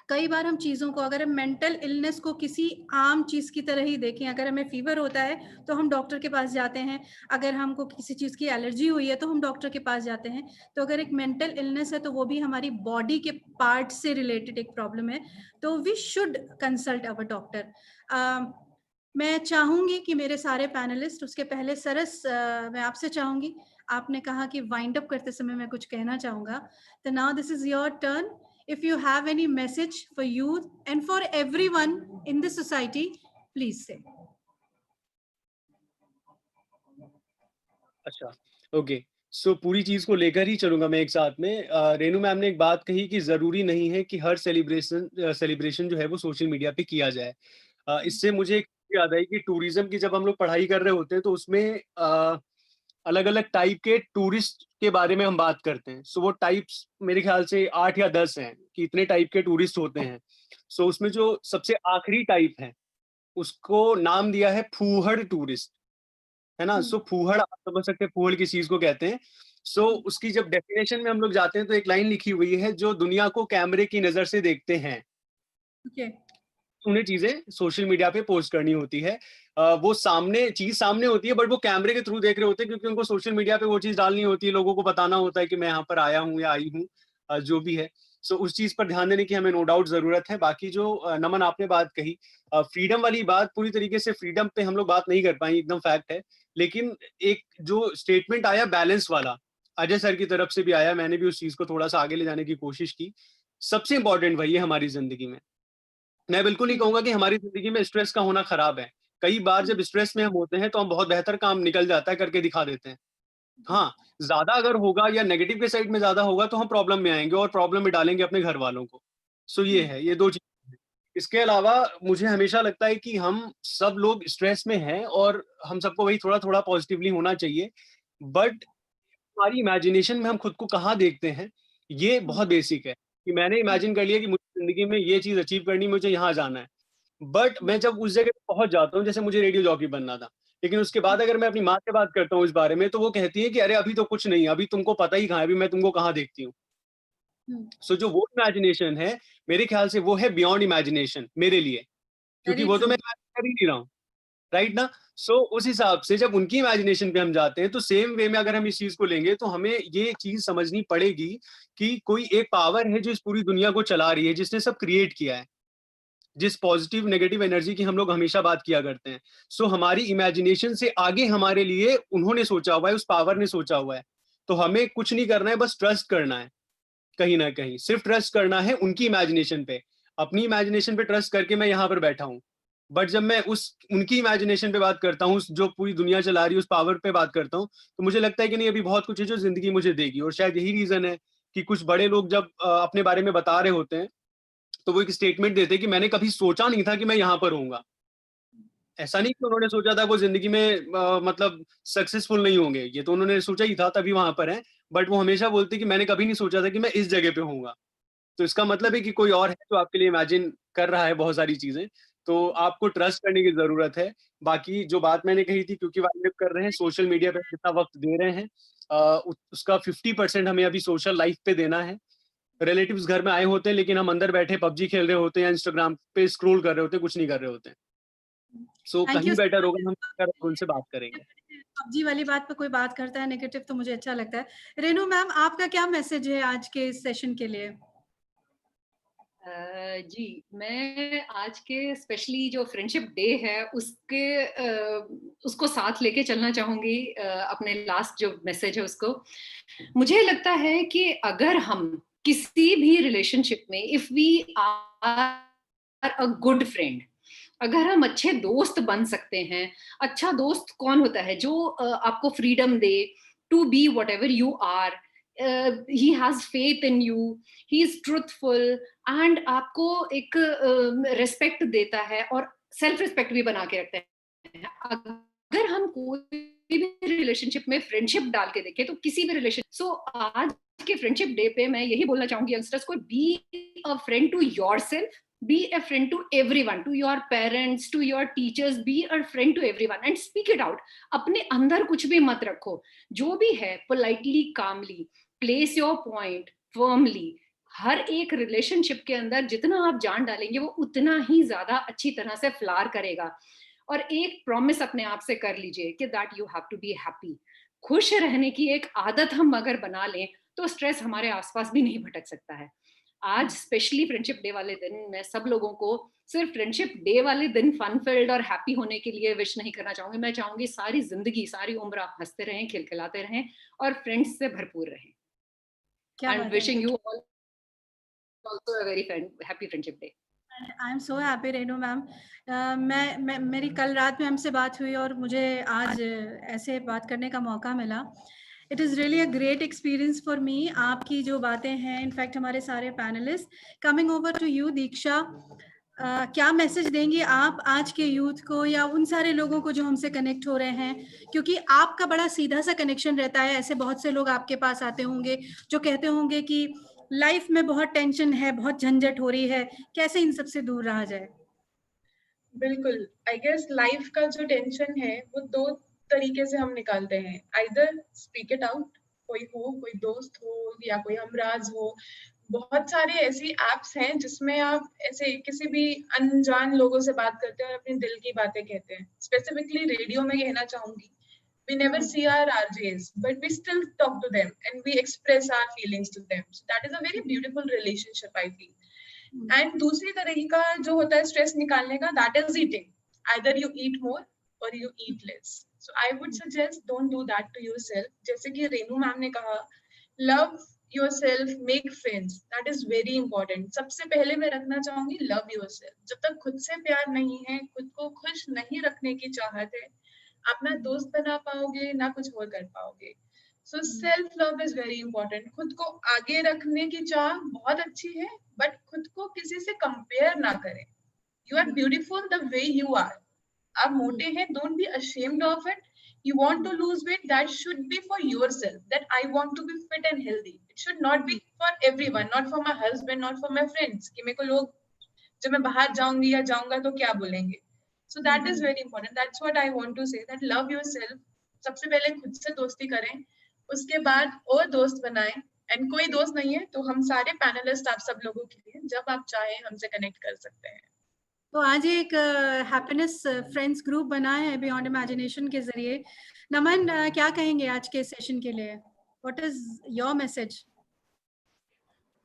C: कई बार हम चीज़ों को, अगर हम मेंटल इलनेस को किसी आम चीज़ की तरह ही देखें, अगर हमें फीवर होता है तो हम डॉक्टर के पास जाते हैं, अगर हमको किसी चीज़ की एलर्जी हुई है तो हम डॉक्टर के पास जाते हैं. तो अगर एक मेंटल इलनेस है तो वो भी हमारी बॉडी के पार्ट से रिलेटेड एक प्रॉब्लम है, तो we should consult our doctor. मैं चाहूँगी कि मेरे सारे पैनलिस्ट, उसके पहले सरस, मैं आपसे चाहूँगी, आपने कहा कि वाइंड अप करते समय मैं कुछ कहना चाहूँगा, तो now this is your turn. If you have any message for youth and for everyone in the society, please say.
G: अच्छा, ओके. सो पूरी चीज को लेकर ही चलूंगा मैं एक साथ में. रेनू मैम ने एक बात कही कि जरूरी नहीं है कि हर सेलिब्रेशन जो है वो सोशल मीडिया पे किया जाए. इससे मुझे एक याद आई कि टूरिज्म की जब हम लोग पढ़ाई कर रहे होते हैं तो उसमें अलग अलग टाइप के टूरिस्ट के बारे में हम बात करते हैं. सो वो टाइप्स मेरे ख्याल से 8 या 10 हैं कि इतने टाइप के टूरिस्ट होते हैं. सो उसमें जो सबसे आखिरी टाइप है उसको नाम दिया है फूहड़ टूरिस्ट, है ना। सो फूहड़ आप समझ सकते हैं फूहड़ किस चीज को कहते हैं। सो उसकी जब डेफिनेशन में हम लोग जाते हैं तो एक लाइन लिखी हुई है, जो दुनिया को कैमरे की नजर से देखते हैं, उन्हें चीजें सोशल मीडिया पे पोस्ट करनी होती है। वो चीज सामने होती है, बट वो कैमरे के थ्रू देख रहे होते हैं, क्योंकि उनको सोशल मीडिया पे वो चीज डालनी होती है, लोगों को बताना होता है कि मैं यहाँ पर आया हूँ या आई हूँ, जो भी है। सो उस चीज पर ध्यान देने की हमें नो डाउट जरूरत है। बाकी जो नमन आपने बात कही, फ्रीडम वाली बात, पूरी तरीके से फ्रीडम पे हम लोग बात नहीं कर पाएंगे, एकदम फैक्ट है। लेकिन एक जो स्टेटमेंट आया बैलेंस वाला, अजय सर की तरफ से भी आया, मैंने भी उस चीज को थोड़ा सा आगे ले जाने की कोशिश की। सबसे इंपॉर्टेंट वही है हमारी जिंदगी में। मैं बिल्कुल नहीं कहूंगा कि हमारी जिंदगी में स्ट्रेस का होना खराब है। कई बार जब स्ट्रेस में हम होते हैं तो हम बहुत बेहतर काम निकल जाता है, करके दिखा देते हैं। हाँ, ज्यादा अगर होगा या नेगेटिव के साइड में ज्यादा होगा तो हम प्रॉब्लम में आएंगे और प्रॉब्लम में डालेंगे अपने घर वालों को। सो ये है, ये दो चीज। इसके अलावा मुझे हमेशा लगता है कि हम सब लोग स्ट्रेस में हैं और हम सबको वही थोड़ा थोड़ा पॉजिटिवली होना चाहिए। बट हमारी इमेजिनेशन में हम खुद को कहाँ देखते हैं, ये बहुत बेसिक है। कि मैंने इमेजिन कर लिया कि मुझे जिंदगी में ये चीज अचीव करनी, मुझे यहाँ जाना है। बट मैं जब उस जगह पहुंच जाता हूँ, जैसे मुझे रेडियो जॉकी बनना था, लेकिन उसके बाद अगर मैं अपनी माँ से बात करता हूँ इस बारे में, तो वो कहती है कि अरे अभी तो कुछ नहीं, अभी तुमको पता ही कहाँ है, अभी मैं तुमको कहाँ देखती हूँ। सो जो वो इमेजिनेशन है, मेरे ख्याल से वो है बियॉन्ड इमेजिनेशन मेरे लिए, क्योंकि वो तो मैं कर ही नहीं रहा हूँ, राइट ना। सो उस हिसाब से जब उनकी इमेजिनेशन पे हम जाते हैं, तो सेम वे में अगर हम इस चीज को लेंगे तो हमें ये चीज समझनी पड़ेगी कि कोई एक पावर है जो इस पूरी दुनिया को चला रही है, जिसने सब क्रिएट किया है, जिस पॉजिटिव नेगेटिव एनर्जी की हम लोग हमेशा बात किया करते हैं। सो हमारी इमेजिनेशन से आगे हमारे लिए उन्होंने सोचा हुआ है, उस पावर ने सोचा हुआ है। तो हमें कुछ नहीं करना है, बस ट्रस्ट करना है। कहीं ना कहीं सिर्फ ट्रस्ट करना है उनकी इमेजिनेशन पे। अपनी इमेजिनेशन पे ट्रस्ट करके मैं यहाँ पर बैठा हूँ, बट जब मैं उनकी इमेजिनेशन पे बात करता हूँ, जो पूरी दुनिया चला रही है उस पावर पे बात करता हूँ, तो मुझे लगता है कि नहीं, अभी बहुत कुछ है जो जिंदगी मुझे देगी। और शायद यही रीजन है कि कुछ बड़े लोग जब अपने बारे में बता रहे होते हैं, तो वो एक स्टेटमेंट देते हैं कि मैंने कभी सोचा नहीं था कि मैं यहाँ पर होऊंगा। ऐसा नहीं कि उन्होंने सोचा था वो जिंदगी में मतलब सक्सेसफुल नहीं होंगे, ये तो उन्होंने सोचा ही था, तभी वहां पर है। बट वो हमेशा बोलते कि मैंने कभी नहीं सोचा था कि मैं इस जगह पे होऊंगा। तो इसका मतलब है कि कोई और है जो आपके लिए इमेजिन कर रहा है बहुत सारी चीजें, तो आपको ट्रस्ट करने की जरूरत है। बाकी जो बात मैंने कही थी, क्योंकि वाइंड अप कर रहे हैं, सोशल मीडिया पे जितना वक्त दे रहे हैं, उसका 50% हमें अभी सोशल लाइफ पे देना है। रिलेटिव्स घर में आए होते हैं, लेकिन हम अंदर बैठे पबजी खेल रहे होते हैं या इंस्टाग्राम पे स्क्रॉल कर रहे होते हैं, कुछ नहीं कर रहे होते हैं। सो कहीं बेटर होगा हम उनसे बात करेंगे।
C: पबजी वाली बात पे कोई बात करता है नेगेटिव तो मुझे अच्छा लगता है। रेनू मैम, आपका क्या मैसेज है आज के इस सेशन के लिए?
E: जी, मैं आज के स्पेशली जो फ्रेंडशिप डे है उसको साथ लेके चलना चाहूंगी। अपने लास्ट जो मैसेज है उसको, मुझे लगता है कि अगर हम किसी भी रिलेशनशिप में, if we are a good friend, अगर हम अच्छे दोस्त बन सकते हैं। अच्छा दोस्त कौन होता है? जो आपको फ्रीडम दे to be whatever you are, he has faith in you, he is truthful, and आपको एक रिस्पेक्ट देता है और सेल्फ रिस्पेक्ट भी बना के रखते हैं। अगर हम कोई भी रिलेशनशिप में फ्रेंडशिप डाल के देखें, तो किसी भी रिलेशन, सो आज के फ्रेंडशिप डे पे मैं यही बोलना चाहूंगी यंगस्टर्स को, be a friend to yourself, be a friend to everyone, to your parents, to your teachers, be a friend to everyone and speak it out. अपने अंदर कुछ भी मत रखो, जो भी है politely, calmly, place your point firmly. हर एक रिलेशनशिप के अंदर जितना आप जान डालेंगे, वो उतना ही ज्यादा अच्छी तरह से फ्लावर करेगा। और एक प्रॉमिस अपने आप से कर लीजिए कि that you have to be happy. खुश रहने की एक आदत हम अगर बना लें, तो स्ट्रेस हमारे आसपास भी नहीं भटक सकता है। आज स्पेशली फ्रेंडशिप डे वाले दिन मैं सब लोगों को सिर्फ फ्रेंडशिप डे वाले दिन फन फिल्ड और हैप्पी होने के लिए विश नहीं करना चाहूंगी। मैं चाहूंगी सारी जिंदगी, सारी उम्र आप हंसते रहें, खिलखिलाते रहें और फ्रेंड्स से भरपूर रहें। I am wishing you all also a very happy friendship day.
C: I am so happy, Renu ma'am. मेरी कल रात में हमसे बात हुई और मुझे आज ऐसे बात करने का मौका मिला। It is really a great experience for me. आपकी जो बातें हैं, इनफैक्ट हमारे सारे panellist, coming over to you Diksha, क्या मैसेज देंगी आप आज के यूथ को या उन सारे लोगों को जो हमसे कनेक्ट हो रहे हैं? क्योंकि आपका बड़ा सीधा सा कनेक्शन रहता है। ऐसे बहुत से लोग आपके पास आते होंगे जो कहते होंगे कि लाइफ में बहुत टेंशन है, बहुत झंझट हो रही है, कैसे इन सबसे दूर रहा जाए?
F: बिल्कुल, आई गेस लाइफ का जो टेंशन है वो 2 तरीके से हम निकालते हैं, आइदर स्पीक इट आउट, कोई दोस्त हो या कोई हमराज हो। बहुत सारे ऐसी एप्स हैं जिसमें आप ऐसे किसी भी अनजान लोगों से बात करते हैं और अपने दिल की बातें कहते हैं। स्पेसिफिकली रेडियो में कहना चाहूंगी, we never see our RJs, but we still talk to them and we express our feelings to them. So that is a very beautiful relationship, I feel. And दूसरी तरीका जो होता है स्ट्रेस निकालने का, that is eating, either you eat more और you eat less. So I would suggest don't do that to yourself. जैसे कि रेनू मैम ने कहा, love yourself, make friends, that is very important. सबसे पहले मैं रखना चाहूंगी लव योरसेल्फ। जब तक खुद से प्यार नहीं है, खुद को खुश नहीं रखने की चाहत है, आप ना दोस्त बना पाओगे ना कुछ और कर पाओगे। So self love is very important. खुद को आगे रखने की चाह बहुत अच्छी है, बट खुद को किसी से कंपेयर ना करें। You are beautiful the way you are. आप मोटे हैं, don't be ashamed of it. You want to lose weight, that should be for yourself, that I want to be fit and healthy. It should not be for everyone, not for my husband, not for my friends कि मेरे को लोग जब मैं बाहर जाऊंगी या जाऊंगा तो क्या बोलेंगे। So that is very important. That's what I want to say, that love yourself. सबसे पहले खुद से दोस्ती करें, उसके बाद और दोस्त बनाएं। एंड कोई दोस्त नहीं है तो हम सारे पैनलिस्ट आप सब लोगों के लिए जब आप चाहें हमसे कनेक्ट कर सकते हैं।
C: तो आज एक हैप्पीनेस फ्रेंड्स ग्रुप बना है बियॉन्ड इमेजिनेशन के जरिए। नमन, क्या कहेंगे आज के सेशन के लिए? What is your message?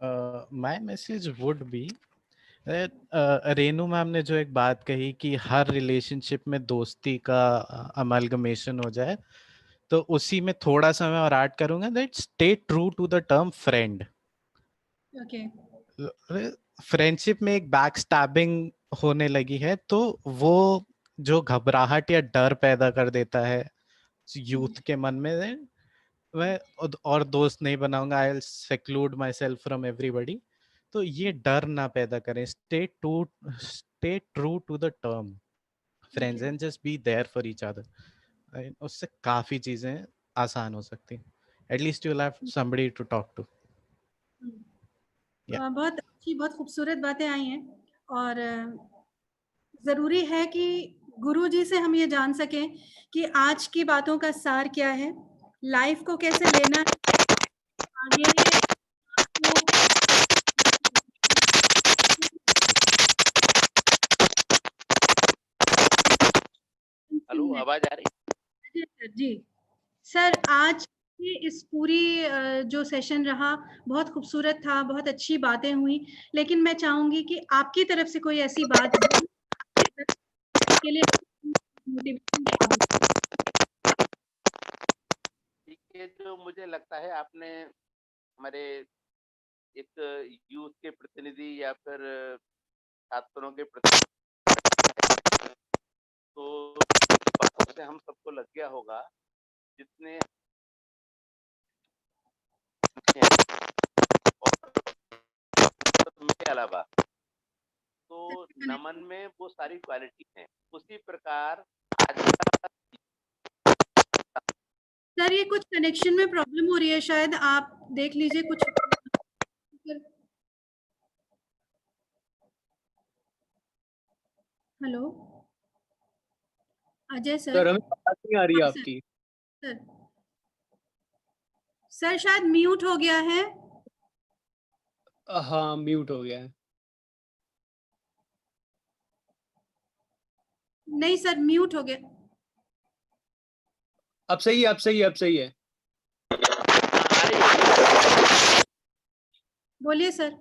B: My message would be, Renu ma'am ने जो एक बात कही कि हर रिलेशनशिप में दोस्ती का अमलगमेशन हो जाए, तो उसी में थोड़ा सा मैं और ऐड करूंगा, that stay true to the term friend.
C: Okay,
B: friendship में एक बैक स्टैबिंग होने लगी है, तो वो जो घबराहट या डर पैदा कर देता है यूथ के मन में, वह और दोस्त नहीं बनाऊंगा, I will seclude my self from everybody, तो ये डर ना पैदा करें। Stay true to the term friends and just be there for each other. उससे काफी चीजें आसान हो सकती हैं। At least you will have somebody to talk to.
C: बहुत अच्छी, बहुत खूबसूरत बातें आई हैं, और जरूरी है कि गुरुजी से हम ये जान सकें कि आज की बातों का सार क्या है, लाइफ को कैसे लेना है आगे।
D: हेलो, आवाज आ रही
C: है? जी सर, आज की इस पूरी जो सेशन रहा बहुत खूबसूरत था, बहुत अच्छी बातें हुई, लेकिन मैं चाहूंगी कि आपकी तरफ से कोई ऐसी बात के लिए मोटिवेशन।
D: ठीक है, जो मुझे लगता है आपने हमारे एक यूथ के प्रतिनिधि या फिर छात्रों के प्रतिनिधि, तो बातों से हम सबको लग गया होगा, जितने के अलावा तो नमन में वो सारी क्वालिटी हैं। उसी प्रकार आज
C: सर ये कुछ कनेक्शन में प्रॉब्लम हो रही है, शायद आप देख लीजिए कुछ। Hello Ajay sir.
G: सर हमें बात नहीं आ रही है आपकी।
C: सर शायद म्यूट हो गया है।
G: हाँ म्यूट हो गया है।
C: नहीं सर, म्यूट हो गया।
G: अब सही है, अब सही है, अब सही है।
C: बोलिए सर।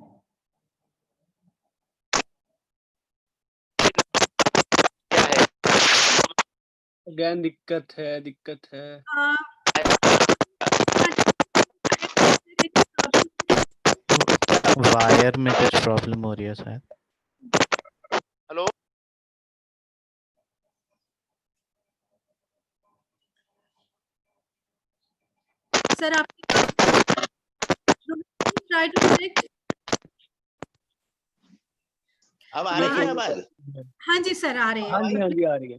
G: अगेन दिक्कत है, दिक्कत है।
B: वायर में कुछ प्रॉब्लम हो रही है शायद।
D: हेलो
C: सर, आप ट्राई टू कनेक्ट।
D: अब आ रही है आवाज?
C: हाँ जी सर, आ रही है।
G: हाँ जी, हाँ जी, आ रही है,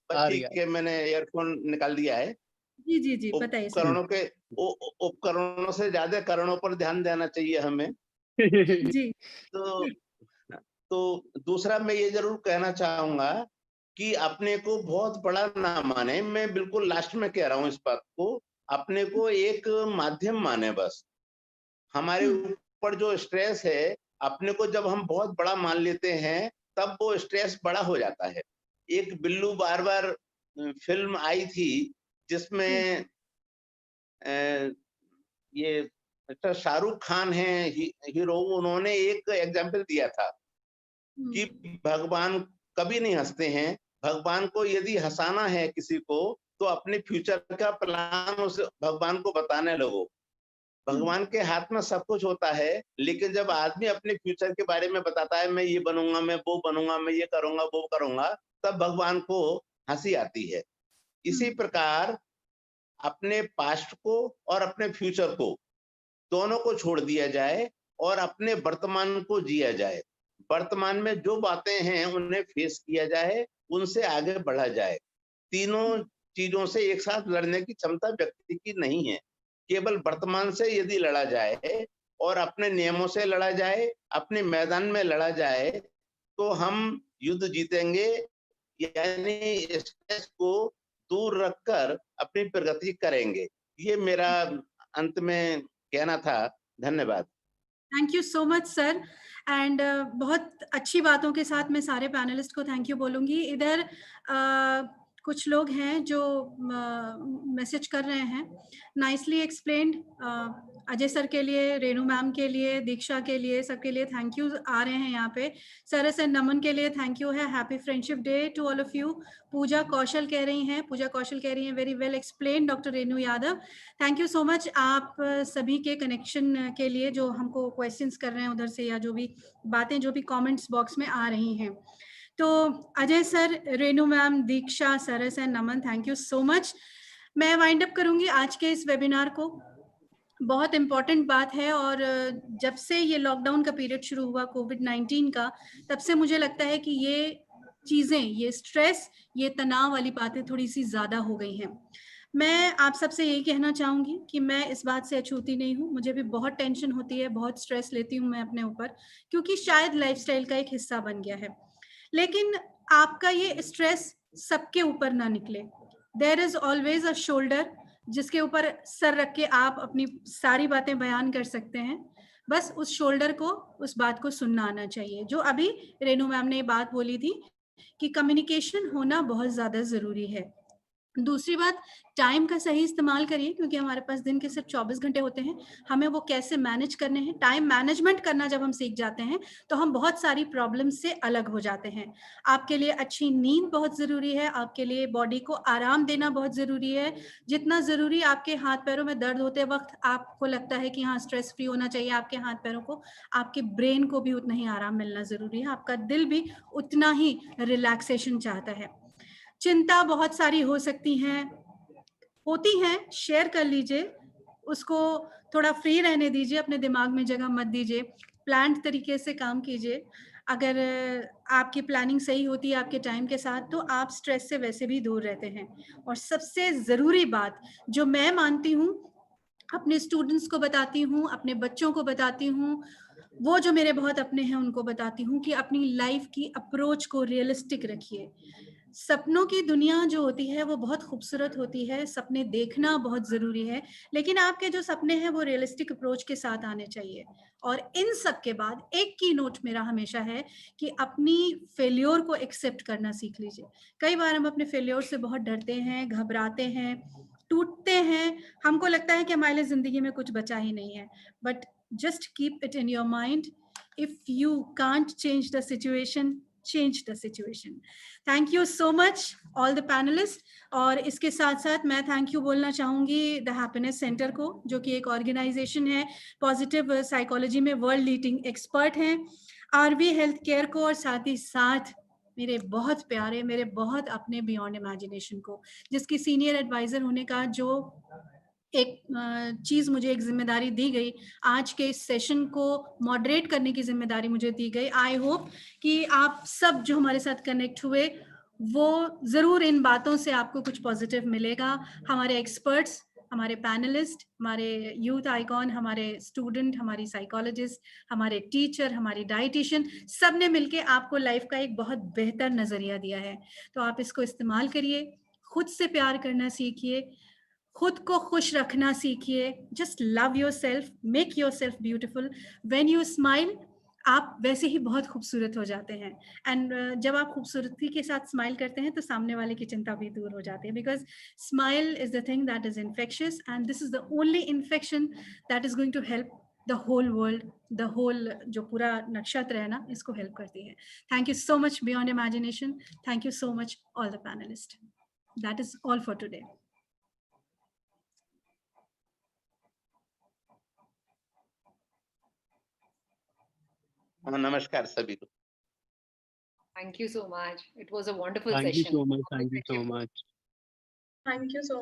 G: आ रही
D: ठीक है, मैंने ईयरफोन निकाल दिया है।
C: जी जी जी, बताइए सर।
D: उपकरणों के उपकरणों से ज्यादा कारणों पर ध्यान देना चाहिए हमें।
C: जी
D: तो तो दूसरा मैं ये जरूर कहना चाहूंगा कि अपने को बहुत बड़ा ना माने, मैं बिल्कुल लास्ट में कह रहा हूँ इस बात को, अपने को एक माध्यम माने बस। हमारे ऊपर जो स्ट्रेस है, अपने को जब हम बहुत बड़ा मान लेते हैं तब वो स्ट्रेस बड़ा हो जाता है। एक बिल्लू बार बार फिल्म आई थी जिसमें ये अच्छा शाहरुख खान है हीरो, उन्होंने एक एग्जाम्पल दिया था कि भगवान कभी नहीं हंसते हैं। भगवान को यदि हंसाना है किसी को तो अपने फ्यूचर का प्लान उस भगवान को बताने लगो। भगवान के हाथ में सब कुछ होता है, लेकिन जब आदमी अपने फ्यूचर के बारे में बताता है, मैं ये बनूंगा, मैं वो बनूंगा, मैं ये करूंगा, वो करूंगा, तब भगवान को हंसी आती है। इसी प्रकार अपने पास्ट को और अपने फ्यूचर को दोनों को छोड़ दिया जाए और अपने वर्तमान को जिया जाए। वर्तमान में जो बातें हैं उन्हें फेस किया जाए, उनसे आगे बढ़ा जाए। तीनों चीजों से एक साथ लड़ने की क्षमता व्यक्ति की नहीं है। केवल वर्तमान से यदि लड़ा जाए और अपने नियमों से लड़ा जाए, अपने मैदान में लड़ा जाए, तो हम युद्ध जीतेंगे। यानी स्ट्रेस को दूर रखकर अपनी प्रगति करेंगे। ये मेरा अंत में कहना था। धन्यवाद।
C: Thank you so much sir. And बहुत अच्छी बातों के साथ मैं सारे पैनलिस्ट को थैंक यू बोलूंगी। इधर कुछ लोग हैं जो मैसेज कर रहे हैं। Nicely explained. अजय सर के लिए, रेणु मैम के लिए, दीक्षा के लिए, सबके लिए थैंक यू आ रहे हैं यहाँ पे। सरस एंड नमन के लिए थैंक यू है। Happy friendship day to all of you. Pooja Kaushal कह रही हैं, very well explain doctor Renu Yadav. Thank you so much आप सभी के कनेक्शन के लिए जो हमको क्वेश्चंस कर रहे हैं उधर से, या जो भी बातें जो भी कमेंट्स बॉक्स में आ रही हैं। तो Ajay sir, Renu ma'am, Diksha, Saras and Naman, thank you so much. मैं वाइंड अप करूंगी आज के इस वेबिनार को। बहुत इम्पॉर्टेंट बात है, और जब से ये लॉकडाउन का पीरियड शुरू हुआ कोविड-19 का, तब से मुझे लगता है कि ये चीज़ें, ये स्ट्रेस, ये तनाव वाली बातें थोड़ी सी ज़्यादा हो गई हैं। मैं आप सबसे यही कहना चाहूँगी कि मैं इस बात से अछूती नहीं हूँ। मुझे भी बहुत टेंशन होती है, बहुत स्ट्रेस लेती हूँ मैं अपने ऊपर, क्योंकि शायद लाइफस्टाइल का एक हिस्सा बन गया है। लेकिन आपका ये स्ट्रेस सबके ऊपर ना निकले। There is always a shoulder जिसके ऊपर सर रख के आप अपनी सारी बातें बयान कर सकते हैं। बस उस शोल्डर को, उस बात को सुनना आना चाहिए। जो अभी रेणु मैम ने बात बोली थी कि कम्युनिकेशन होना बहुत ज्यादा जरूरी है। दूसरी बात, टाइम का सही इस्तेमाल करिए, क्योंकि हमारे पास दिन के सिर्फ 24 घंटे होते हैं। हमें वो कैसे मैनेज करने हैं, टाइम मैनेजमेंट करना जब हम सीख जाते हैं तो हम बहुत सारी प्रॉब्लम से अलग हो जाते हैं। आपके लिए अच्छी नींद बहुत ज़रूरी है, आपके लिए बॉडी को आराम देना बहुत ज़रूरी है। जितना ज़रूरी आपके हाथ पैरों में दर्द होते वक्त आपको लगता है कि हाँ स्ट्रेस फ्री होना चाहिए आपके हाथ पैरों को, आपके ब्रेन को भी उतना ही आराम मिलना ज़रूरी है। आपका दिल भी उतना ही रिलैक्सेशन चाहता है। चिंता बहुत सारी हो सकती हैं, होती हैं, शेयर कर लीजिए, उसको थोड़ा फ्री रहने दीजिए, अपने दिमाग में जगह मत दीजिए। प्लान्ड तरीके से काम कीजिए। अगर आपकी प्लानिंग सही होती है आपके टाइम के साथ, तो आप स्ट्रेस से वैसे भी दूर रहते हैं। और सबसे ज़रूरी बात जो मैं मानती हूँ, अपने स्टूडेंट्स को बताती हूँ, अपने बच्चों को बताती हूँ, वो जो मेरे बहुत अपने हैं उनको बताती हूँ कि अपनी लाइफ की अप्रोच को रियलिस्टिक रखिए। सपनों की दुनिया जो होती है वो बहुत खूबसूरत होती है, सपने देखना बहुत ज़रूरी है, लेकिन आपके जो सपने हैं वो रियलिस्टिक अप्रोच के साथ आने चाहिए। और इन सब के बाद एक की नोट मेरा हमेशा है कि अपनी फेल्योर को एक्सेप्ट करना सीख लीजिए। कई बार हम अपने फेल्योर से बहुत डरते हैं, घबराते हैं, टूटते हैं, हमको लगता है कि हमारे लिए ज़िंदगी में कुछ बचा ही नहीं है। But just keep it in your mind. If you can't change the situation, change the situation. Thank you so much all the panelists. और इसके साथ साथ मैं थैंक यू बोलना चाहूँगी द हैप्पीनेस सेंटर को, जो कि एक ऑर्गेनाइजेशन है, पॉजिटिव साइकोलॉजी में वर्ल्ड लीडिंग एक्सपर्ट हैं, आरवी हेल्थ केयर को, और साथ ही साथ मेरे बहुत प्यारे, मेरे बहुत अपने बियॉन्ड इमेजिनेशन को, जिसकी सीनियर एडवाइजर होने का जो एक चीज़ मुझे, एक जिम्मेदारी दी गई, आज के इस सेशन को मॉडरेट करने की जिम्मेदारी मुझे दी गई। आई होप कि आप सब जो हमारे साथ कनेक्ट हुए वो ज़रूर इन बातों से आपको कुछ पॉजिटिव मिलेगा। हमारे एक्सपर्ट्स हमारे पैनलिस्ट, हमारे यूथ आइकॉन, हमारे स्टूडेंट, हमारी साइकोलॉजिस्ट, हमारे टीचर, हमारी डाइटिशियन, सब ने मिलके आपको लाइफ का एक बहुत बेहतर नजरिया दिया है। तो आप इसको इस्तेमाल करिए, खुद से प्यार करना सीखिए, खुद को खुश रखना सीखिए। Just love your self, make your self beautiful. When you smile, आप वैसे ही बहुत खूबसूरत हो जाते हैं। एंड जब आप खूबसूरती के साथ स्माइल करते हैं तो सामने वाले की चिंता भी दूर हो जाती है, because smile is the thing that is infectious, and this is the only infection that is going to help the whole world, the whole जो पूरा नक्षत्र है ना, इसको हेल्प करती है। Thank you so much beyond imagination, thank you so much all the panelist. That is all for today.
D: नमस्कार सभी को।
E: Thank you so much. It was a wonderful
G: Thank you
E: session.
G: so much. Thank you so much.
F: Thank you so